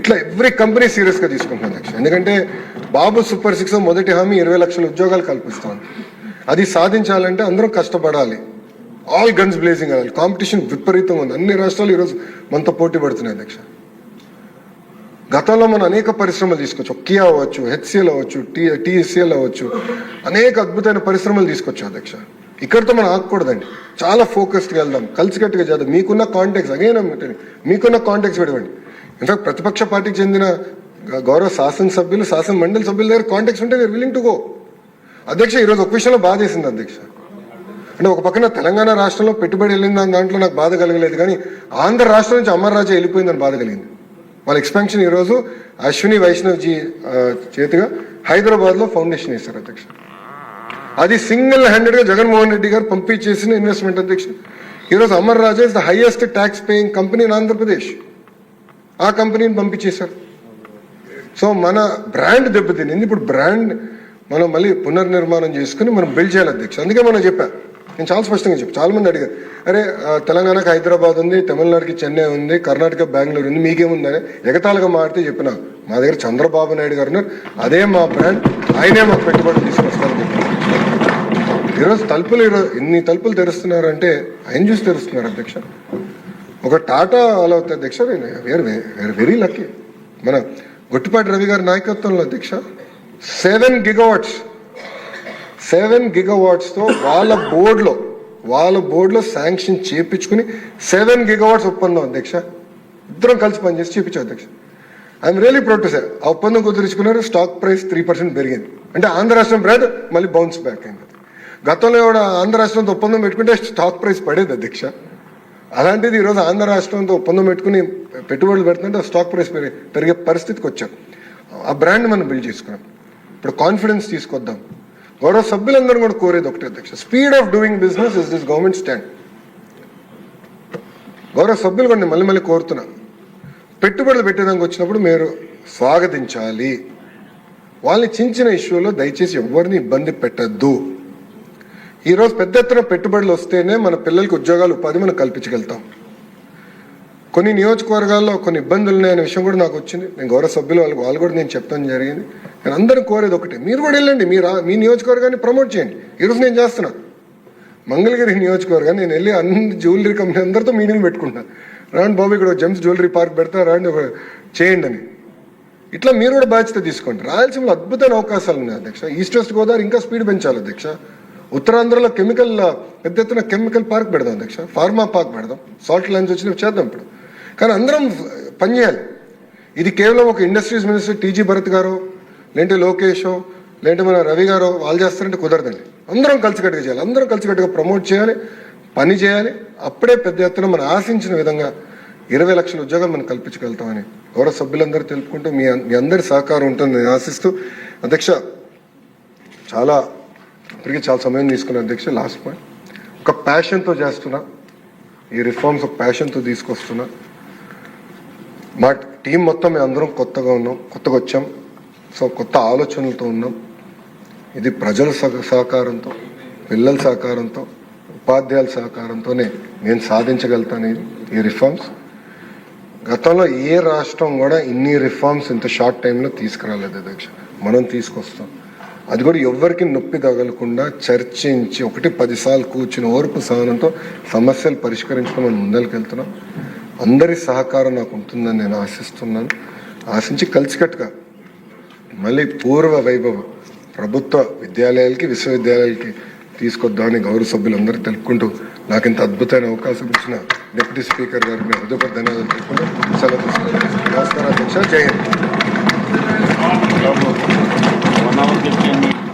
ఇట్లా ఎవ్రీ కంపెనీ సీరియస్గా తీసుకుంటున్నాను అధ్యక్ష. ఎందుకంటే బాబు సూపర్ 6 మొదటి హామీ 20 లక్షల ఉద్యోగాలు కల్పిస్తాను. అది సాధించాలంటే అందరం కష్టపడాలి, ఆల్ గన్స్ బ్లేజింగ్ అవ్వాలి. కాంపిటీషన్ విపరీతంగా ఉంది, అన్ని రాష్ట్రాలు ఈరోజు మనతో పోటీ పడుతున్నాయి అధ్యక్ష. గతంలో మనం అనేక పరిశ్రమలు తీసుకొచ్చు, కియా అవ్వచ్చు, హెచ్సిఎల్ అవ్వచ్చు, టీఎస్సిఎల్ అవ్వచ్చు, అనేక అద్భుతమైన పరిశ్రమలు తీసుకొచ్చు అధ్యక్ష. ఇక్కడితో మనం ఆగకూడదండి, చాలా ఫోకస్డ్గా వెళ్దాం, కలిసికట్టుగా చేద్దాం. మీకున్న కాంటాక్ట్స్ అగైన్ మీకున్న కాంటాక్ట్స్ పెడవండి. ఇన్ఫాక్ట్ ప్రతిపక్ష పార్టీకి చెందిన గౌరవ శాసనసభ్యులు, శాసన మండలి సభ్యుల దగ్గర కాంటాక్ట్స్ ఉంటే వీఆర్ విల్లింగ్ టు గో అధ్యక్ష. ఈరోజు ఒక విషయంలో బాధ వేసింది అధ్యక్ష. అంటే ఒక పక్కన తెలంగాణ రాష్ట్రంలో పెట్టుబడి వెళ్ళిందని దాంట్లో నాకు బాధ కలగలేదు, కానీ ఆంధ్ర రాష్ట్రం నుంచి అమర్ రాజా వెళ్ళిపోయిందని బాధ కలిగింది. వాళ్ళ ఎక్స్పాన్షన్ ఈరోజు అశ్విని వైష్ణవ్జీ చేతిగా హైదరాబాద్లో ఫౌండేషన్ వేశారు అధ్యక్ష. అది సింగిల్ హ్యాండెడ్గా జగన్మోహన్ రెడ్డి గారు పంపించేసిన ఇన్వెస్ట్మెంట్ అధ్యక్ష. ఈరోజు Amar Raja is the highest tax paying company in Andhra Pradesh. ఆ కంపెనీని పంపించేశారు. సో మన బ్రాండ్ దెబ్బతినింది. ఇప్పుడు బ్రాండ్ మనం మళ్ళీ పునర్నిర్మాణం చేసుకుని మనం బిల్డ్ చేయాలి అధ్యక్ష. అందుకే మనం చెప్పా, నేను చాలా స్పష్టంగా చెప్పాను. చాలా మంది అడిగారు, అరే తెలంగాణకి హైదరాబాద్ ఉంది, తమిళనాడుకి చెన్నై ఉంది, కర్ణాటక బెంగళూరు ఉంది, మీకేముందని ఎగతాళిగా మాడితే చెప్పిన, మా దగ్గర చంద్రబాబు నాయుడు గారు ఉన్నారు, అదే మా బ్రాండ్, ఆయనే మాకు పెట్టుబడి తీసుకొస్తారని చెప్పి. ఈరోజు ఇన్ని తలుపులు తెరుస్తున్నారంటే ఆయన చూసి తెరుస్తున్నారు అధ్యక్ష. ఒక టాటా అలా అవుతుంది అధ్యక్ష. We're very lucky. మన గుట్టిపాటి రవి గారి నాయకత్వంలో అధ్యక్ష 7 gigawatts వాళ్ళ బోర్డులో శాంక్షన్ చేయించుకుని 7 gigawatts ఒప్పందం అధ్యక్ష. ఇద్దరం కలిసి పనిచేసి చేయించాం అధ్యక్ష. I'm really proud to say. ఆ ఒప్పందం కుదుర్చుకున్నారు, స్టాక్ ప్రైస్ 3% పెరిగింది. అంటే ఆంధ్ర రాష్ట్రం బ్రాండ్ మళ్ళీ బౌన్స్ బ్యాక్ అయింది. గతంలో కూడా ఆంధ్ర రాష్ట్రంతో ఒప్పందం పెట్టుకుంటే స్టాక్ ప్రైస్ పడేది అధ్యక్ష. అలాంటిది ఈరోజు ఆంధ్ర రాష్ట్రంతో ఒప్పందం పెట్టుకుని పెట్టుబడులు పెడుతుంటే స్టాక్ ప్రైస్ పెరిగే పరిస్థితికి వచ్చాం. ఆ బ్రాండ్ మనం బిల్డ్ చేసుకున్నాం. ఇప్పుడు కాన్ఫిడెన్స్ తీసుకొద్దాం. గౌరవ సభ్యులందరూ కూడా కోరేది ఒకటే అధ్యక్ష, speed of doing business is this government stand. గౌరవ సభ్యులు కూడా మళ్ళీ కోరుతున్నా, పెట్టుబడులు పెట్టేదానికి వచ్చినప్పుడు మీరు స్వాగతించాలి. వాళ్ళని చిన్న ఇష్యూలో దయచేసి ఎవరిని ఇబ్బంది పెట్టద్దు. ఈరోజు పెద్ద ఎత్తున పెట్టుబడులు వస్తేనే మన పిల్లలకి ఉద్యోగాలు, ఉపాధి మనం కల్పించగలుగుతాం. కొన్ని నియోజకవర్గాల్లో కొన్ని ఇబ్బందులు ఉన్నాయనే విషయం కూడా నాకు వచ్చింది. నేను గౌరవ సభ్యులు వాళ్ళు కూడా నేను చెప్పడం జరిగింది. నేను అందరూ కోరేది ఒకటే, మీరు కూడా వెళ్ళండి, మీ నియోజకవర్గాన్ని ప్రమోట్ చేయండి. ఈరోజు నేను చేస్తున్నా మంగళగిరి నియోజకవర్గాన్ని, నేను వెళ్ళి అన్ని జ్యువెలరీ కంపెనీ అందరితో మీటింగ్ పెట్టుకుంటాను. రాండి బాబు, ఇక్కడ జెమ్స్ జ్యువెలరీ పార్క్ పెడతా, రాండి చేయండి అని. ఇట్లా మీరు కూడా బాధ్యత తీసుకోండి. రాయలసీమలో అద్భుతమైన అవకాశాలు ఉన్నాయి అధ్యక్ష. ఈస్ట్ వెస్ట్ గోదావరి ఇంకా స్పీడ్ పెంచాలి అధ్యక్ష. ఉత్తరాంధ్రలో పెద్ద ఎత్తున కెమికల్ పార్క్ పెడదాం అధ్యక్ష, ఫార్మా పార్క్ పెడదాం, సాల్ట్ లైన్స్ వచ్చినవి చేద్దాం ఇప్పుడు. కానీ అందరం పనిచేయాలి. ఇది కేవలం ఒక ఇండస్ట్రీస్ మినిస్టర్ టీజీ భరత్ గారు, లేదంటే లోకేషో, లేదంటే మన రవి గారు వాళ్ళు చేస్తారంటే కుదరదండి. అందరం కలిసికట్టుగా చేయాలి, అందరం కలిసికట్టుగా ప్రమోట్ చేయాలి, పని చేయాలి. అప్పుడే పెద్ద ఎత్తున మనం ఆశించిన విధంగా 20 లక్షల ఉద్యోగాలు మనం కల్పించగలుగుతామని గౌరవ సభ్యులందరూ తెలుపుకుంటూ మీ అందరి సహకారం ఉంటుందని ఆశిస్తూ అధ్యక్ష, ఇప్పటికీ చాలా సమయం తీసుకున్నా అధ్యక్ష. లాస్ట్ పాయింట్, ఒక ప్యాషన్తో చేస్తున్నా ఈ రిఫార్మ్స్, ఒక ప్యాషన్తో తీసుకొస్తున్నా. మా టీం మొత్తం మేము అందరం కొత్తగా వచ్చాం. సో కొత్త ఆలోచనలతో ఉన్నాం. ఇది ప్రజల సహకారంతో, పిల్లల సహకారంతో, ఉపాధ్యాయుల సహకారంతోనే నేను సాధించగలుగుతాను ఈ రిఫార్మ్స్. గతంలో ఏ రాష్ట్రం కూడా ఇన్ని రిఫార్మ్స్ ఇంత షార్ట్ టైంలో తీసుకురాలేదు అధ్యక్ష. మనం తీసుకొస్తాం. అది కూడా ఎవ్వరికి నొప్పి తగలకుండా చర్చించి 1-10 సార్లు కూర్చుని ఓర్పు సహనంతో సమస్యలు పరిష్కరించుకుని మనం ముందరికి వెళ్తున్నాం. అందరి సహకారం నాకు ఉంటుందని నేను ఆశించి కలిసికట్టుగా మళ్ళీ పూర్వ వైభవం ప్రభుత్వ విద్యాలయాలకి, విశ్వవిద్యాలయాలకి తీసుకొద్దామని గౌరవ సభ్యులందరూ తెలుపుకుంటూ నాకు ఇంత అద్భుతమైన అవకాశం ఇచ్చిన డిప్యూటీ స్పీకర్ గారికి హృదయపూర్వక ధన్యవాదాలు తెలుపుకుంటూ సెలవు తీసుకుంటాను. నమస్కారం అధ్యక్ష. జై హింద్. 1 hour 15 minutes.